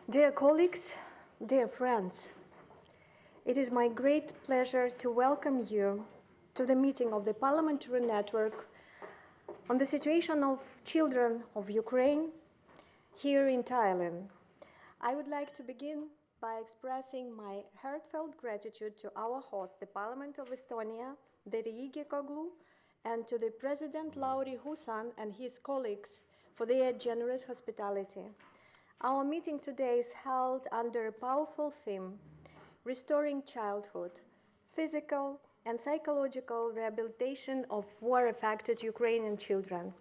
Dear colleagues, dear friends, it is my great pleasure to welcome you to the meeting of the Parliamentary Network on the situation of children of Ukraine here in Tallinn. I would like to begin by expressing my heartfelt gratitude to our host, the Parliament of Estonia, the Riigikogu, and to the President Lauri Hussar and his colleagues for their generous hospitality. Our meeting today is held under a powerful theme, restoring childhood, physical and psychological rehabilitation of war-affected Ukrainian children.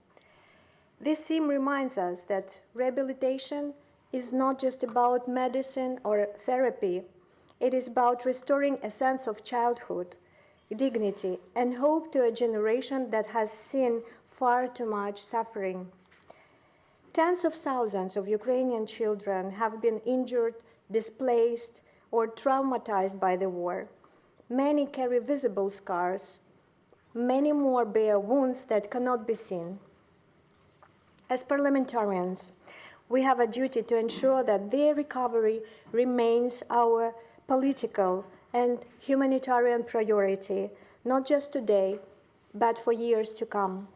This theme reminds us that rehabilitation is not just about medicine or therapy. It is about restoring a sense of childhood, dignity, and hope to a generation that has seen far too much suffering. Tens of thousands of Ukrainian children have been injured, displaced, or traumatized by the war. Many carry visible scars. Many more bear wounds that cannot be seen. As parliamentarians, we have a duty to ensure that their recovery remains our political and humanitarian priority, not just today, but for years to come.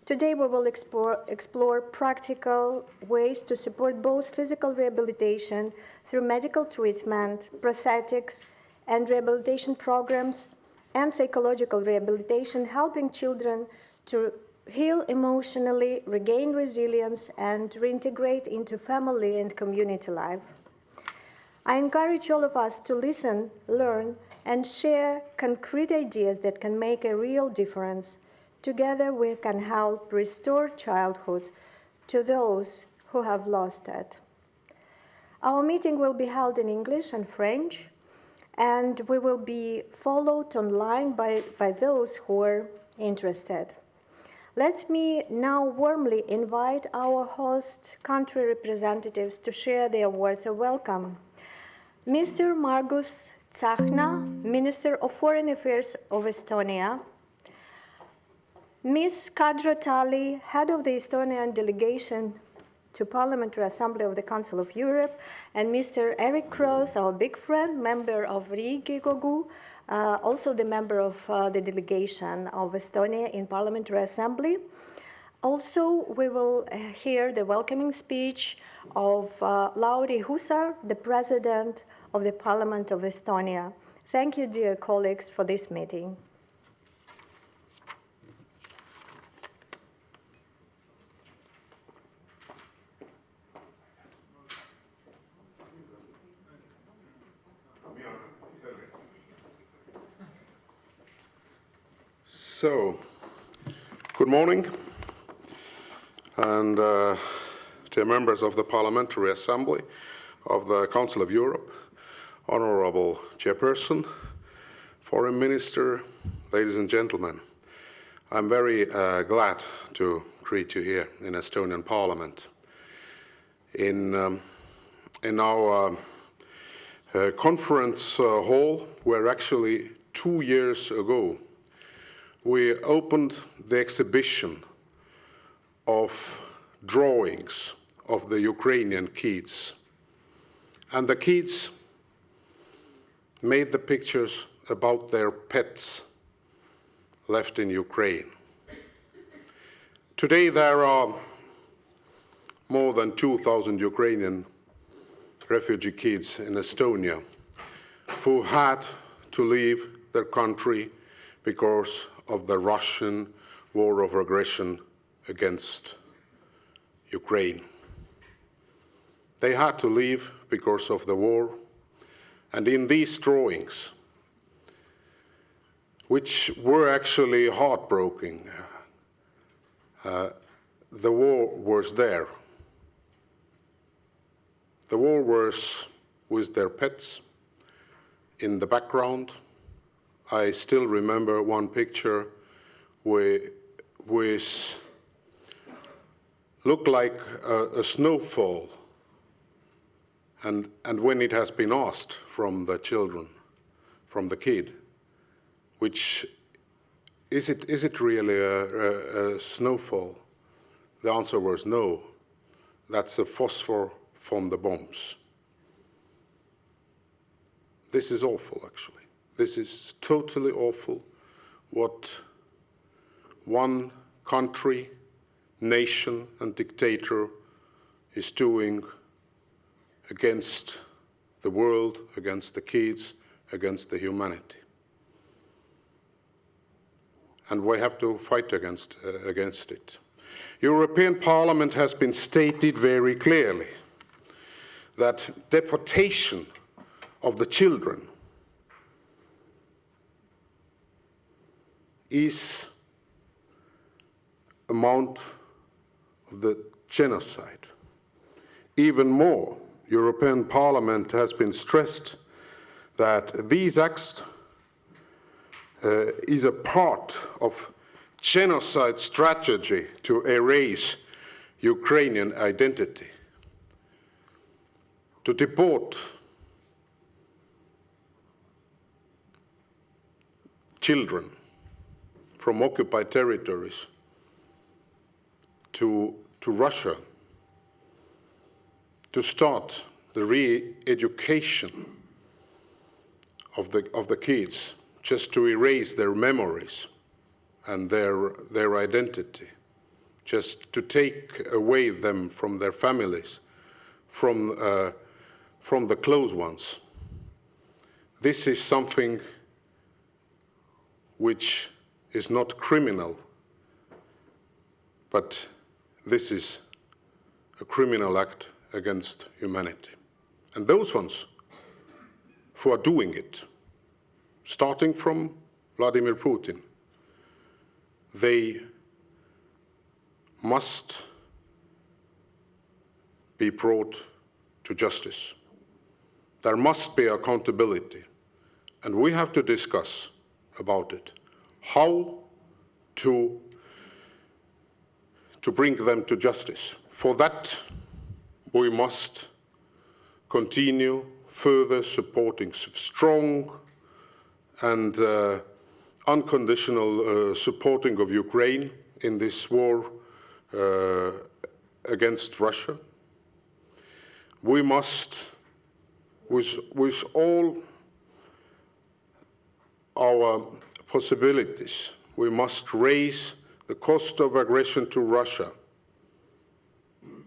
Today, we will explore practical ways to support both physical rehabilitation through medical treatment, prosthetics, and rehabilitation programs, and psychological rehabilitation, helping children to heal emotionally, regain resilience, and reintegrate into family and community life. I encourage all of us to listen, learn, and share concrete ideas that can make a real difference. Together, we can help restore childhood to those who have lost it. Our meeting will be held in English and French, and we will be followed online by those who are interested. Let me now warmly invite our host country representatives to share their words of welcome. Mr. Margus Tsahkna, Minister of Foreign Affairs of Estonia, Ms. Kadra Tali, head of the Estonian delegation to Parliamentary Assembly of the Council of Europe, and Mr. Eric Kroes, our big friend, member of Riigikogu, also the member of the delegation of Estonia in Parliamentary Assembly. Also, we will hear the welcoming speech of Lauri Hussar, the President of the Parliament of Estonia. Thank you, dear colleagues, for this meeting. So, good morning, and dear members of the Parliamentary Assembly of the Council of Europe, Honorable Chairperson, Foreign Minister, ladies and gentlemen. I'm very glad to greet you here in Estonian Parliament. In our conference hall, where actually 2 years ago we opened the exhibition of drawings of the Ukrainian kids. And the kids made the pictures about their pets left in Ukraine. Today there are more than 2,000 Ukrainian refugee kids in Estonia who had to leave their country because of the Russian war of aggression against Ukraine. They had to leave because of the war, and in these drawings, which were actually heartbreaking, the war was there. The war was with their pets in the background. I still remember one picture which looked like a snowfall, and when it has been asked from the children, from the kid, which is it really a snowfall? The answer was no. That's the phosphor from the bombs. This is awful, actually. This is totally awful what one country, nation, and dictator is doing against the world, against the kids, against the humanity. And we have to fight against it. European Parliament has been stated very clearly that deportation of the children is amount of the genocide. Even more, European Parliament has been stressed that these acts is a part of genocide strategy to erase Ukrainian identity, to deport children from occupied territories to Russia, to start the re-education of the kids, just to erase their memories and their identity, just to take away them from their families, from the close ones. This is something which is not criminal, but this is a criminal act against humanity. And those ones who are doing it, starting from Vladimir Putin, they must be brought to justice. There must be accountability, and we have to discuss about it, how to bring them to justice. For that, we must continue further supporting strong and unconditional supporting of Ukraine in this war against Russia. We must, with all our possibilities, we must raise the cost of aggression to Russia.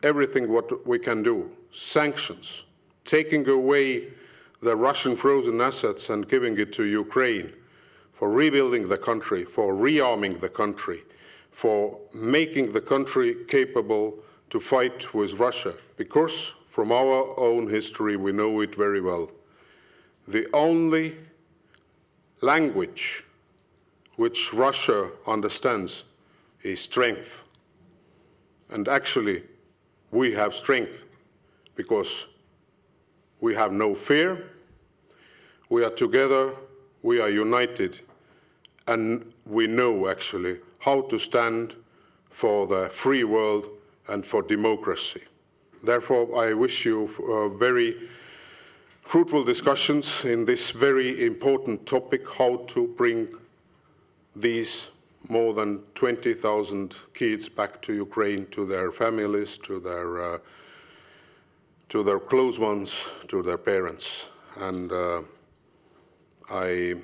Everything what we can do, sanctions, taking away the Russian frozen assets and giving it to Ukraine, for rebuilding the country, for rearming the country, for making the country capable to fight with Russia. Because from our own history, we know it very well. The only language which Russia understands is strength. And actually, we have strength because we have no fear, we are together, we are united, and we know actually how to stand for the free world and for democracy. Therefore, I wish you very fruitful discussions in this very important topic, how to bring these more than 20,000 kids back to Ukraine, to their families, to their close ones, to their parents. And I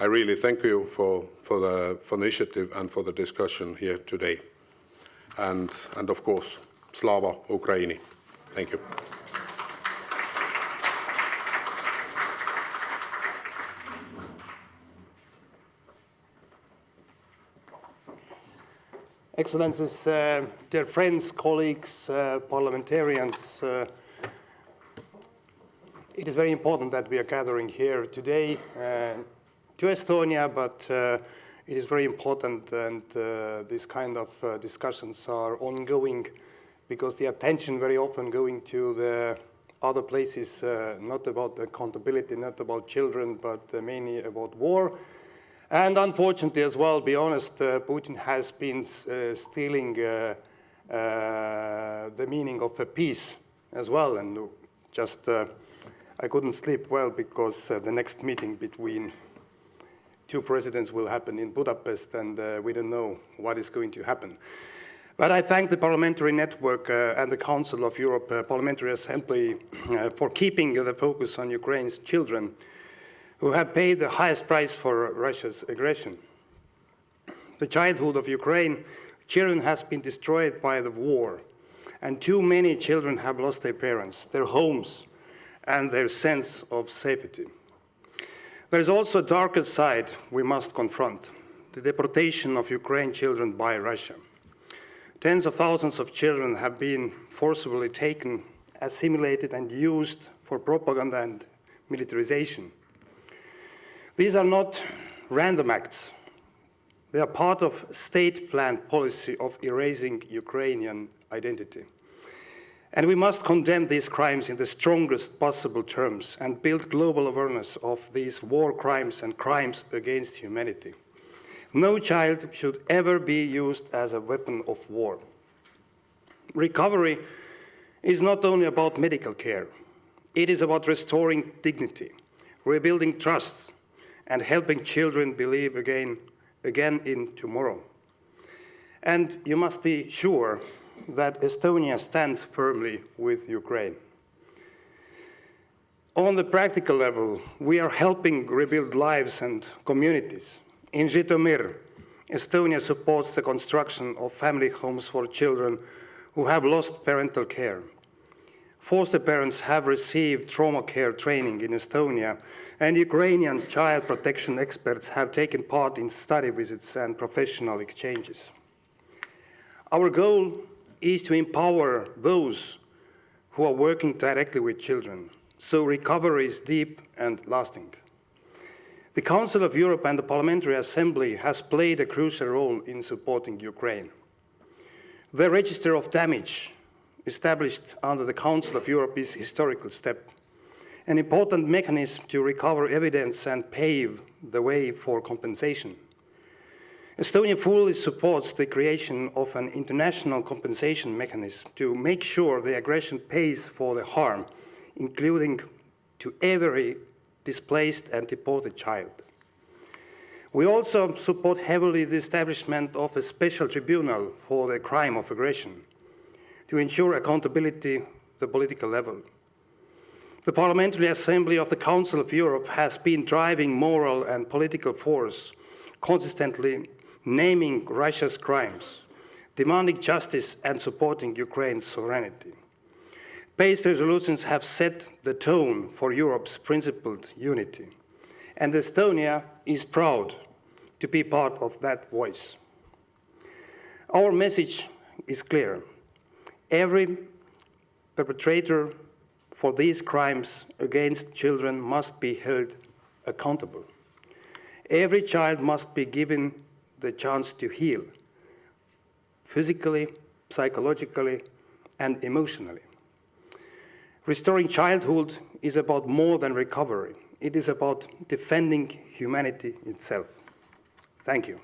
really thank you for the initiative and for the discussion here today. And of course, Slava Ukraini. Thank you. Excellencies, dear friends, colleagues, parliamentarians, it is very important that we are gathering here today to Estonia, but it is very important, and these kind of discussions are ongoing because the attention very often going to the other places, not about accountability, not about children, but mainly about war. And unfortunately as well, be honest, Putin has been stealing the meaning of a peace as well. And just, I couldn't sleep well because the next meeting between two presidents will happen in Budapest, and we don't know what is going to happen. But I thank the Parliamentary Network and the Council of Europe Parliamentary Assembly for keeping the focus on Ukraine's children who have paid the highest price for Russia's aggression. The childhood of Ukraine children has been destroyed by the war, and too many children have lost their parents, their homes, and their sense of safety. There is also a darker side we must confront, the deportation of Ukrainian children by Russia. Tens of thousands of children have been forcibly taken, assimilated, and used for propaganda and militarization. These are not random acts. They are part of state-planned policy of erasing Ukrainian identity. And we must condemn these crimes in the strongest possible terms and build global awareness of these war crimes and crimes against humanity. No child should ever be used as a weapon of war. Recovery is not only about medical care. It is about restoring dignity, rebuilding trust, and helping children believe again in tomorrow. And you must be sure that Estonia stands firmly with Ukraine. On the practical level, we are helping rebuild lives and communities. In Zhytomyr, Estonia supports the construction of family homes for children who have lost parental care. Foster parents have received trauma care training in Estonia, and Ukrainian child protection experts have taken part in study visits and professional exchanges. Our goal is to empower those who are working directly with children, so recovery is deep and lasting. The Council of Europe and the Parliamentary Assembly has played a crucial role in supporting Ukraine. The Register of Damage, established under the Council of Europe, is a historical step, an important mechanism to recover evidence and pave the way for compensation. Estonia fully supports the creation of an international compensation mechanism to make sure the aggression pays for the harm, including to every displaced and deported child. We also support heavily the establishment of a special tribunal for the crime of aggression to ensure accountability at the political level. The Parliamentary Assembly of the Council of Europe has been driving moral and political force, consistently naming Russia's crimes, demanding justice and supporting Ukraine's sovereignty. Based resolutions have set the tone for Europe's principled unity, and Estonia is proud to be part of that voice. Our message is clear. Every perpetrator for these crimes against children must be held accountable. Every child must be given the chance to heal, physically, psychologically, and emotionally. Restoring childhood is about more than recovery. It is about defending humanity itself. Thank you.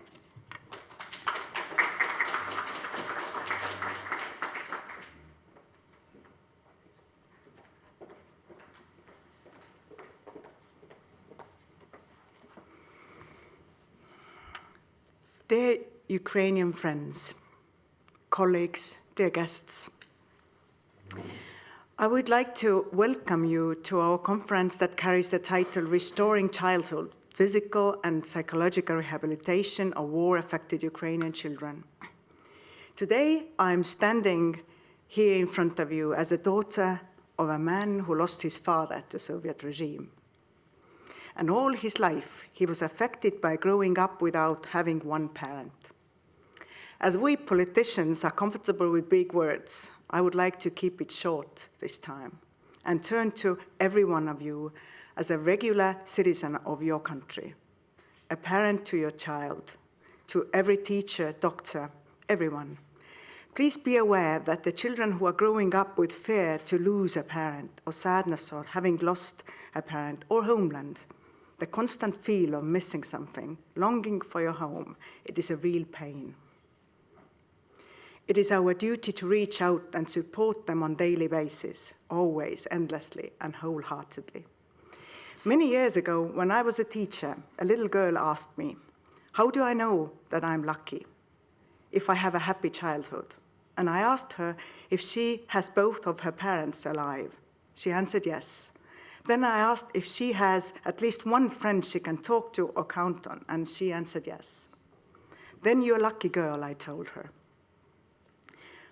Dear Ukrainian friends, colleagues, dear guests, I would like to welcome you to our conference that carries the title Restoring Childhood, Physical and Psychological Rehabilitation of War-Affected Ukrainian Children. Today, I'm standing here in front of you as a daughter of a man who lost his father to the Soviet regime. And all his life, he was affected by growing up without having one parent. As we politicians are comfortable with big words, I would like to keep it short this time and turn to every one of you as a regular citizen of your country, a parent to your child, to every teacher, doctor, everyone. Please be aware that the children who are growing up with fear to lose a parent or sadness or having lost a parent or homeland, the constant feel of missing something, longing for your home, it is a real pain. It is our duty to reach out and support them on a daily basis, always, endlessly, and wholeheartedly. Many years ago, when I was a teacher, a little girl asked me, "How do I know that I'm lucky? If I have a happy childhood, and I asked her if she has both of her parents alive. She answered yes. Then I asked if she has at least one friend she can talk to or count on, and she answered yes. Then you're a lucky girl, I told her.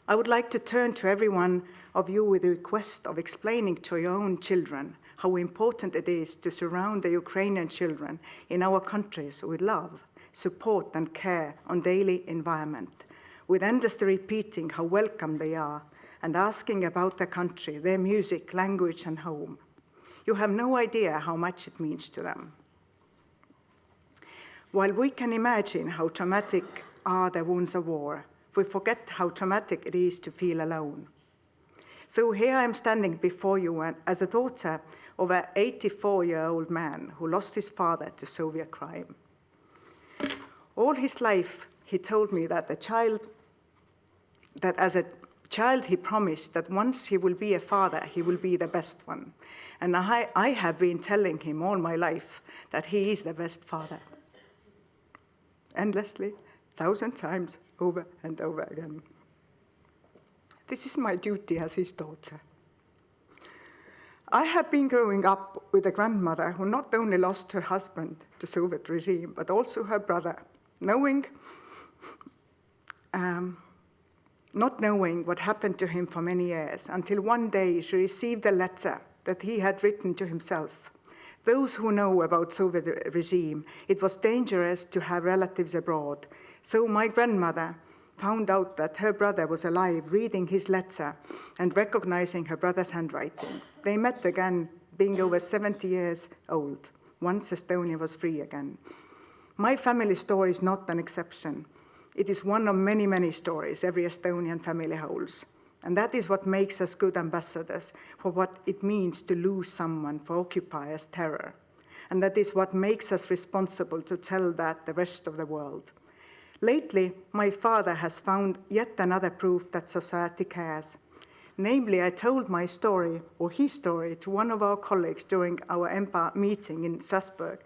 I would like to turn to every one of you with a request of explaining to your own children how important it is to surround the Ukrainian children in our countries with love, support and care on daily environment, with endlessly repeating how welcome they are and asking about their country, their music, language and home. You have no idea how much it means to them. While we can imagine how traumatic are the wounds of war, we forget how traumatic it is to feel alone. So here I am standing before you as a daughter of an 84-year-old man who lost his father to Soviet crime. All his life, he told me that as a child he promised that once he will be a father, he will be the best one. And I have been telling him all my life that he is the best father. Endlessly, 1,000 times, over and over again. This is my duty as his daughter. I have been growing up with a grandmother who not only lost her husband to Soviet regime, but also her brother, not knowing what happened to him for many years, until one day she received a letter that he had written to himself. Those who know about Soviet regime, it was dangerous to have relatives abroad. So my grandmother found out that her brother was alive, reading his letter and recognizing her brother's handwriting. They met again, being over 70 years old, once Estonia was free again. My family story is not an exception. It is one of many, many stories every Estonian family holds. And that is what makes us good ambassadors for what it means to lose someone for occupiers' terror. And that is what makes us responsible to tell that the rest of the world. Lately, my father has found yet another proof that society cares. Namely, I told my story, or his story, to one of our colleagues during our EMPA meeting in Strasbourg.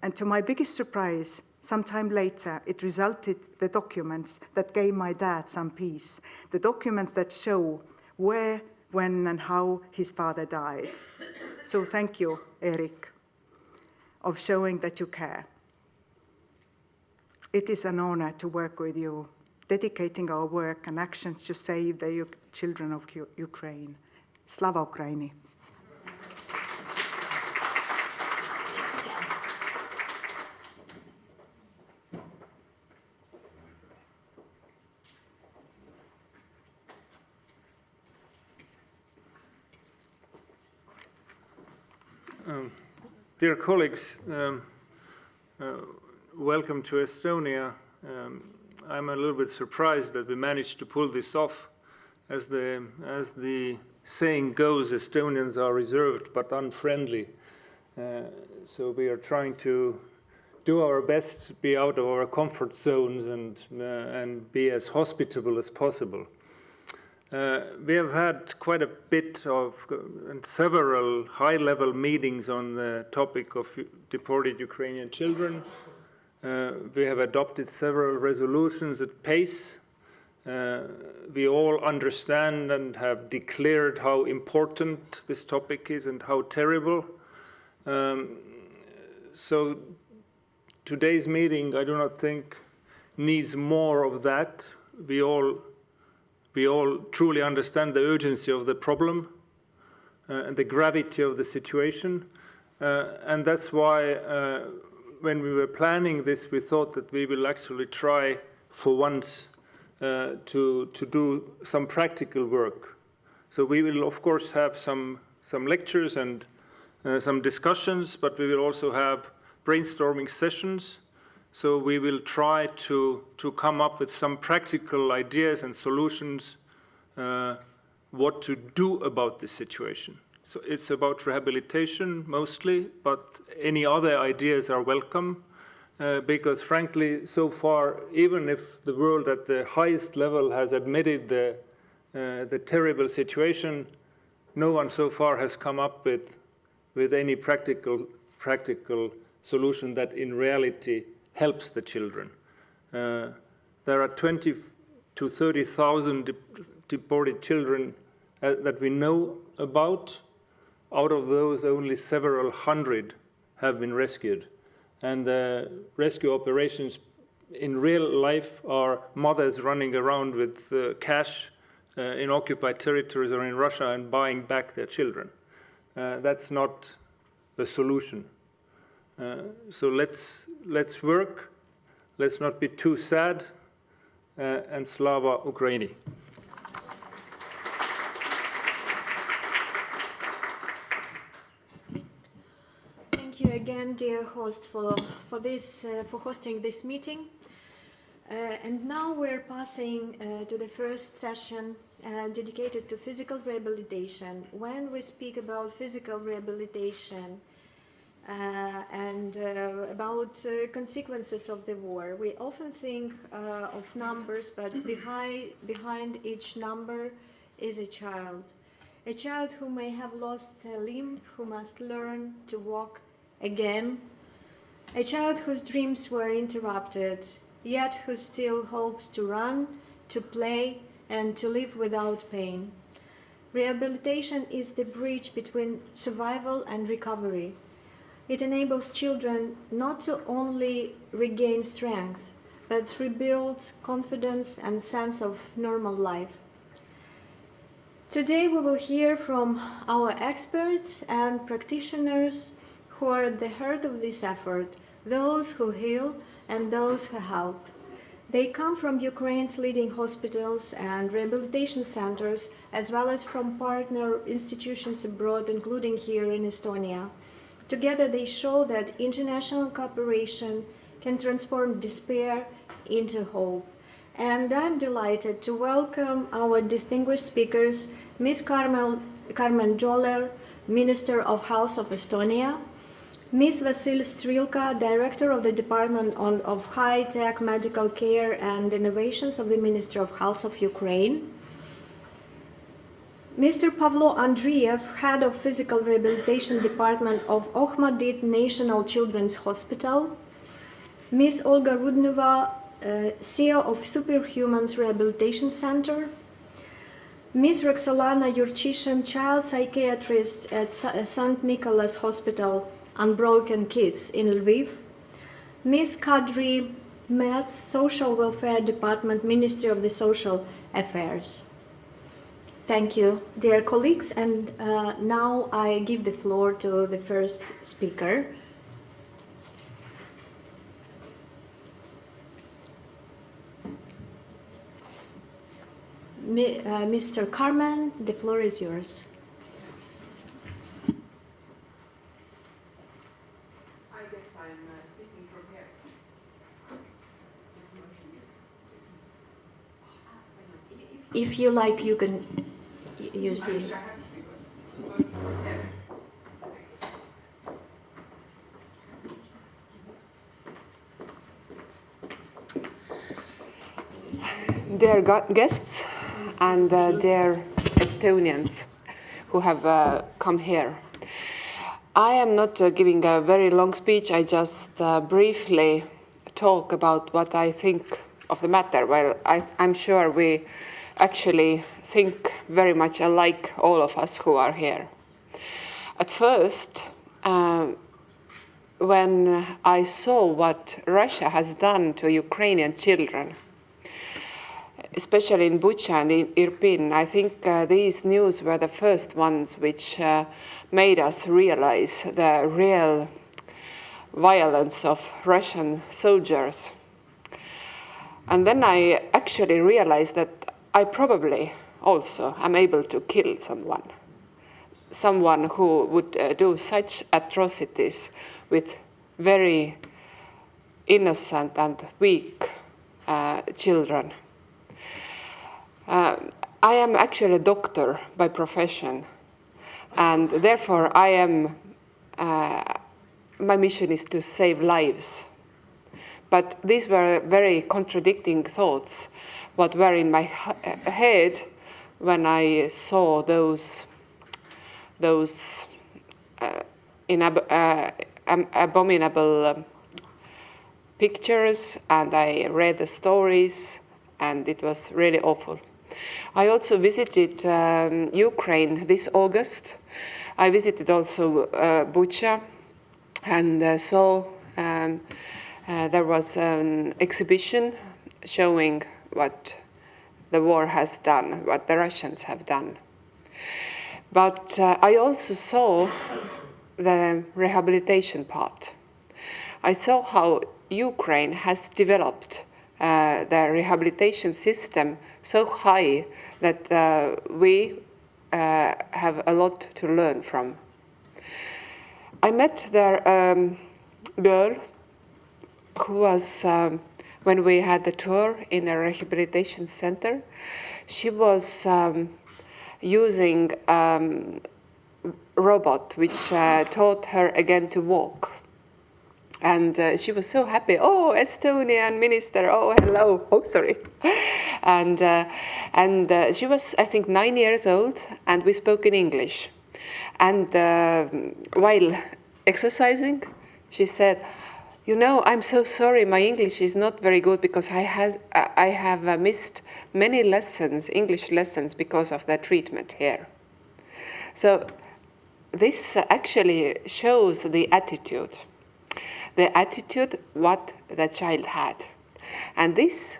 And to my biggest surprise, sometime later, it resulted the documents that gave my dad some peace, the documents that show where, when, and how his father died. So thank you, Erik, of showing that you care. It is an honor to work with you, dedicating our work and actions to save the children of Ukraine. Slava Ukraini. Dear colleagues, welcome to Estonia. I'm a little bit surprised that we managed to pull this off. As the saying goes, Estonians are reserved but unfriendly. So we are trying to do our best to be out of our comfort zones and be as hospitable as possible. We have had quite a bit of several high-level meetings on the topic of deported Ukrainian children. We have adopted several resolutions at pace. We all understand and have declared how important this topic is and how terrible. So today's meeting, I do not think, needs more of that. We all truly understand the urgency of the problem and the gravity of the situation. And that's why when we were planning this, we thought that we will actually try for once to do some practical work. So we will, of course, have some lectures and some discussions, but we will also have brainstorming sessions. So we will try to come up with some practical ideas and solutions what to do about this situation. So it's about rehabilitation mostly, but any other ideas are welcome because frankly, so far, even if the world at the highest level has admitted the terrible situation, no one so far has come up with any practical solution that in reality helps the children. There are to 30,000 deported children that we know about. Out of those, only several hundred have been rescued. And the rescue operations in real life are mothers running around with cash in occupied territories or in Russia and buying back their children. That's not the solution. So let's work. Let's not be too sad. And Slava Ukraini. Thank you again, dear host, for hosting this meeting. And now we're passing to the first session dedicated to physical rehabilitation. When we speak about physical rehabilitation and about consequences of the war, we often think of numbers, but behind each number is a child who may have lost a limb, who must learn to walk again, a child whose dreams were interrupted, yet who still hopes to run, to play, and to live without pain. Rehabilitation is the bridge between survival and recovery. It enables children not to only regain strength, but rebuild confidence and sense of normal life. Today we will hear from our experts and practitioners who are at the heart of this effort, those who heal and those who help. They come from Ukraine's leading hospitals and rehabilitation centers, as well as from partner institutions abroad, including here in Estonia. Together they show that international cooperation can transform despair into hope. And I'm delighted to welcome our distinguished speakers, Ms. Carmen Joller, Minister of Health of Estonia, Ms. Vasil Strilka, Director of the Department of High-Tech Medical Care and Innovations of the Ministry of Health of Ukraine, Mr. Pavlo Andreev, Head of Physical Rehabilitation Department of Okhmadit National Children's Hospital, Ms. Olga Rudneva, CEO of Superhumans Rehabilitation Center, Ms. Roxolana Yurchishin, Child Psychiatrist at St. Nicholas Hospital, Unbroken Kids in Lviv, Ms. Kadri Metz, Social Welfare Department, Ministry of the Social Affairs. Thank you, dear colleagues, and now I give the floor to the first speaker. Mr. Carmen, the floor is yours. I guess I'm speaking from here. If you like, you can use the... Dear guests and dear Estonians who have come here. I am not giving a very long speech. I just briefly talk about what I think of the matter. Well, I'm sure we actually think very much alike, all of us who are here. At first, when I saw what Russia has done to Ukrainian children, especially in Bucha and in Irpin, I think these news were the first ones which made us realize the real violence of Russian soldiers. And then I actually realized that I probably also am able to kill someone who would do such atrocities with very innocent and weak children. I am actually a doctor by profession, and therefore my mission is to save lives. But these were very contradicting thoughts, what were in my head when I saw those abominable pictures, and I read the stories, and it was really awful. I also visited Ukraine this August. I visited also Bucha and saw there was an exhibition showing what the war has done, what the Russians have done. But I also saw the rehabilitation part. I saw how Ukraine has developed the rehabilitation system so high that we have a lot to learn from. I met there girl who was, when we had the tour in a rehabilitation center, she was using robot which taught her again to walk. And she was so happy. Oh, Estonian minister. Oh, hello. Oh, sorry. And she was, I think, 9 years old, and we spoke in English. And while exercising, she said, "You know, I'm so sorry. My English is not very good because I have missed many lessons, English lessons, because of the treatment here." So this actually shows the attitude what the child had. And this,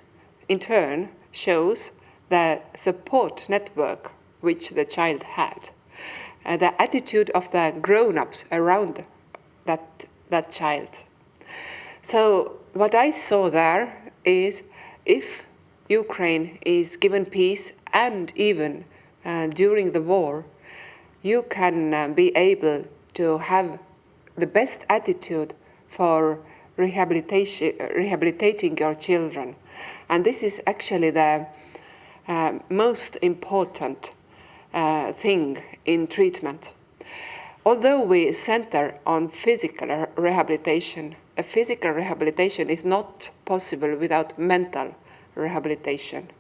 in turn, shows the support network which the child had, the attitude of the grown-ups around that child. So what I saw there is, if Ukraine is given peace, and even during the war, you can be able to have the best attitude for rehabilitating your children. And this is actually the most important thing in treatment. Although we center on physical rehabilitation, a physical rehabilitation is not possible without mental rehabilitation.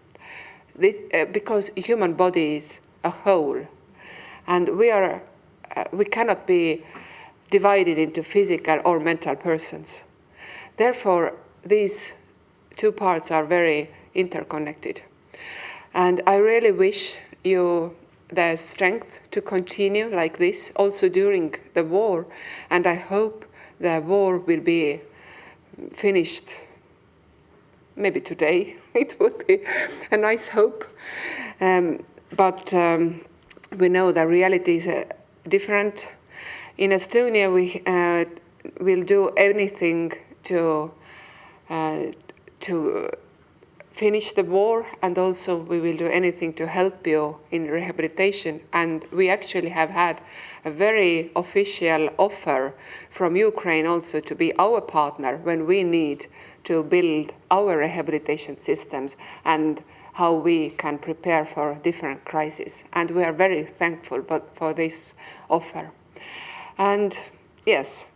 This, because human body is a whole, and we cannot be divided into physical or mental persons. Therefore, these two parts are very interconnected. And I really wish you the strength to continue like this also during the war. And I hope the war will be finished maybe today. It would be a nice hope. But we know the reality is different. In Estonia, we will do anything to finish the war, and also we will do anything to help you in rehabilitation. And we actually have had a very official offer from Ukraine also to be our partner when we need to build our rehabilitation systems and how we can prepare for different crises. And we are very thankful for this offer. And yes,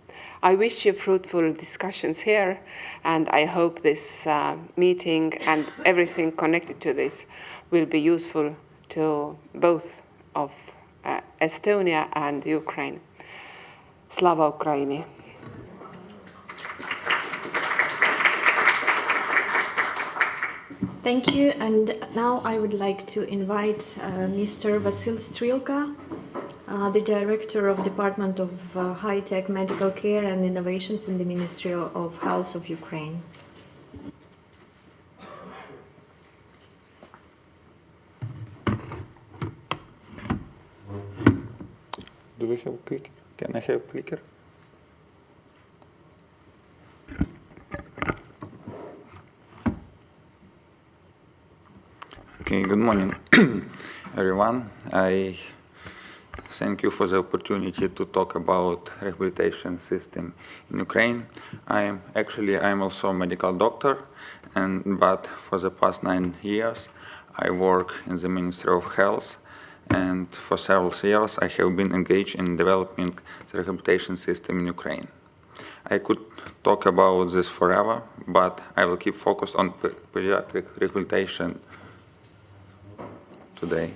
I wish you fruitful discussions here, and I hope this meeting and everything connected to this will be useful to both of Estonia and Ukraine. Slava Ukraini! Thank you, and now I would like to invite Mr. Vasil Strilka, the Director of Department of High-Tech Medical Care and Innovations in the Ministry of Health of Ukraine. Do we have a clicker? Can I have a clicker? Okay, good morning, everyone. I thank you for the opportunity to talk about rehabilitation system in Ukraine. I'm also a medical doctor, but for the past 9 years, I work in the Ministry of Health, and for several years, I have been engaged in developing the rehabilitation system in Ukraine. I could talk about this forever, but I will keep focused on pediatric rehabilitation today.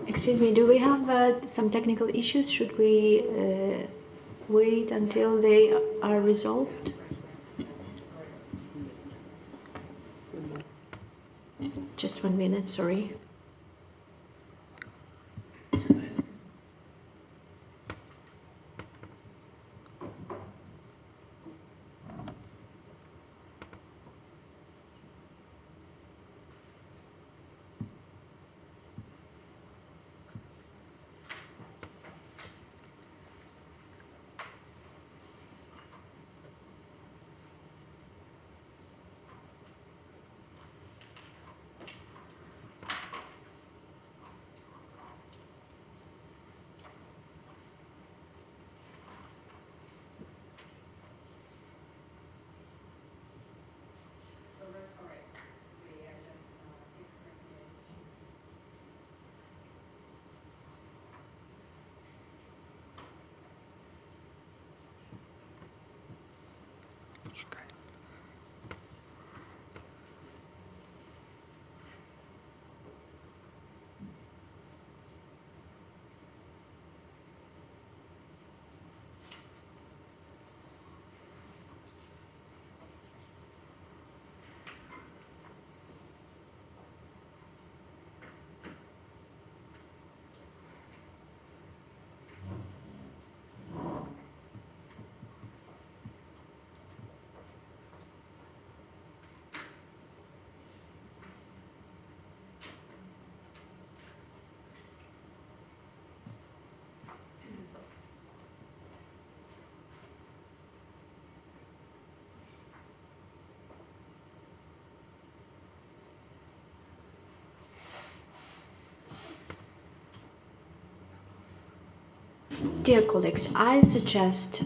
Excuse me, do we have some technical issues? Should we wait until they are resolved? Just 1 minute, sorry. Dear colleagues, I suggest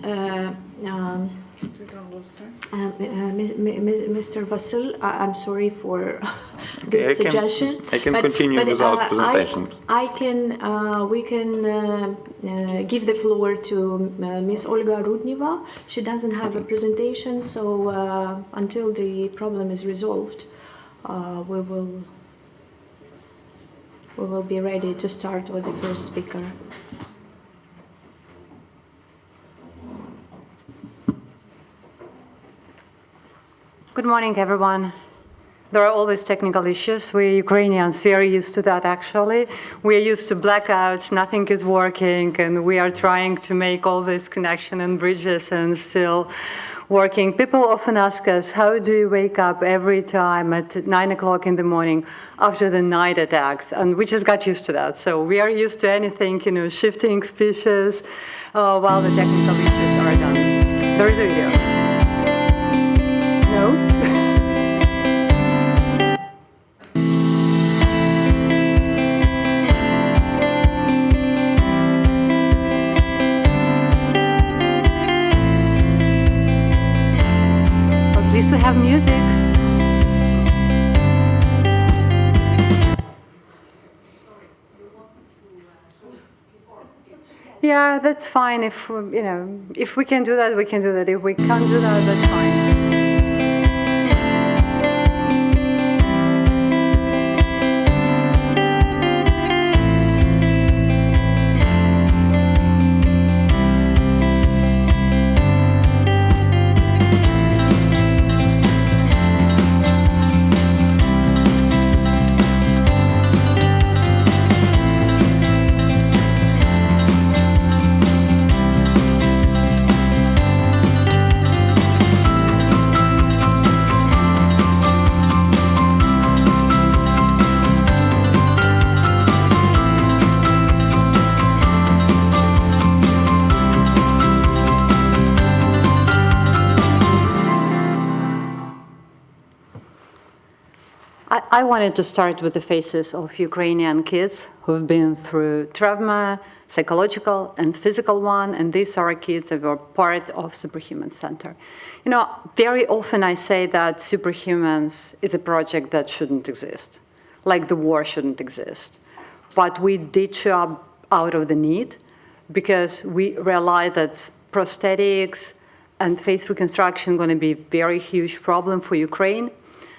Mr. Vasil, I'm sorry for this suggestion. I can continue without presentation. We can give the floor to Ms. Olga Rudneva. She doesn't have a presentation, so until the problem is resolved, we will be ready to start with the first speaker. Good morning, everyone. There are always technical issues. We Ukrainians, we are used to that, actually. We are used to blackouts, nothing is working, and we are trying to make all this connection and bridges and still working. People often ask us, how do you wake up every time at 9 o'clock in the morning after the night attacks? And we just got used to that. So we are used to anything, shifting species while the technical issues are done. There is a video. No? At least we have music. Yeah, that's fine. If if we can do that, we can do that. If we can't do that, that's fine. I wanted to start with the faces of Ukrainian kids who've been through trauma, psychological and physical one, and these are kids that were part of Superhuman Center. Very often I say that Superhumans is a project that shouldn't exist, like the war shouldn't exist. But we did show up out of the need because we realized that prosthetics and face reconstruction are going to be a very huge problem for Ukraine.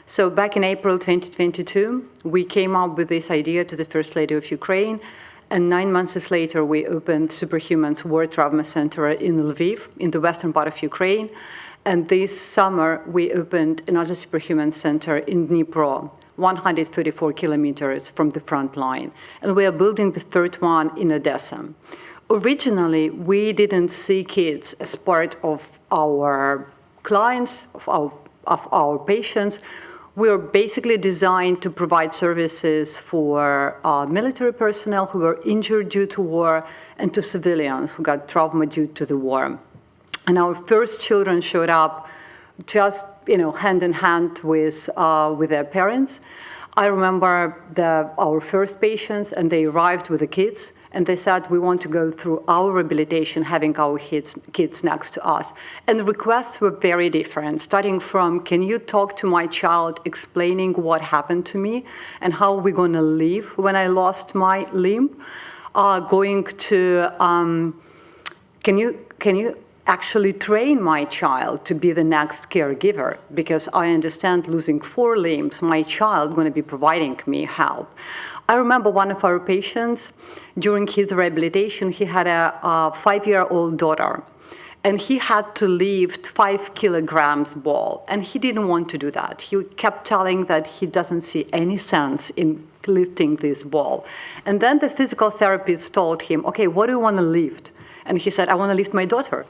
So back in April 2022, we came up with this idea to the First Lady of Ukraine, and 9 months later, we opened Superhuman's War Trauma Center in Lviv, in the western part of Ukraine. And this summer, we opened another Superhuman Center in Dnipro, 134 kilometers from the front line. And we are building the third one in Odessa. Originally, we didn't see kids as part of our clients, of our patients. We are basically designed to provide services for military personnel who were injured due to war and to civilians who got trauma due to the war. And our first children showed up just, hand in hand with their parents. I remember our first patients, and they arrived with the kids, and they said, we want to go through our rehabilitation, having our kids next to us. And the requests were very different, starting from, can you talk to my child, explaining what happened to me and how we're going to live when I lost my limb, going to, can you actually train my child to be the next caregiver? Because I understand losing 4 limbs, my child going to be providing me help. I remember one of our patients, during his rehabilitation, he had a 5-year-old daughter, and he had to lift 5 kilograms ball, and he didn't want to do that. He kept telling that he doesn't see any sense in lifting this ball. And then the physical therapist told him, okay, what do you want to lift? And he said, I want to lift my daughter.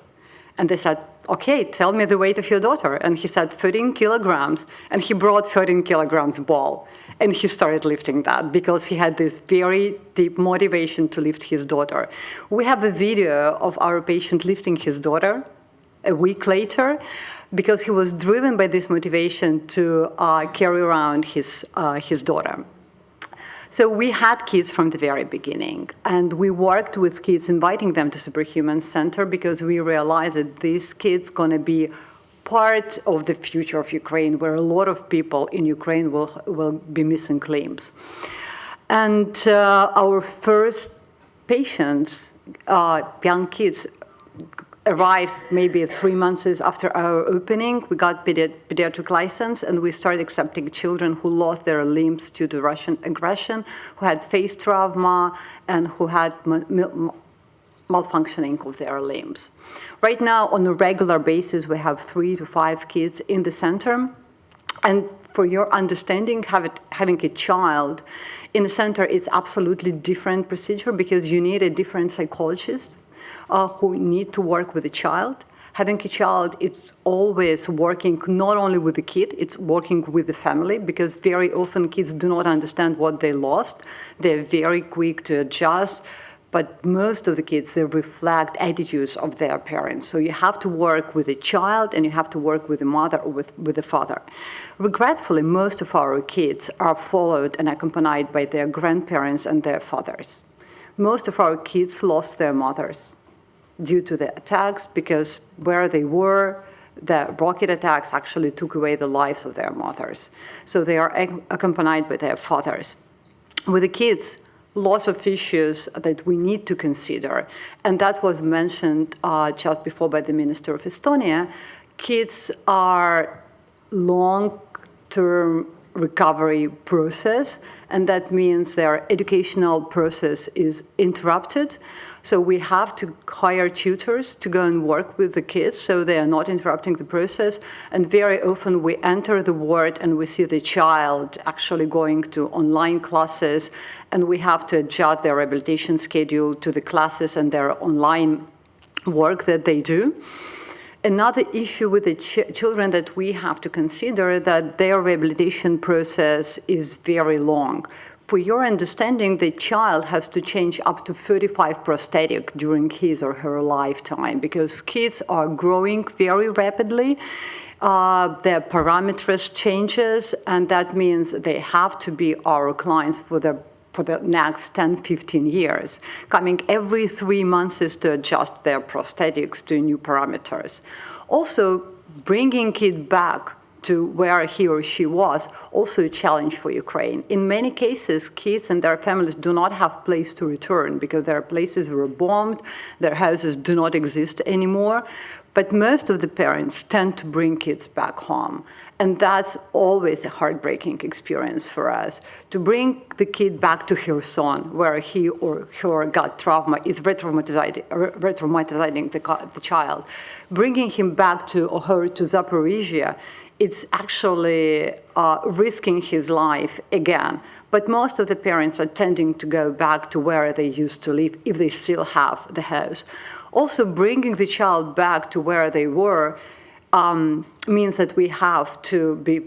And they said, okay, tell me the weight of your daughter. And he said 13 kilograms, and he brought 13 kilograms ball. And he started lifting that because he had this very deep motivation to lift his daughter. We have a video of our patient lifting his daughter a week later because he was driven by this motivation to carry around his daughter. So we had kids from the very beginning, and we worked with kids, inviting them to Superhuman Center because we realized that these kids going to be part of the future of Ukraine, where a lot of people in Ukraine will be missing limbs. And our first patients, young kids, arrived maybe 3 months after our opening. We got pediatric license, and we started accepting children who lost their limbs due to Russian aggression, who had face trauma, and who had malfunctioning of their limbs. Right now, on a regular basis, we have 3 to 5 kids in the center. And for your understanding, having a child in the center, it's absolutely different procedure because you need a different psychologist who need to work with the child. Having a child, it's always working not only with the kid, it's working with the family, because very often kids do not understand what they lost. They're very quick to adjust, but most of the kids, they reflect attitudes of their parents. So you have to work with the child, and you have to work with the mother or with the father. Regretfully, most of our kids are followed and accompanied by their grandparents and their fathers. Most of our kids lost their mothers due to the attacks, because where they were, the rocket attacks actually took away the lives of their mothers. So they are accompanied by their fathers. With the kids, lots of issues that we need to consider, and that was mentioned just before by the Minister of Estonia. Kids are long-term recovery process, and that means their educational process is interrupted. So we have to hire tutors to go and work with the kids so they are not interrupting the process. And very often we enter the ward and we see the child actually going to online classes, and we have to adjust their rehabilitation schedule to the classes and their online work that they do. Another issue with the children that we have to consider that their rehabilitation process is very long. For your understanding, the child has to change up to 35 prosthetics during his or her lifetime, because kids are growing very rapidly. Their parameters changes, and that means they have to be our clients for the next 10, 15 years, coming every 3 months to adjust their prosthetics to new parameters. Also, bringing kid back to where he or she was, also a challenge for Ukraine. In many cases, kids and their families do not have place to return because their places were bombed, their houses do not exist anymore, but most of the parents tend to bring kids back home. And that's always a heartbreaking experience for us. To bring the kid back to Kherson, where he or her got trauma, is re-traumatizing the child. Bringing him back to or her to Zaporizhia it's actually risking his life again. But most of the parents are tending to go back to where they used to live if they still have the house. Also, bringing the child back to where they were means that we have to be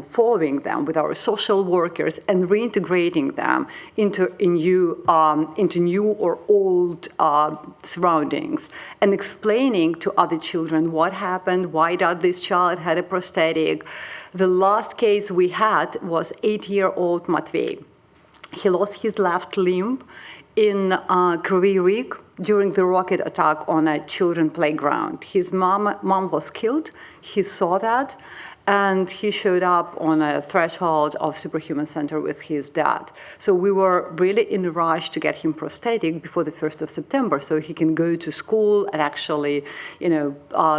following them with our social workers and reintegrating them into new or old surroundings, and explaining to other children what happened, why did this child had a prosthetic. The last case we had was 8-year-old Matvey. He lost his left limb in Kryvyi Rih during the rocket attack on a children's playground. His mom was killed. He saw that, and he showed up on a threshold of Superhuman Center with his dad. So we were really in a rush to get him prosthetic before the 1st of September so he can go to school and actually,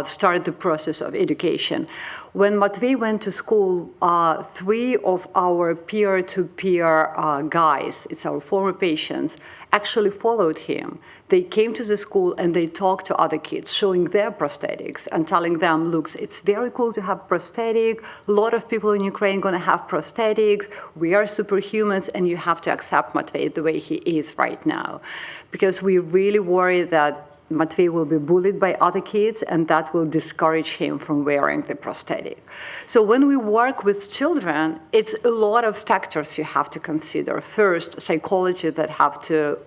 start the process of education. When Matvey went to school, 3 of our peer-to-peer guys, it's our former patients, actually followed him. They came to the school and they talked to other kids, showing their prosthetics and telling them, look, it's very cool to have prosthetic. A lot of people in Ukraine are going to have prosthetics. We are superhumans, and you have to accept Matvey the way he is right now. Because we really worry that Matvey will be bullied by other kids, and that will discourage him from wearing the prosthetic. So when we work with children, it's a lot of factors you have to consider. First, psychology that have to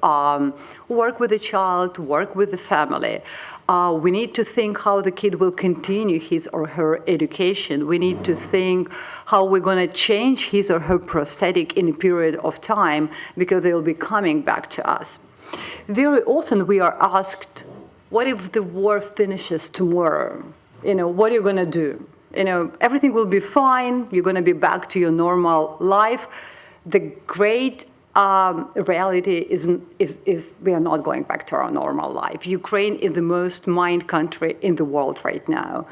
work with the child, work with the family. We need to think how the kid will continue his or her education. We need to think how we're going to change his or her prosthetic in a period of time, because they'll be coming back to us. Very often we are asked, what if the war finishes tomorrow? What are you going to do? Everything will be fine. You're going to be back to your normal life. The great reality is we are not going back to our normal life. Ukraine is the most mined country in the world right now.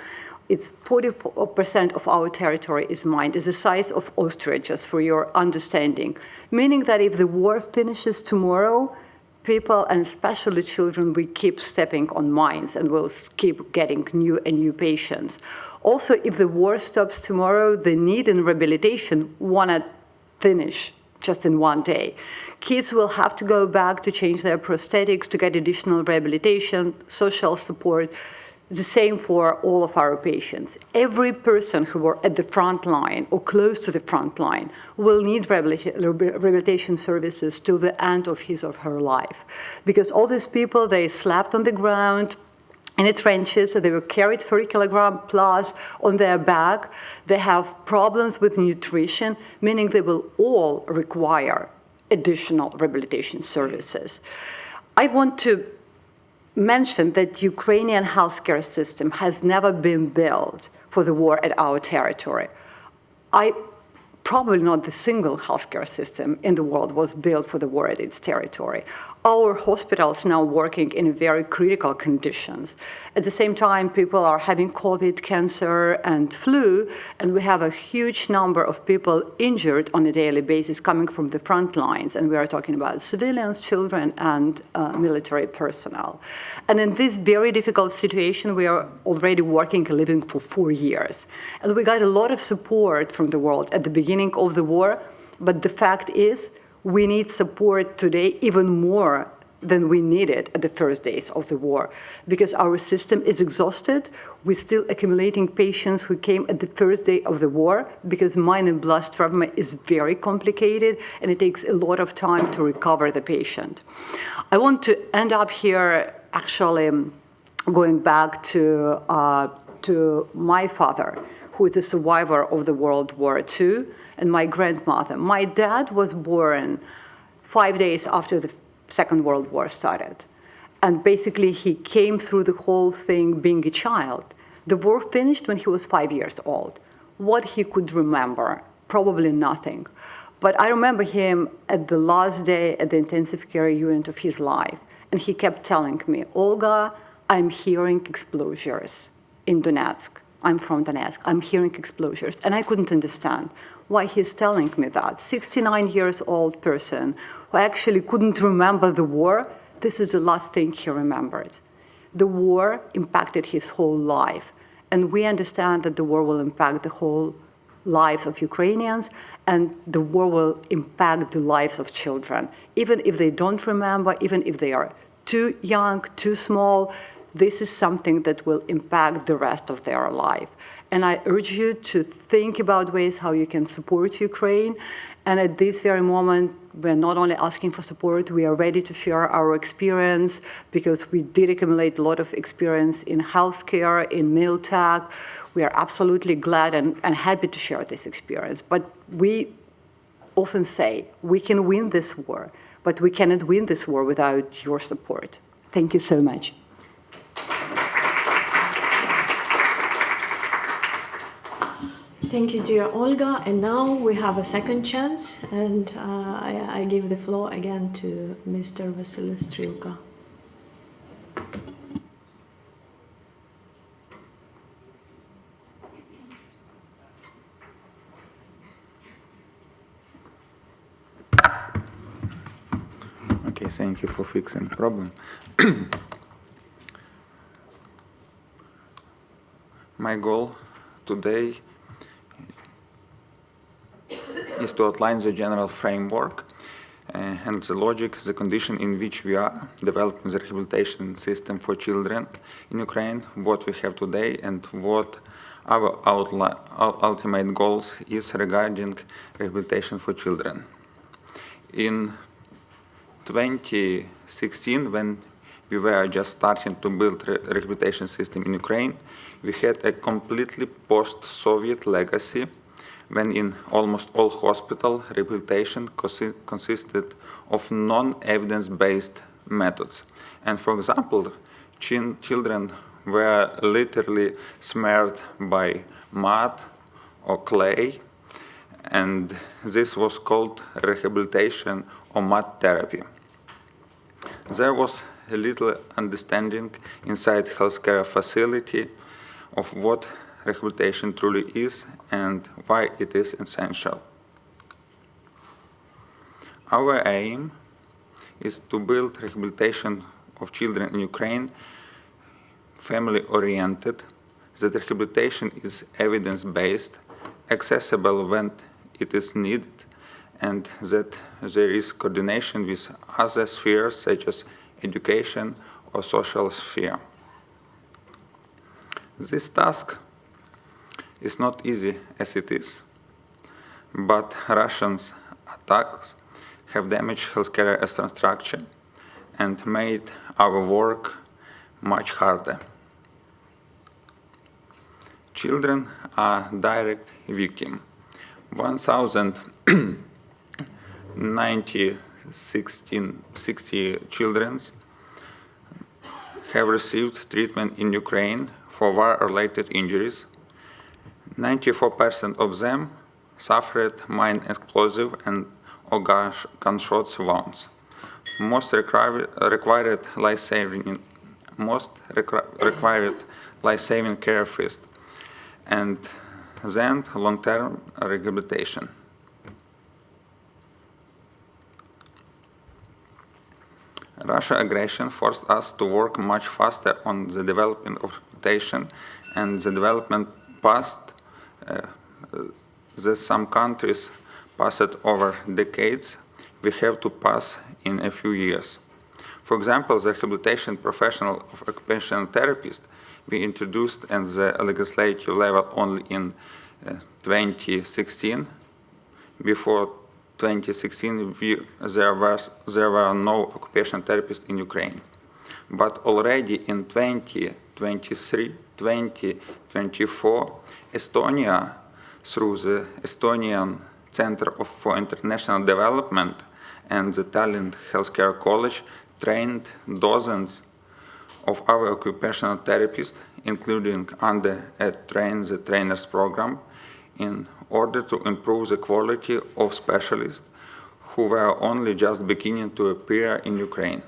It's 44% of our territory is mined. It's the size of Austria, just for your understanding. Meaning that if the war finishes tomorrow, people, and especially children, we keep stepping on mines and we'll keep getting new and new patients. Also, if the war stops tomorrow, the need in rehabilitation won't finish just in one day. Kids will have to go back to change their prosthetics, to get additional rehabilitation, social support. The same for all of our patients. Every person who are at the front line or close to the front line will need rehabilitation services till the end of his or her life. Because all these people, they slept on the ground in the trenches, they were carried 30 kilograms plus on their back. They have problems with nutrition, meaning they will all require additional rehabilitation services. I want to mention that Ukrainian healthcare system has never been built for the war at our territory. Probably not the single healthcare system in the world was built for the war at its territory. Our hospitals now working in very critical conditions. At the same time, people are having COVID, cancer, and flu, and we have a huge number of people injured on a daily basis coming from the front lines, and we are talking about civilians, children, and military personnel. And in this very difficult situation, we are already working and living for 4 years. And we got a lot of support from the world at the beginning of the war, but the fact is, we need support today even more than we needed at the first days of the war, because our system is exhausted. We're still accumulating patients who came at the first day of the war, because mind and blast trauma is very complicated and it takes a lot of time to recover the patient. I want to end up here actually going back to my father, who is a survivor of the World War II, and my grandmother. My dad was born 5 days after the Second World War started. And basically, he came through the whole thing being a child. The war finished when he was 5 years old. What he could remember, probably nothing. But I remember him at the last day at the intensive care unit of his life. And he kept telling me, Olga, I'm hearing explosions in Donetsk. I'm from Donetsk. I'm hearing explosions. And I couldn't understand why he's telling me that. 69 years old person who actually couldn't remember the war, this is the last thing he remembered. The war impacted his whole life. And we understand that the war will impact the whole lives of Ukrainians, and the war will impact the lives of children. Even if they don't remember, even if they are too young, too small, this is something that will impact the rest of their life. And I urge you to think about ways how you can support Ukraine. And at this very moment, we're not only asking for support, we are ready to share our experience, because we did accumulate a lot of experience in healthcare, in meal tech. We are absolutely glad and happy to share this experience. But we often say, we can win this war, but we cannot win this war without your support. Thank you so much. Thank you, dear Olga. And now we have a second chance, and I give the floor again to Mr. Vasily Strilka. Okay, thank you for fixing the problem. My goal today is to outline the general framework and the logic, the condition in which we are developing the rehabilitation system for children in Ukraine, what we have today, and what our ultimate goals is regarding rehabilitation for children. In 2016, when we were just starting to build a rehabilitation system in Ukraine, we had a completely post-Soviet legacy, when in almost all hospitals, rehabilitation consisted of non-evidence-based methods. And for example, children were literally smeared by mud or clay, and this was called rehabilitation or mud therapy. There was a little understanding inside healthcare facility of what rehabilitation truly is and why it is essential. Our aim is to build rehabilitation of children in Ukraine family-oriented, that rehabilitation is evidence-based, accessible when it is needed, and that there is coordination with other spheres such as education or social sphere. This task is not easy as it is, but Russians' attacks have damaged healthcare infrastructure and made our work much harder. Children are direct victim. 1,060 children have received treatment in Ukraine for war-related injuries. 94% of them suffered mine explosive and or gunshot wounds. Most required life-saving care first, and then long-term rehabilitation. Russia's aggression forced us to work much faster on the development of rehabilitation, and the development path that some countries passed over decades, we have to pass in a few years. For example, the rehabilitation professional of occupational therapist we introduced at the legislative level only in 2016. Before 2016, there were no occupational therapists in Ukraine. But already in 2023, 2024, Estonia, through the Estonian Center for International Development and the Tallinn Healthcare College, trained dozens of our occupational therapists, including under a Train the Trainers program, in order to improve the quality of specialists who were only just beginning to appear in Ukraine.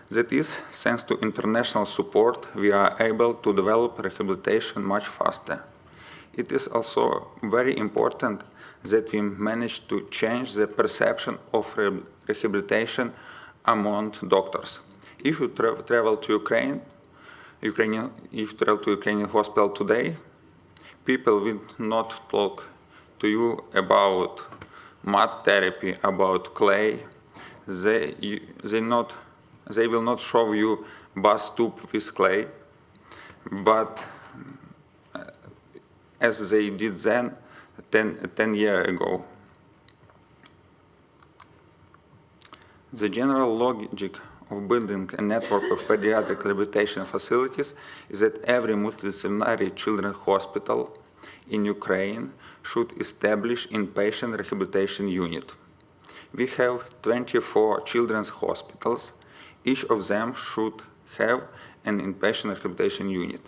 That is, thanks to international support, we are able to develop rehabilitation much faster. It is also very important that we managed to change the perception of rehabilitation among doctors. If you travel to Ukraine, if you travel to Ukrainian hospital today, people will not talk to you about mud therapy, about clay. They will not show you bath tube with clay, but as they did then, 10 years ago. The general logic of building a network of pediatric rehabilitation facilities is that every multidisciplinary children's hospital in Ukraine should establish inpatient rehabilitation unit. We have 24 children's hospitals. Each of them should have an inpatient rehabilitation unit.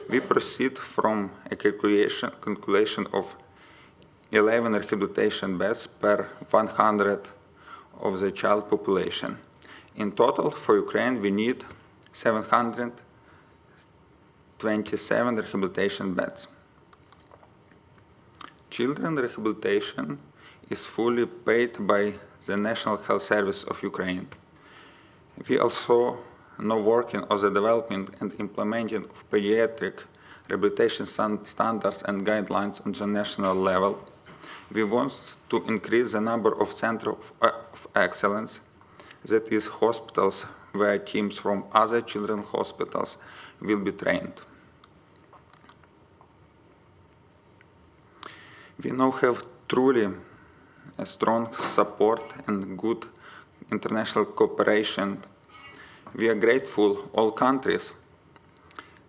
We proceed from a calculation of 11 rehabilitation beds per 100 of the child population. In total, for Ukraine, we need 727 rehabilitation beds. Children rehabilitation is fully paid by the National Health Service of Ukraine. We also now working on the development and implementing of pediatric rehabilitation standards and guidelines on the national level. We want to increase the number of centers of excellence, that is, hospitals where teams from other children's hospitals will be trained. We now have truly a strong support and good international cooperation. We are grateful all countries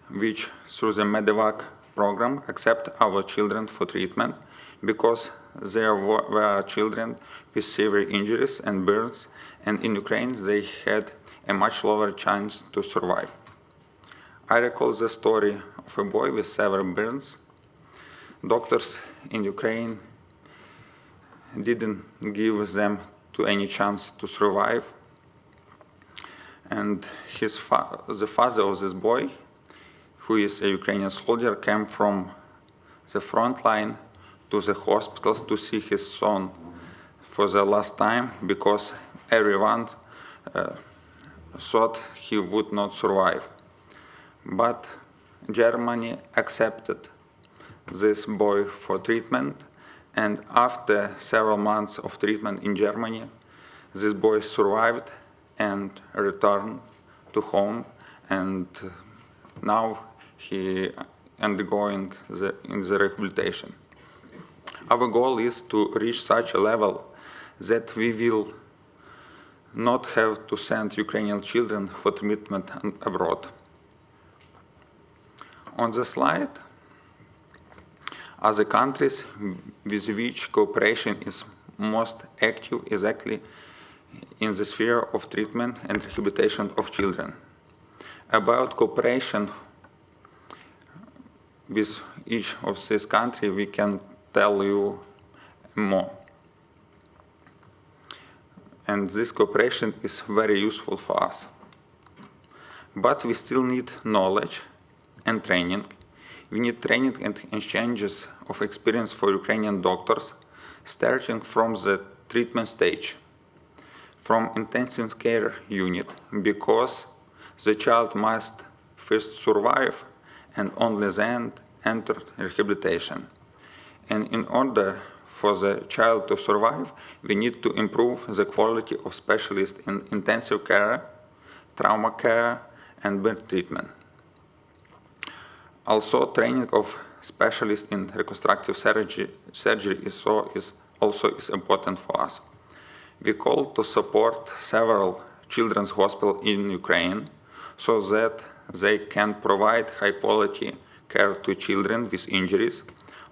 which, through the Medevac program, accept our children for treatment, because there were children with severe injuries and burns, and in Ukraine they had a much lower chance to survive. I recall the story of a boy with severe burns. Doctors in Ukraine didn't give them any chance to survive. And the father of this boy, who is a Ukrainian soldier, came from the front line to the hospitals to see his son for the last time, because everyone thought he would not survive. But Germany accepted this boy for treatment, and after several months of treatment in Germany, this boy survived and returned to home, and now he undergoing in the rehabilitation. Our goal is to reach such a level that we will not have to send Ukrainian children for treatment abroad. On the slide, other countries with which cooperation is most active exactly in the sphere of treatment and rehabilitation of children. About cooperation with each of these countries, we can tell you more. And this cooperation is very useful for us. But we still need knowledge and training. We need training and exchanges of experience for Ukrainian doctors, starting from the treatment stage, from intensive care unit, because the child must first survive and only then enter rehabilitation. And in order for the child to survive, we need to improve the quality of specialists in intensive care, trauma care, and burn treatment. Also, training of specialists in reconstructive surgery is also important for us. We call to support several children's hospitals in Ukraine so that they can provide high-quality care to children with injuries,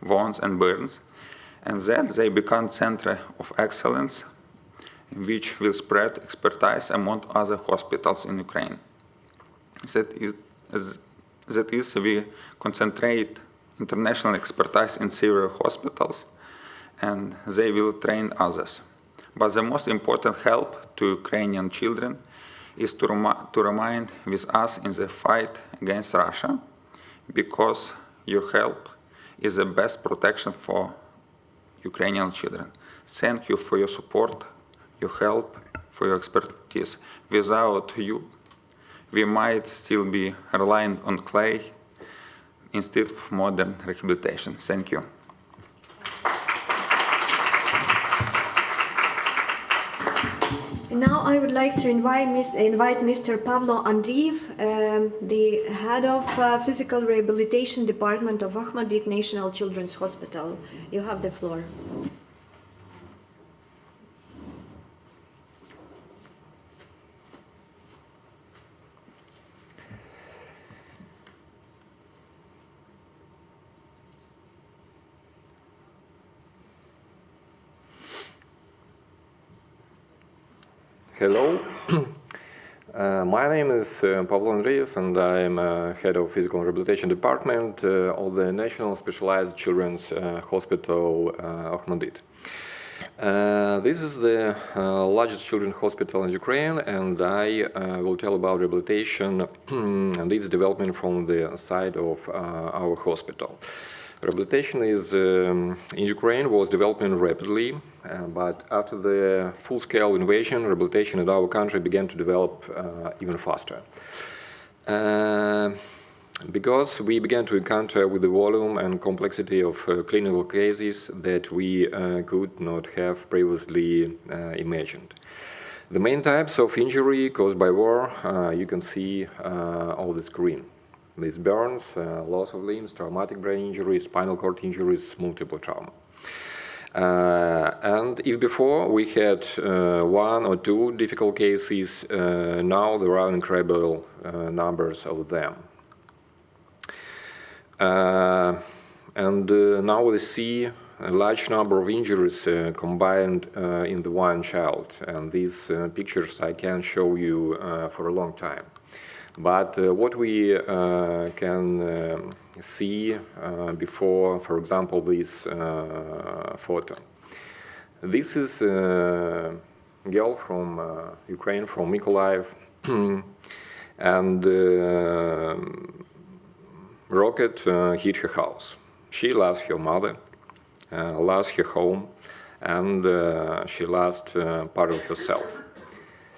wounds, and burns, and that they become center of excellence, which will spread expertise among other hospitals in Ukraine. That is, we concentrate international expertise in several hospitals, and they will train others. But the most important help to Ukrainian children is to remain with us in the fight against Russia, because your help is the best protection for Ukrainian children. Thank you for your support, your help, for your expertise. Without you, we might still be reliant on clay instead of modern rehabilitation. Thank you. Now I would like to invite Mr. Pavlo Andreev, the head of Physical Rehabilitation Department of Ahmedit National Children's Hospital. You have the floor. Hello, my name is Pavlo Andreev, and I am head of Physical Rehabilitation Department of the National Specialized Children's Hospital Ahmedit. This is the largest children's hospital in Ukraine, and I will tell about rehabilitation and its development from the side of our hospital. Rehabilitation is in Ukraine was developing rapidly, but after the full-scale invasion, rehabilitation in our country began to develop even faster. Because we began to encounter with the volume and complexity of clinical cases that we could not have previously imagined. The main types of injury caused by war you can see on the screen. These burns, loss of limbs, traumatic brain injuries, spinal cord injuries, multiple trauma. And if before we had one or two difficult cases, now there are incredible numbers of them. And now we see a large number of injuries combined in the one child. And these pictures I can show you for a long time. But what we can see before, for example, this photo. This is a girl from Ukraine, from Mykolaiv, and rocket hit her house. She lost her mother, lost her home, and she lost part of herself.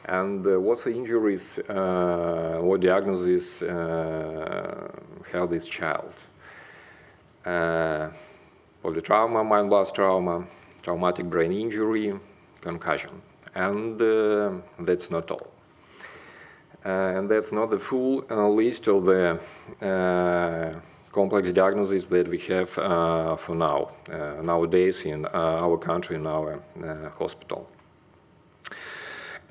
And what injuries, what diagnoses had this child? Polytrauma, mind blast trauma, traumatic brain injury, concussion. And that's not all. And that's not the full list of the complex diagnoses that we have for now, nowadays in our country, in our hospital.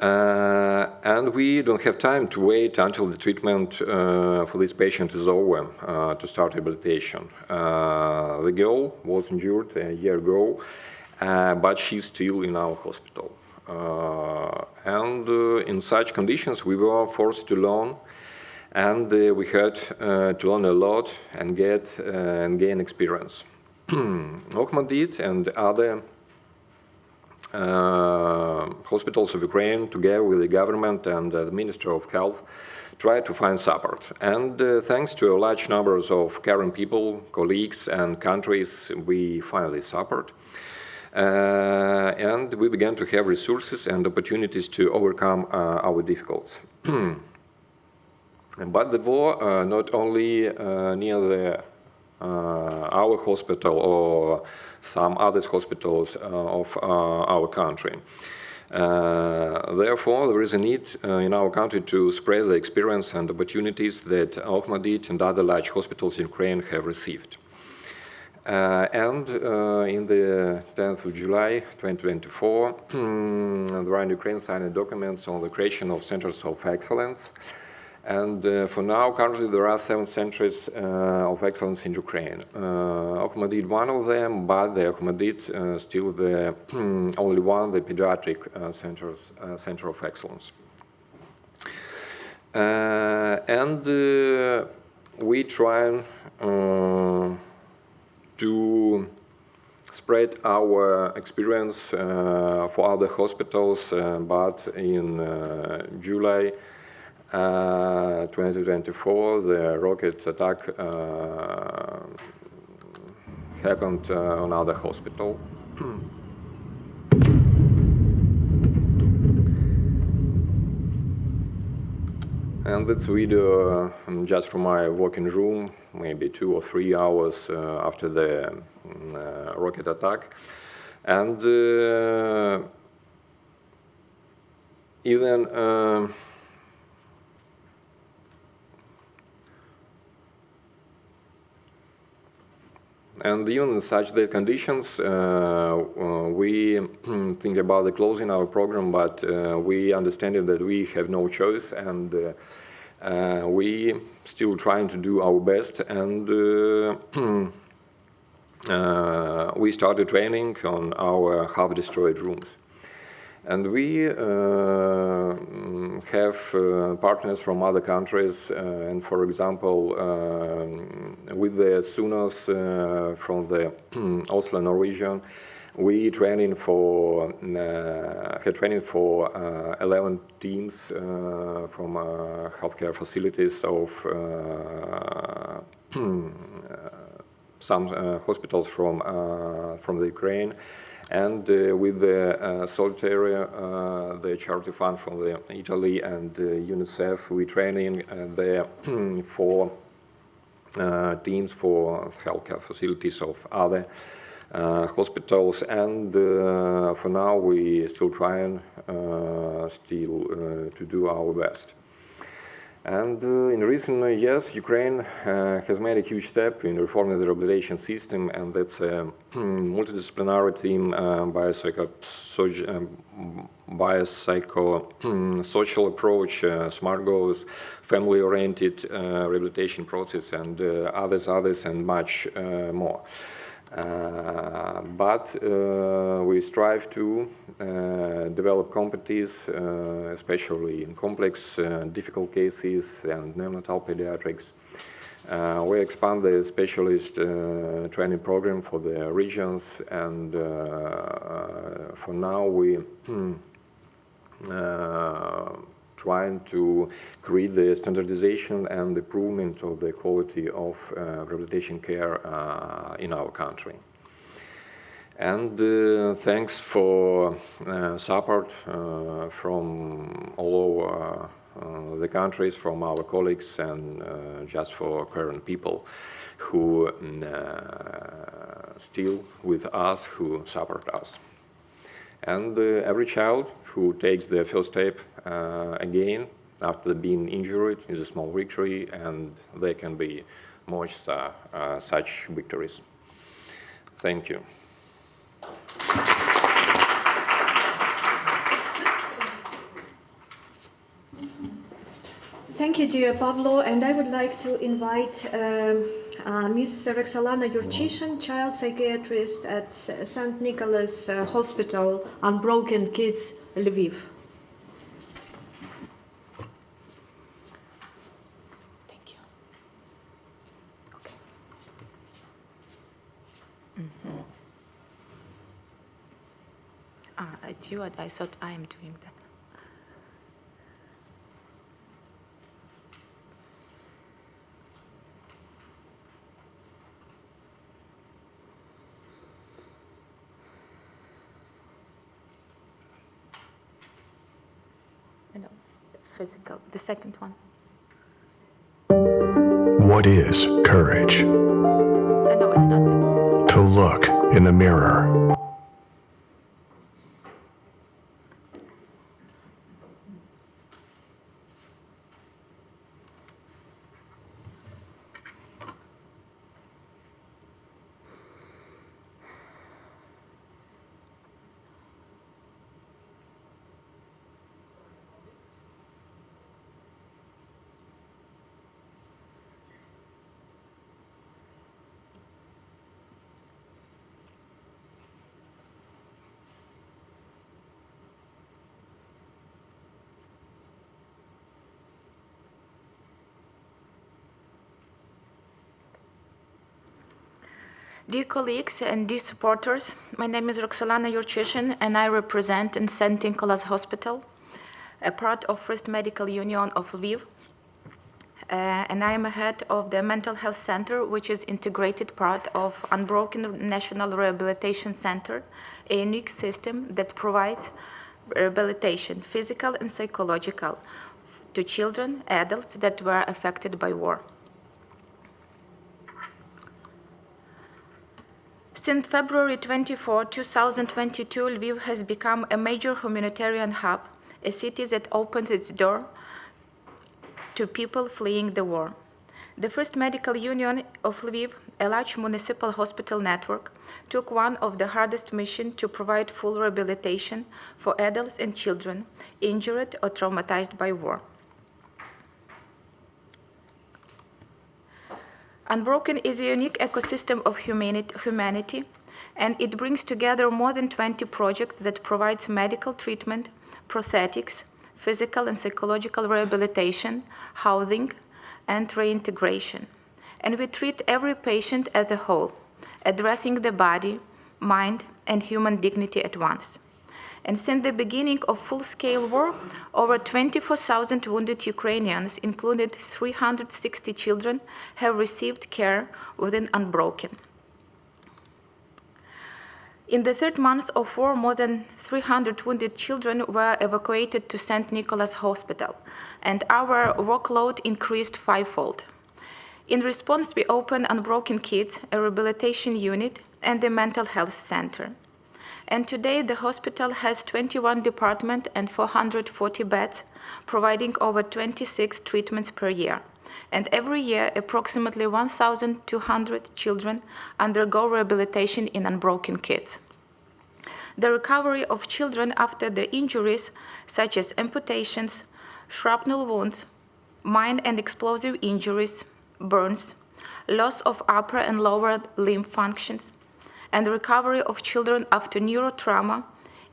And we don't have time to wait until the treatment for this patient is over to start rehabilitation. The girl was injured a year ago, but she's still in our hospital. And in such conditions, we were forced to learn, and we had to learn a lot and gain experience. Ahmedit and other hospitals of Ukraine, together with the government and the Ministry of Health, try to find support. And thanks to a large numbers of caring people, colleagues, and countries, we find this support. And we began to have resources and opportunities to overcome our difficulties. But the war not only near our hospital or some other hospitals of our country. Therefore, there is a need in our country to spread the experience and opportunities that Ahmedit and other large hospitals in Ukraine have received. And in the 10th of July 2024, the RAN Ukraine signed documents on the creation of centers of excellence. And for now, currently, there are 7 centers of excellence in Ukraine. Ahmedit one of them, but the Ahmedit still the only one, the pediatric center of excellence. And we try to spread our experience for other hospitals, but in July 2024, the rocket attack happened on other hospital. And this video just from my working room, maybe 2 or 3 hours after the rocket attack. And even in such the conditions, we think about the closing our program, but we understand that we have no choice, and we still trying to do our best. And we started training on our half-destroyed rooms. And we have partners from other countries, and for example, with the SUNOS from the Oslo, Norwegian, we had training for 11 teams from healthcare facilities of some hospitals from the Ukraine. And with the Solitary, the charity fund from Italy, and UNICEF, we training there for teams for healthcare facilities of other hospitals. And for now, we still trying to do our best. And in recent years, Ukraine has made a huge step in reforming the rehabilitation system, and that's a multidisciplinary team, biopsychosocial approach, SMART goals, family-oriented rehabilitation process, and others, and much more. But we strive to develop competencies, especially in complex, difficult cases and neonatal pediatrics. We expand the specialist training program for the regions, and for now we trying to create the standardization and improvement of the quality of rehabilitation care in our country. And thanks for support from all over the countries, from our colleagues, and just for current people who still with us, who support us. And every child who takes the first step again after being injured is a small victory, and there can be much such victories. Thank you. Thank you, dear Pavlo, and I would like to invite Ms. Roxolana Yurchishin, child psychiatrist at St. Nicholas Hospital, Unbroken Kids, Lviv. Thank you. Okay. It's you. I thought I am doing that. Physical, the second one. What is courage? No, it's not the... To look in the mirror. Dear colleagues and dear supporters, my name is Roxolana Yurchishin, and I represent in St. Nicholas Hospital, a part of First Medical Union of Lviv. And I am a head of the Mental Health Center, which is integrated part of Unbroken National Rehabilitation Center, a unique system that provides rehabilitation, physical and psychological, to children, adults that were affected by war. Since February 24, 2022, Lviv has become a major humanitarian hub, a city that opens its door to people fleeing the war. The First Medical Union of Lviv, a large municipal hospital network, took one of the hardest missions to provide full rehabilitation for adults and children injured or traumatized by war. Unbroken is a unique ecosystem of humanity, and it brings together more than 20 projects that provides medical treatment, prosthetics, physical and psychological rehabilitation, housing, and reintegration. And we treat every patient as a whole, addressing the body, mind, and human dignity at once. And since the beginning of full-scale war, over 24,000 wounded Ukrainians, including 360 children, have received care within Unbroken. In the third month of war, more than 300 wounded children were evacuated to St. Nicholas Hospital, and our workload increased fivefold. In response, we opened Unbroken Kids, a rehabilitation unit, and the mental health center. And today, the hospital has 21 departments and 440 beds, providing over 26 treatments per year. And every year, approximately 1,200 children undergo rehabilitation in Unbroken Kids. The recovery of children after the injuries, such as amputations, shrapnel wounds, mine and explosive injuries, burns, loss of upper and lower limb functions, and the recovery of children after neurotrauma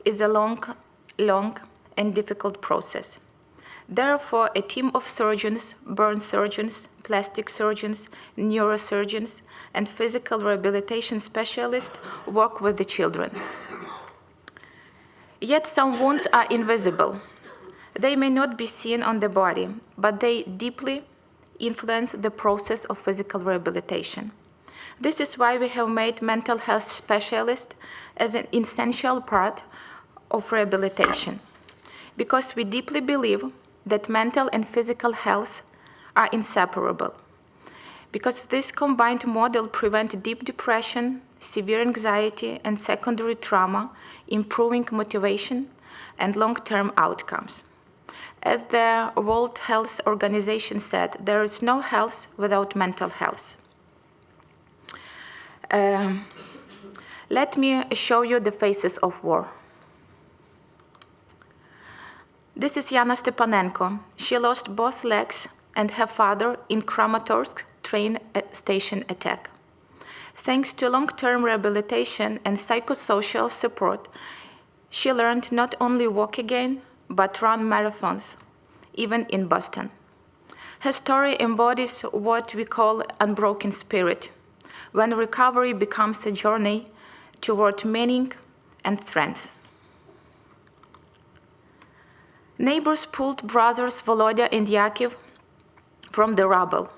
is a long and difficult process. Therefore, a team of surgeons, burn surgeons, plastic surgeons, neurosurgeons, and physical rehabilitation specialists work with the children. Yet some wounds are invisible. They may not be seen on the body, but they deeply influence the process of physical rehabilitation. This is why we have made mental health specialists as an essential part of rehabilitation, because we deeply believe that mental and physical health are inseparable, because this combined model prevents deep depression, severe anxiety, and secondary trauma, improving motivation and long-term outcomes. As the World Health Organization said, there is no health without mental health. Let me show you the faces of war. This is Yana Stepanenko. She lost both legs and her father in Kramatorsk train station attack. Thanks to long-term rehabilitation and psychosocial support, she learned not only walk again, but run marathons, even in Boston. Her story embodies what we call unbroken spirit, when recovery becomes a journey toward meaning and strength. Neighbors pulled brothers Volodya and Yakov from the rubble.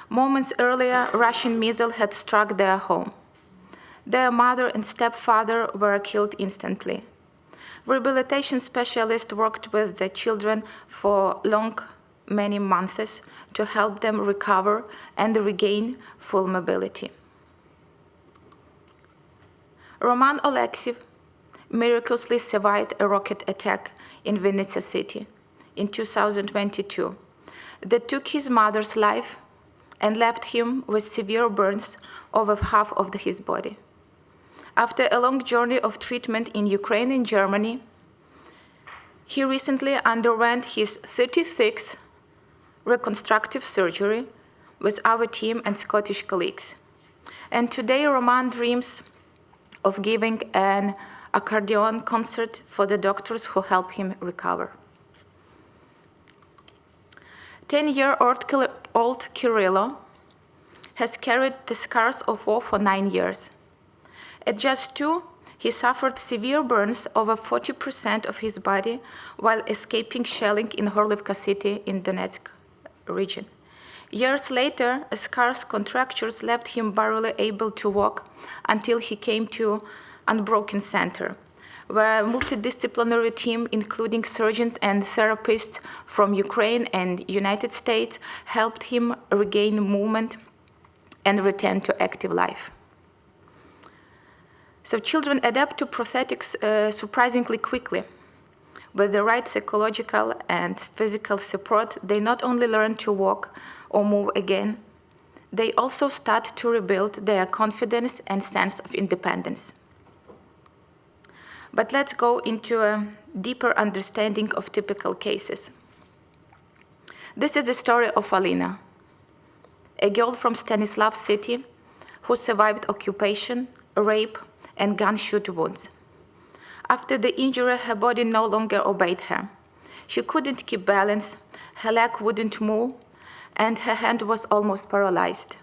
Moments earlier, Russian missile had struck their home. Their mother and stepfather were killed instantly. Rehabilitation specialists worked with the children for many months to help them recover and regain full mobility. Roman Oleksiy miraculously survived a rocket attack in Vinnytsia city in 2022 that took his mother's life and left him with severe burns over half of his body. After a long journey of treatment in Ukraine and Germany, he recently underwent his 36th reconstructive surgery with our team and Scottish colleagues. And today, Roman dreams of giving an accordion concert for the doctors who help him recover. 10-year-old Kirilo has carried the scars of war for 9 years. At just 2, he suffered severe burns over 40% of his body while escaping shelling in Horlivka city in Donetsk region. Years later, scars contractures left him barely able to walk until he came to Unbroken Center, where a multidisciplinary team, including surgeons and therapists from Ukraine and United States, helped him regain movement and return to active life. So children adapt to prosthetics surprisingly quickly. With the right psychological and physical support, they not only learn to walk or move again, they also start to rebuild their confidence and sense of independence. But let's go into a deeper understanding of typical cases. This is the story of Alina, a girl from Stanislav City who survived occupation, rape, and gunshot wounds. After the injury, her body no longer obeyed her. She couldn't keep balance, her leg wouldn't move, and her hand was almost paralyzed.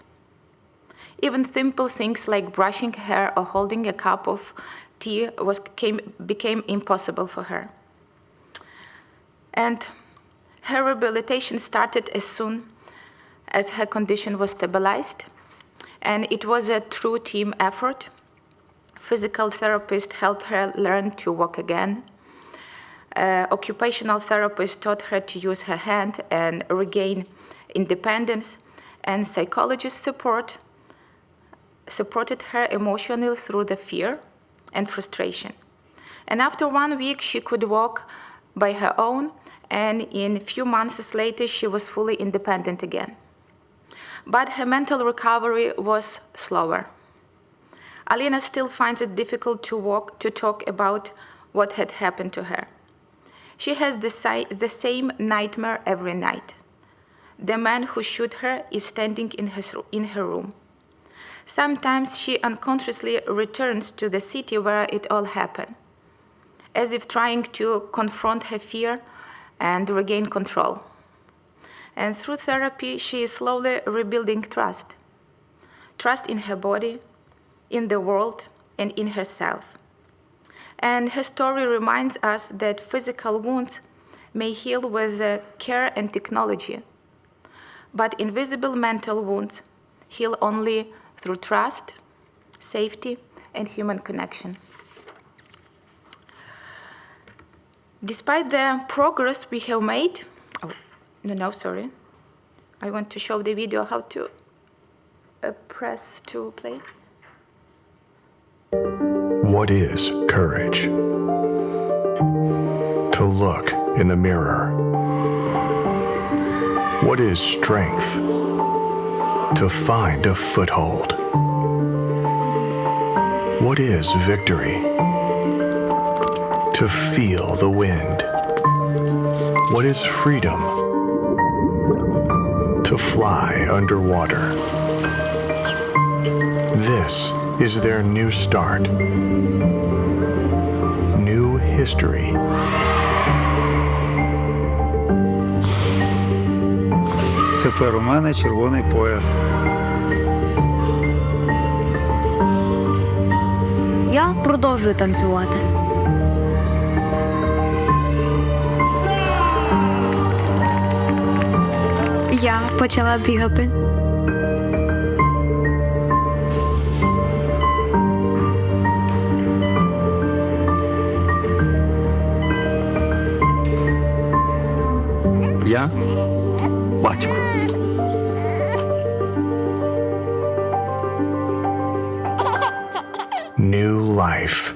Even simple things like brushing hair or holding a cup of tea became impossible for her. And her rehabilitation started as soon as her condition was stabilized, and it was a true team effort. Physical therapist helped her learn to walk again. Occupational therapist taught her to use her hand and regain independence, and psychologist supported her emotionally through the fear and frustration. And after 1 week, she could walk by her own, and in a few months later, she was fully independent again. But her mental recovery was slower. Alina still finds it difficult to talk about what had happened to her. She has the same nightmare every night. The man who shot her is standing in her room. Sometimes she unconsciously returns to the city where it all happened, as if trying to confront her fear and regain control. And through therapy, she is slowly rebuilding trust in her body, in the world, and in herself. And her story reminds us that physical wounds may heal with care and technology, but invisible mental wounds heal only through trust, safety, and human connection. Despite the progress we have made, I want to show the video how to press to play. What is courage? To look in the mirror. What is strength? To find a foothold. What is victory? To feel the wind. What is freedom? To fly underwater. This is their new start. New history. Тепер у мене червоний пояс. Я продовжую танцювати. Я почала бігати. Я батько. New life.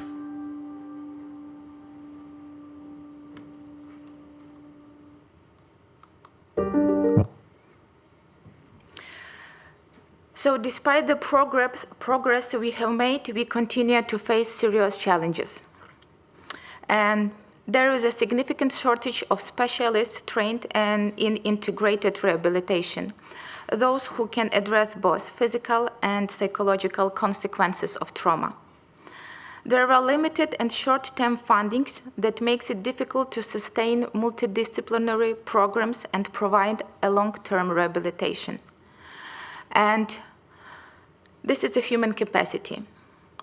So despite the progress we have made, we continue to face serious challenges. And there is a significant shortage of specialists trained in integrated rehabilitation, those who can address both physical and psychological consequences of trauma. There are limited and short-term fundings that makes it difficult to sustain multidisciplinary programs and provide a long-term rehabilitation. And this is a human capacity.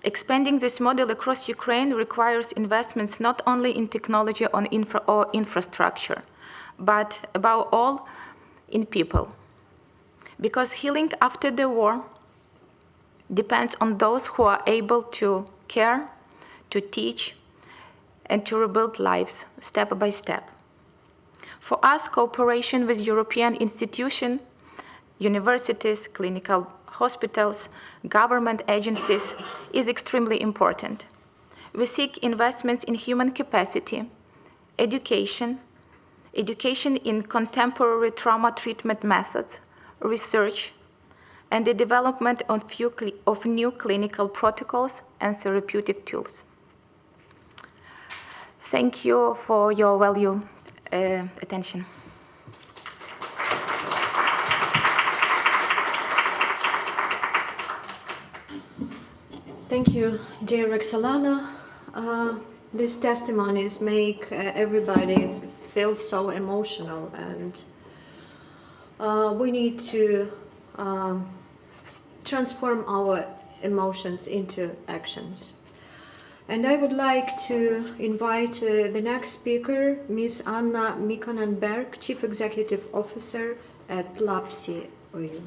Expanding this model across Ukraine requires investments not only in technology or infrastructure, but above all, in people. Because healing after the war depends on those who are able to care, to teach, and to rebuild lives step by step. For us, cooperation with European institutions, universities, clinical hospitals, government agencies is extremely important. We seek investments in human capacity, education in contemporary trauma treatment methods, research, and the development of new clinical protocols and therapeutic tools. Thank you for your valuable attention. Thank you, dear Roxolana. These testimonies make everybody feel so emotional, and we need to transform our emotions into actions. And I would like to invite the next speaker, Ms. Anna Mikkonen-Berg, Chief Executive Officer at LAPSI OÜ.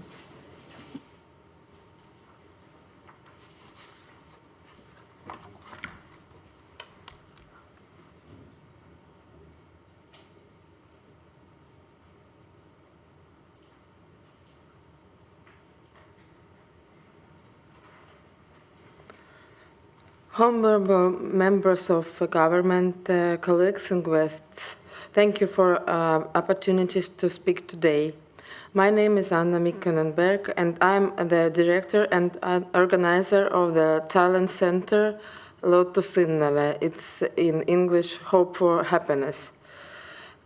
Honorable members of government, colleagues and guests, thank you for opportunities to speak today. My name is Anna Mikkonen-Berg, and I'm the director and organizer of the Tallinn Center Lotus Innele. It's in English, Hope for Happiness.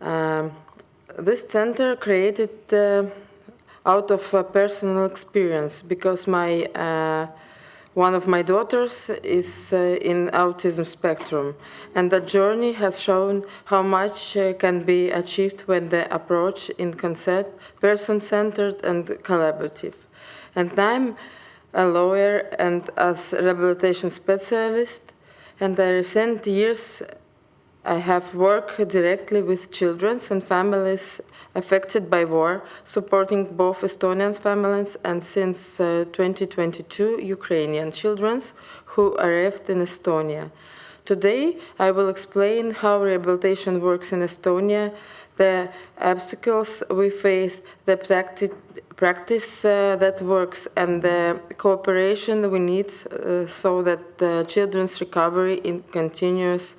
This center created out of personal experience because one of my daughters is in autism spectrum, and that journey has shown how much can be achieved when the approach in concept, person-centered and collaborative. And I'm a lawyer and as rehabilitation specialist, and in recent years I have worked directly with children and families affected by war, supporting both Estonian families and since 2022 Ukrainian children who arrived in Estonia. Today I will explain how rehabilitation works in Estonia, the obstacles we face, the practice that works, and the cooperation we need so that the children's recovery is continuous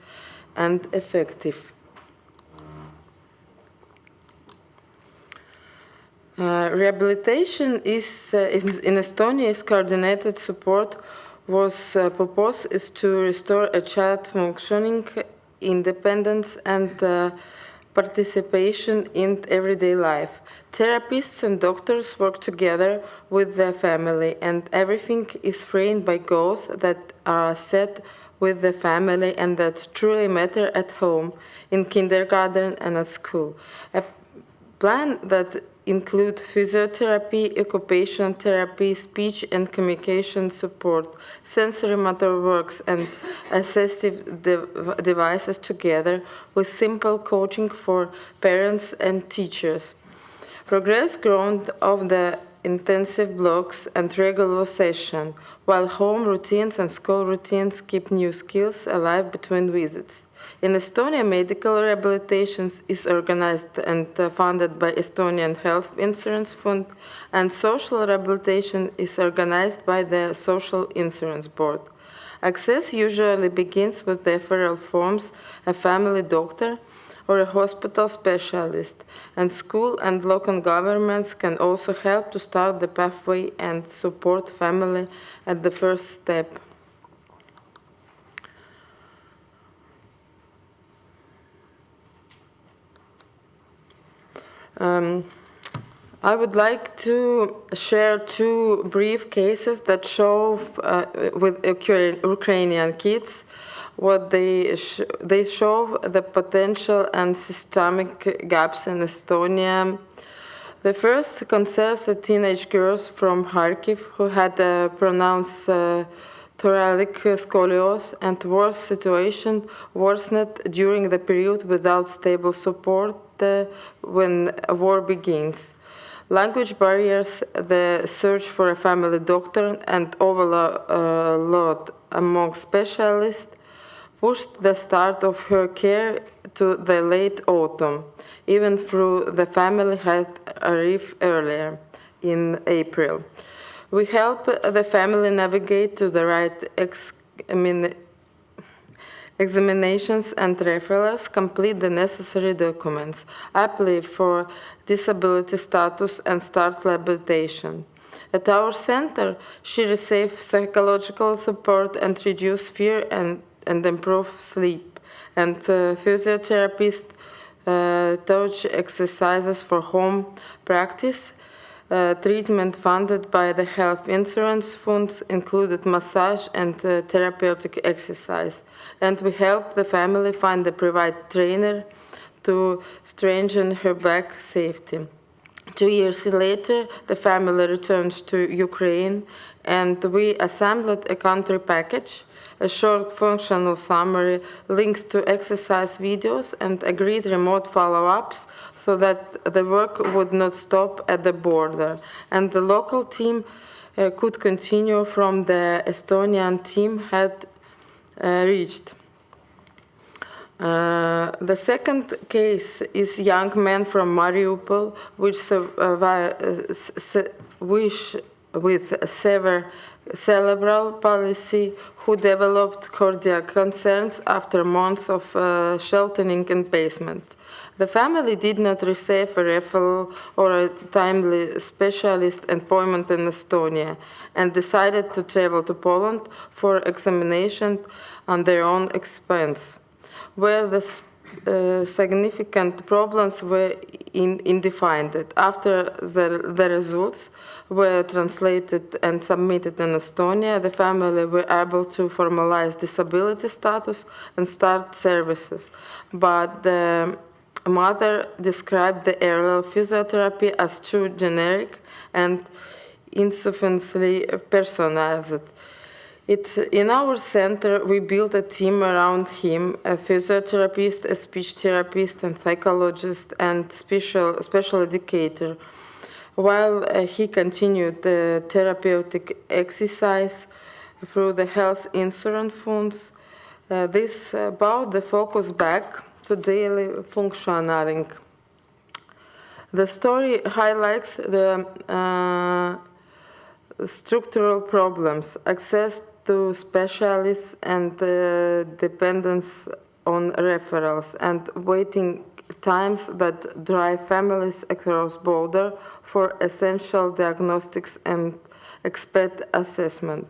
and effective. Rehabilitation in Estonia's coordinated support was proposed is to restore a child functioning, independence and participation in everyday life. Therapists and doctors work together with the family, and everything is framed by goals that are set with the family and that truly matter at home, in kindergarten and at school. A plan that include physiotherapy, occupational therapy, speech and communication support, sensory motor works, and assistive devices together with simple coaching for parents and teachers. Progress grown of the intensive blocks and regular session, while home routines and school routines keep new skills alive between visits. In Estonia, medical rehabilitation is organized and funded by Estonian Health Insurance Fund, and social rehabilitation is organized by the Social Insurance Board. Access usually begins with the referral forms, a family doctor, or a hospital specialist, and school and local governments can also help to start the pathway and support family at the first step. I would like to share two brief cases that show with Ukrainian kids what they show the potential and systemic gaps in Estonia. The first concerns the teenage girls from Kharkiv who had a pronounced thoracic scoliosis and worse situation worsened during the period without stable support when war begins. Language barriers, the search for a family doctor, and overload among specialists pushed the start of her care to the late autumn, even though the family had arrived earlier in April. We help the family navigate to the right examinations and referrals, complete the necessary documents, apply for disability status and start rehabilitation. At our center, she received psychological support and reduce fear and improve sleep. And physiotherapist taught exercises for home practice. Treatment funded by the health insurance funds included massage and therapeutic exercise. And we helped the family find a private trainer to strengthen her back safety. 2 years later, the family returned to Ukraine, and we assembled a country package, a short functional summary, links to exercise videos, and agreed remote follow-ups so that the work would not stop at the border. And the local team could continue from the Estonian team had reached. The second case is young man from Mariupol, with severe cerebral palsy, who developed cardiac concerns after months of sheltering in basements. The family did not receive a referral or a timely specialist appointment in Estonia and decided to travel to Poland for examination on their own expense, where the significant problems were undefined. After the results were translated and submitted in Estonia, the family were able to formalize disability status and start services. But the mother described the aerial physiotherapy as too generic and insufficiently personalized. In our center, we built a team around him, a physiotherapist, a speech therapist, and psychologist, and special educator. While he continued the therapeutic exercise through the health insurance funds, this brought the focus back to daily functioning. The story highlights the structural problems, access to specialists and dependence on referrals, and waiting times that drive families across border for essential diagnostics and expert assessment.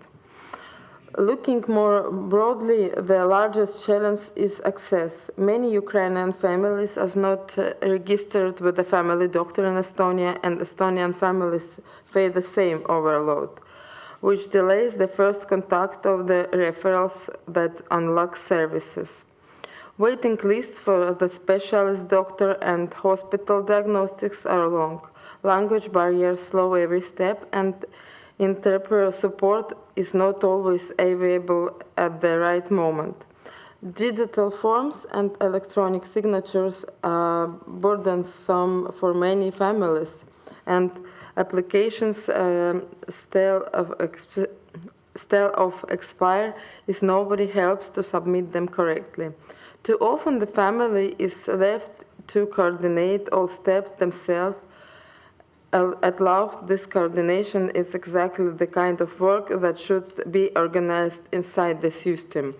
Looking more broadly, the largest challenge is access. Many Ukrainian families are not registered with the family doctor in Estonia, and Estonian families face the same overload, which delays the first contact of the referrals that unlock services. Waiting lists for the specialist doctor and hospital diagnostics are long. Language barriers slow every step, and interpreter support is not always available at the right moment. Digital forms and electronic signatures are burdensome for many families, and applications still expire if nobody helps to submit them correctly. Too often the family is left to coordinate all steps themselves. At last, this coordination is exactly the kind of work that should be organized inside the system.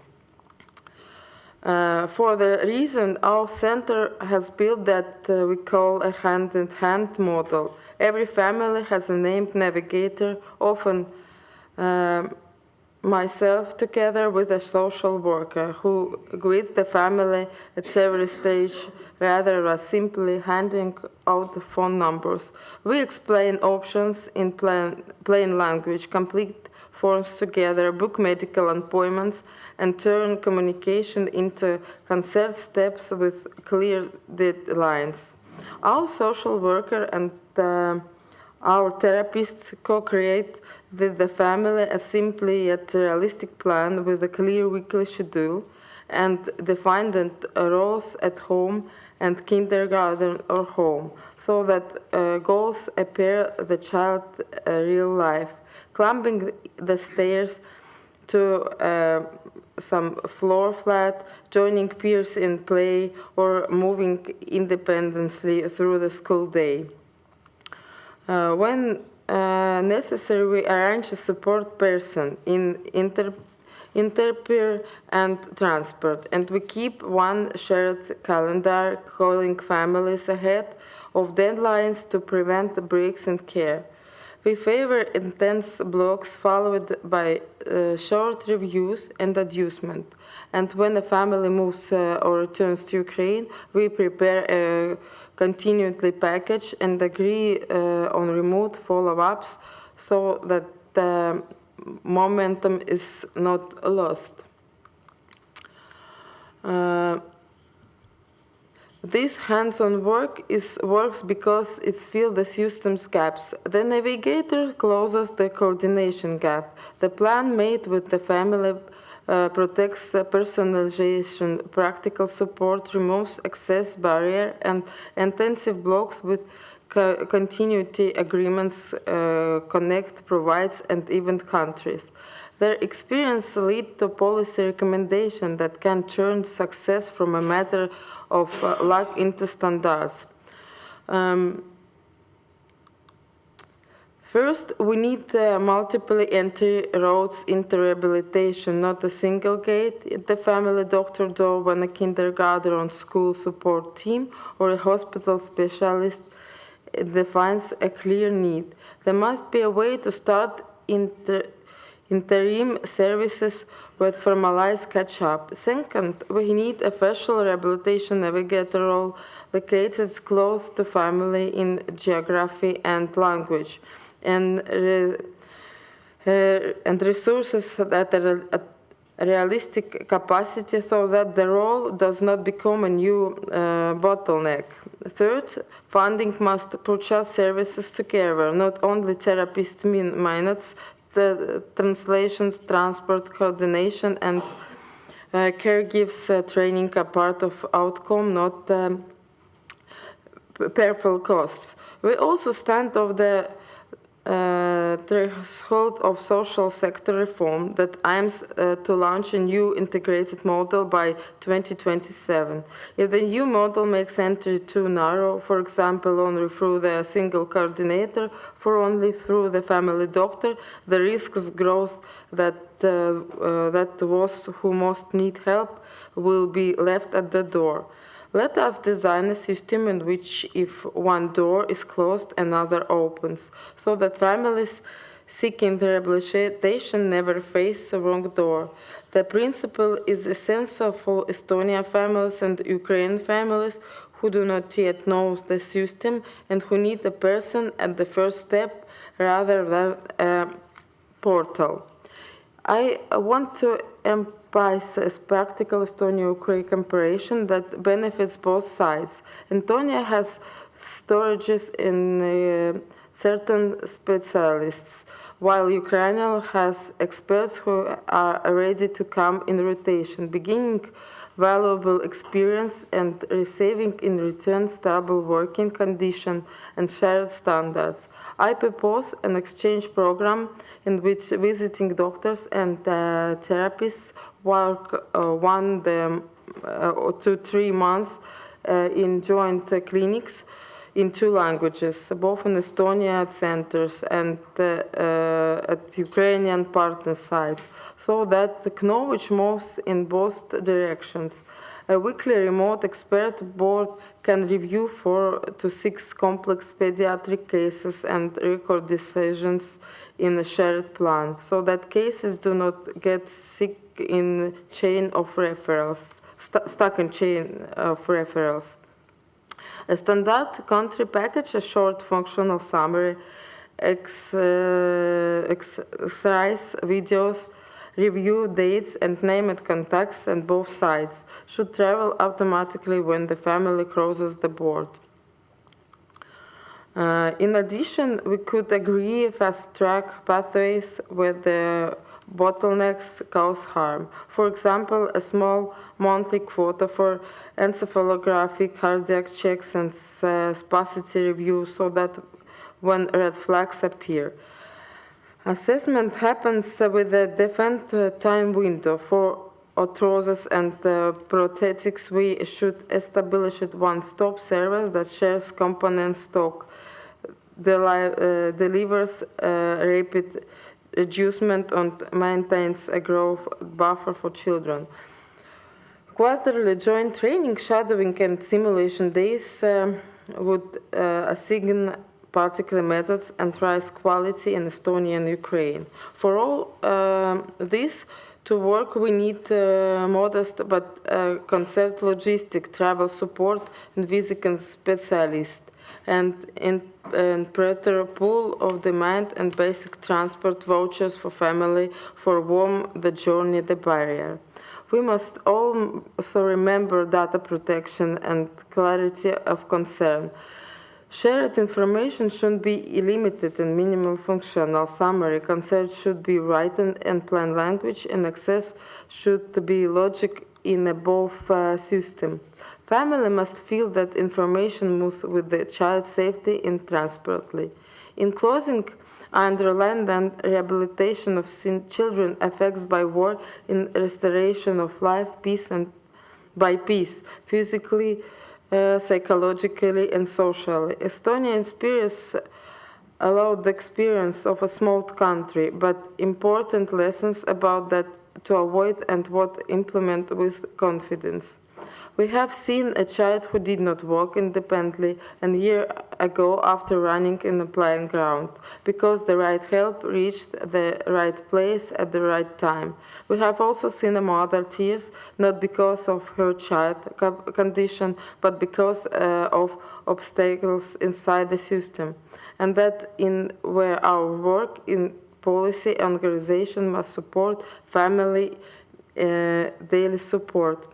For the reason, our center has built that we call a hand-in-hand model. Every family has a named navigator, often myself together with a social worker, who greets the family at every stage rather than simply handing out the phone numbers. We explain options in plain language, complete forms together, book medical appointments, and turn communication into concert steps with clear deadlines. Our social worker and our therapists co-create with the family a simply yet realistic plan with a clear weekly schedule and defined roles at home and kindergarten or home, so that goals appear the child real life. Climbing the stairs to some floor flat, joining peers in play, or moving independently through the school day. When necessary, we arrange a support person in interpeer and transport, and we keep one shared calendar, calling families ahead of deadlines to prevent breaks in care. We favor intense blocks followed by short reviews and adjustment. And when a family moves or returns to Ukraine, we prepare a continuity package and agree on remote follow-ups so that the momentum is not lost. This hands-on work works because it fills the system's gaps. The navigator closes the coordination gap. The plan made with the family protects personalization, practical support, removes access barrier, and intensive blocks with continuity agreements connect, provides, and even countries. Their experience leads to policy recommendations that can turn success from a matter of luck into standards. First, we need multiple entry roads into rehabilitation, not a single gate at the family doctor door when a kindergarten or school support team or a hospital specialist defines a clear need. There must be a way to start interim services with formalized catch-up. Second, we need a official rehabilitation navigator role located close to family in geography and language, and resources that are at realistic capacity so that the role does not become a new bottleneck. Third, funding must purchase services together, not only therapist minutes, the translations, transport, coordination, and caregivers training are part of outcome, not purple costs. We also stand of the threshold of social sector reform that aims to launch a new integrated model by 2027. If the new model makes entry too narrow, for example, only through the single coordinator, for only through the family doctor, the risks grows that those who most need help will be left at the door. Let us design a system in which if one door is closed, another opens, so that families seeking rehabilitation never face the wrong door. The principle is essential for Estonian families and Ukrainian families who do not yet know the system and who need a person at the first step rather than a portal. I want to emphasize practical Estonia-Ukraine cooperation that benefits both sides. Estonia has storages in certain specialists, while Ukraine has experts who are ready to come in rotation, beginning valuable experience and receiving in return stable working conditions and shared standards. I propose an exchange program in which visiting doctors and therapists work 1 to 3 months in joint clinics in 2 languages, both in Estonia centers and at Ukrainian partner sites, so that the knowledge moves in both directions. A weekly remote expert board can review 4 to 6 complex pediatric cases and record decisions in a shared plan, so that cases do not get stuck in chain of referrals. A standard country package, a short functional summary, exercise videos, review dates, and named contacts on both sides should travel automatically when the family crosses the board. In addition, we could agree fast-track pathways with the bottlenecks cause harm. For example, a small monthly quota for encephalographic cardiac checks and spasticity review so that when red flags appear. Assessment happens with a defined time window. For orthoses and prosthetics, we should establish a one-stop service that shares component stock, delivers rapid adjustment and maintains a growth buffer for children. Quarterly joint training, shadowing and simulation days would assign particular methods and rise quality in Estonia and Ukraine. For all this to work, we need modest but concert logistic travel support and visiting specialists and interpreter pool of demand and basic transport vouchers for family for whom the journey the barrier. We must also remember data protection and clarity of concern. Shared information should be limited in minimal functional summary. Consent should be written in plain language, and access should be logic in both systems. Family must feel that information moves with the child's safety and transparently. In closing, I underline that rehabilitation of children affects by war in restoration of life, peace, and by peace, physically, psychologically, and socially. Estonian experience allowed the experience of a small country, but important lessons about that to avoid and what implement with confidence. We have seen a child who did not walk independently a year ago after running in a playing ground, because the right help reached the right place at the right time. We have also seen a mother tears, not because of her child condition, but because of obstacles inside the system. And that in where our work in policy and organization must support family daily support.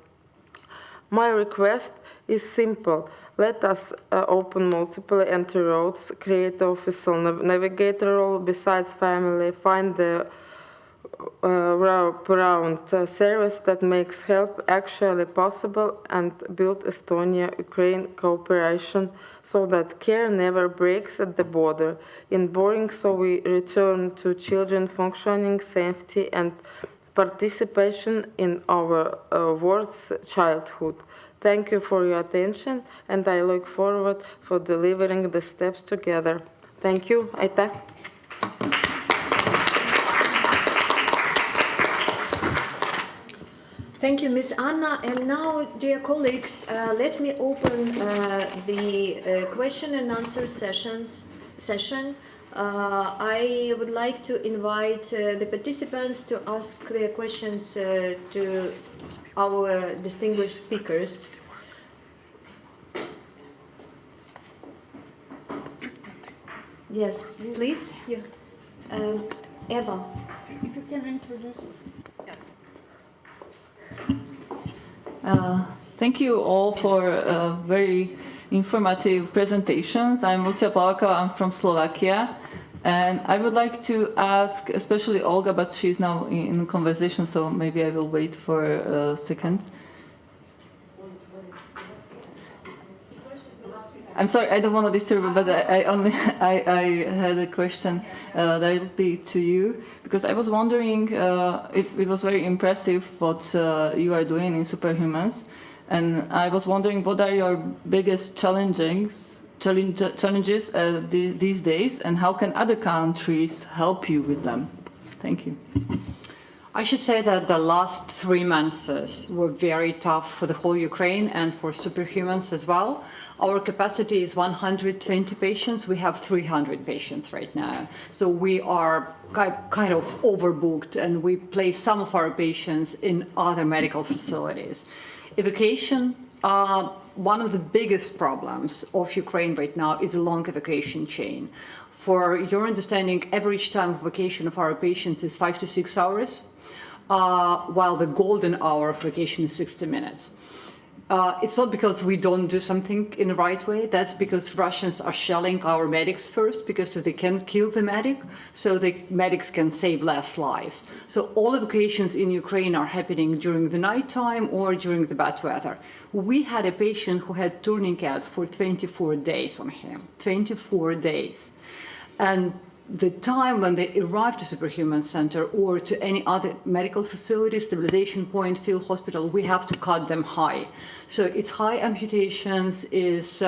My request is simple. Let us open multiple entry roads, create official navigator role besides family, find the round service that makes help actually possible, and build Estonia-Ukraine cooperation so that care never breaks at the border. In boring, so we return to children functioning, safety, and participation in our world's childhood. Thank you for your attention, and I look forward for delivering the steps together. Thank you. Aitäh. Thank you, Ms. Anna. And now, dear colleagues, let me open the question and answer session. I would like to invite the participants to ask their questions to our distinguished speakers. Yes, please. Eva. If you can introduce us. Yes. Thank you all for very informative presentations. I'm Lucia Pavlaka, I'm from Slovakia. And I would like to ask, especially Olga, but she's now in conversation, so maybe I will wait for a second. I'm sorry, I don't want to disturb you, but I had a question directly to you, because I was wondering, it was very impressive what you are doing in Superhumans, and I was wondering what are your biggest challenges these days, and how can other countries help you with them? Thank you. I should say that the last 3 months were very tough for the whole Ukraine and for Superhumans as well. Our capacity is 120 patients. We have 300 patients right now. So we are kind of overbooked, and we place some of our patients in other medical facilities. Evacuation, one of the biggest problems of Ukraine right now is a long evacuation chain. For your understanding, average time of vacation of our patients is 5 to 6 hours, while the golden hour of vacation is 60 minutes. It's not because we don't do something in the right way. That's because Russians are shelling our medics first, because if they can kill the medic, so the medics can save less lives. So all evacuations in Ukraine are happening during the nighttime or during the bad weather. We had a patient who had tourniquet for 24 days on him, 24 days. And the time when they arrive to Superhuman Center or to any other medical facility, stabilization point, field hospital, we have to cut them high. So it's high amputations, is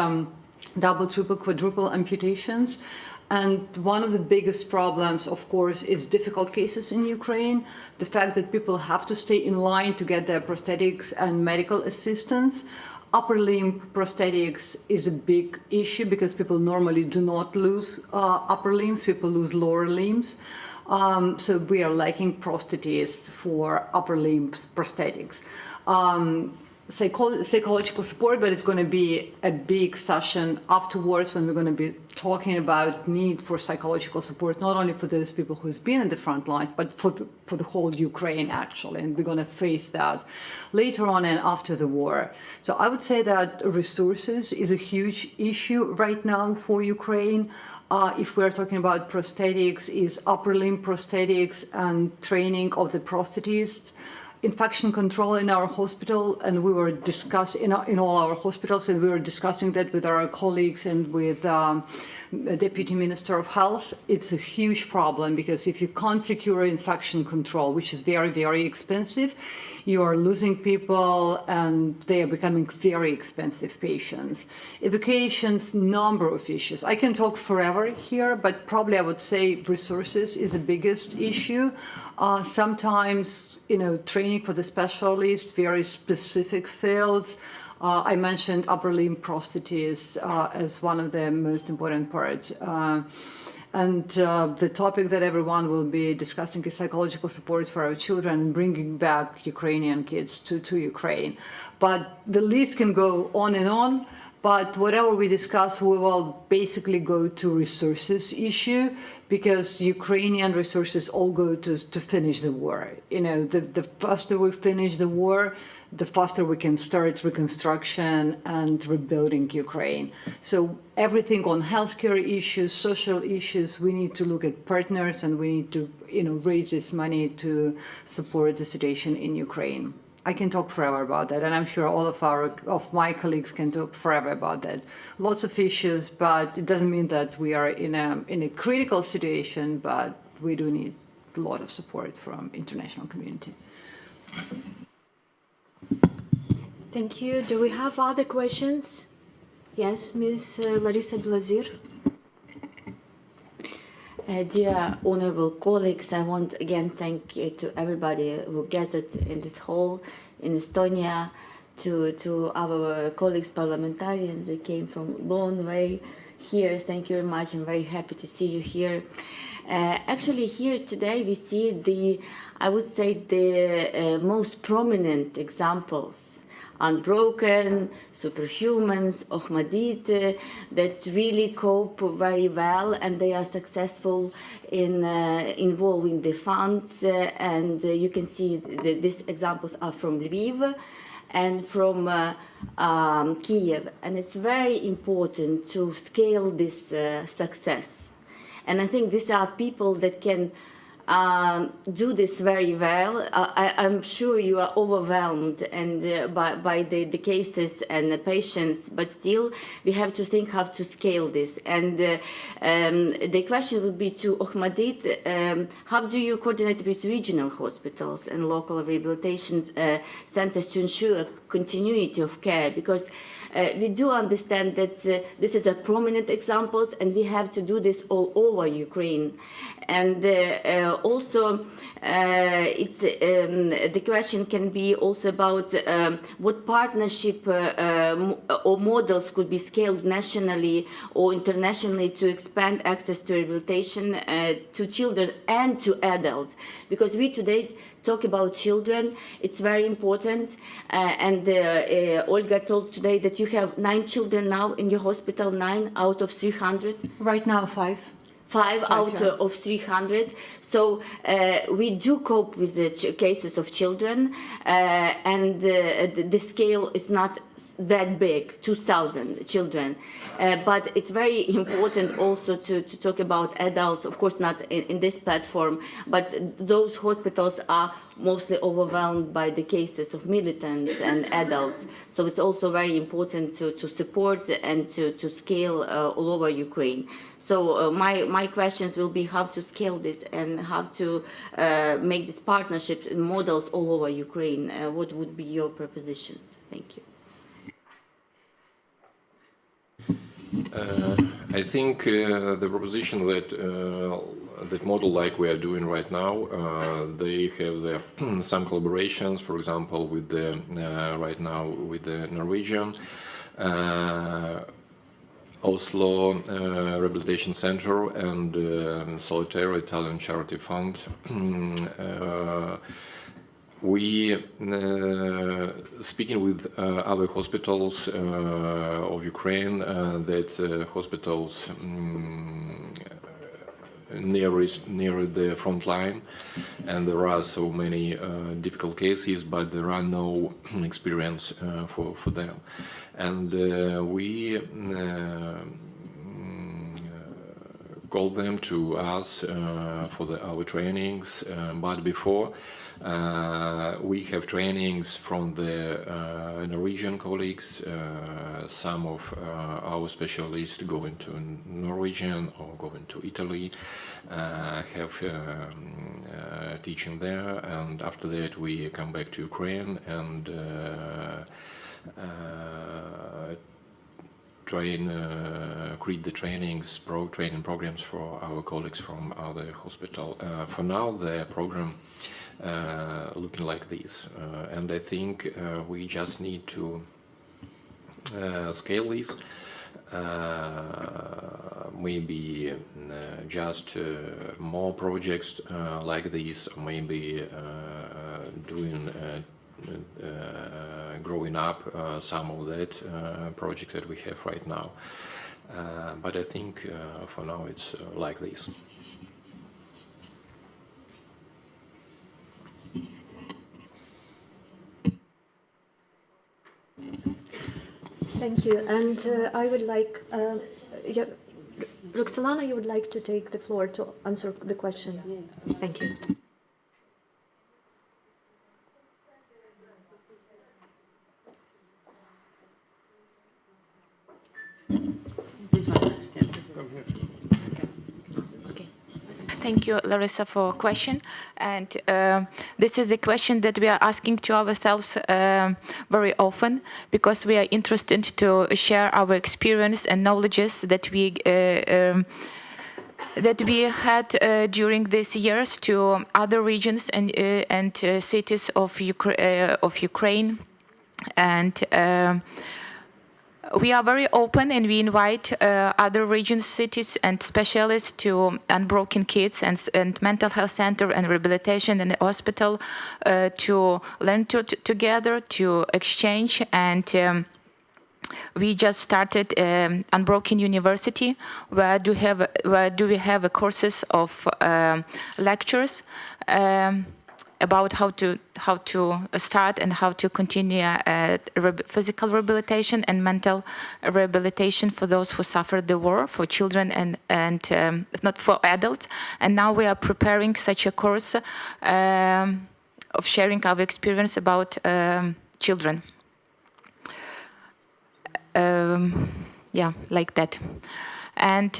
double, triple, quadruple amputations. And one of the biggest problems, of course, is difficult cases in Ukraine. The fact that people have to stay in line to get their prosthetics and medical assistance. Upper limb prosthetics is a big issue because people normally do not lose upper limbs, people lose lower limbs. So we are lacking prosthetists for upper limbs prosthetics. Psychological support, but it's going to be a big session afterwards when we're going to be talking about need for psychological support, not only for those people who's been in the front lines, but for the whole Ukraine, actually. And we're going to face that later on and after the war. So I would say that resources is a huge issue right now for Ukraine. If we're talking about prosthetics, is upper limb prosthetics and training of the prosthetists. Infection control in our hospital, and we were discussing in all our hospitals, and we were discussing that with our colleagues and with Deputy Minister of Health. It's a huge problem because if you can't secure infection control, which is very, very expensive, you are losing people and they are becoming very expensive patients. Evacuations, number of issues. I can talk forever here, but probably I would say resources is the biggest issue. Sometimes, training for the specialists, very specific fields. I mentioned upper limb prosthetists as one of the most important parts. And the topic that everyone will be discussing is psychological support for our children and bringing back Ukrainian kids to Ukraine. But the list can go on and on. But whatever we discuss, we will basically go to resources issue because Ukrainian resources all go to finish the war. The faster we finish the war, the faster we can start reconstruction and rebuilding Ukraine. So everything on healthcare issues, social issues, we need to look at partners and we need to, raise this money to support the situation in Ukraine. I can talk forever about that, and I'm sure all of my colleagues can talk forever about that. Lots of issues, but it doesn't mean that we are in a critical situation, but we do need a lot of support from international community. Thank you. Do we have other questions? Yes, Ms. Larissa Blazir. Dear honorable colleagues, I want again thank you to everybody who gathered in this hall in Estonia, to our colleagues parliamentarians that came from long way here. Thank you very much. I'm very happy to see you here. Actually, here today we see I would say the most prominent examples. Unbroken, Superhumans, Ahmadid, that really cope very well, and they are successful in involving the funds. And you can see these examples are from Lviv and from Kiev. And it's very important to scale this success. And I think these are people that can do this very well. I'm sure you are overwhelmed and by the cases and the patients, but still we have to think how to scale this. And the question would be to Ahmadid, how do you coordinate with regional hospitals and local rehabilitation centers to ensure continuity of care? Because we do understand that this is a prominent example, and we have to do this all over Ukraine. And also, it's the question can be also about what partnership or models could be scaled nationally or internationally to expand access to rehabilitation to children and to adults. Because we today talk about children, it's very important. And Olga told today that you have 9 children now in your hospital, 9 out of 300. Right now, 5. 5 out of 300. So we do cope with the cases of children, and the scale is not that big, 2,000 children. But it's very important also to talk about adults, of course not in this platform, but those hospitals are mostly overwhelmed by the cases of militants and adults. So it's also very important to support and to scale all over Ukraine. So my questions will be how to scale this and how to make this partnership models all over Ukraine. What would be your propositions? Thank you. I think the proposition that that model like we are doing right now, they have some collaborations, for example, with the right now with the Norwegian Oslo Rehabilitation Center and Solitaire Italian Charity Fund. We speaking with other hospitals of Ukraine, that hospitals near the front line, and there are so many difficult cases, but there are no experience for them, and we call them to us for our trainings, but before we have trainings from the Norwegian colleagues. Some of our specialists going to Norwegian or going to Italy, have teaching there, and after that we come back to Ukraine and create the training programs for our colleagues from other hospital. For now, the program looking like this, and I think we just need to scale this. Maybe just more projects like this, maybe doing growing up some of that project that we have right now. But I think for now it's like this. Thank you. And I would like, Roxolana, you would like to take the floor to answer the question. Thank you. Thank you, Larissa, for a question. And this is a question that we are asking to ourselves very often, because we are interested to share our experience and knowledges that we had during these years to other regions and cities of Ukraine. And we are very open, and we invite other regions, cities, and specialists to Unbroken Kids and Mental Health Center and Rehabilitation and Hospital to learn together, to exchange. And we just started Unbroken University, where we have courses of lectures about how to start and how to continue physical rehabilitation and mental rehabilitation for those who suffered the war, for children and not for adults. And now we are preparing such a course of sharing our experience about children. Yeah, like that. And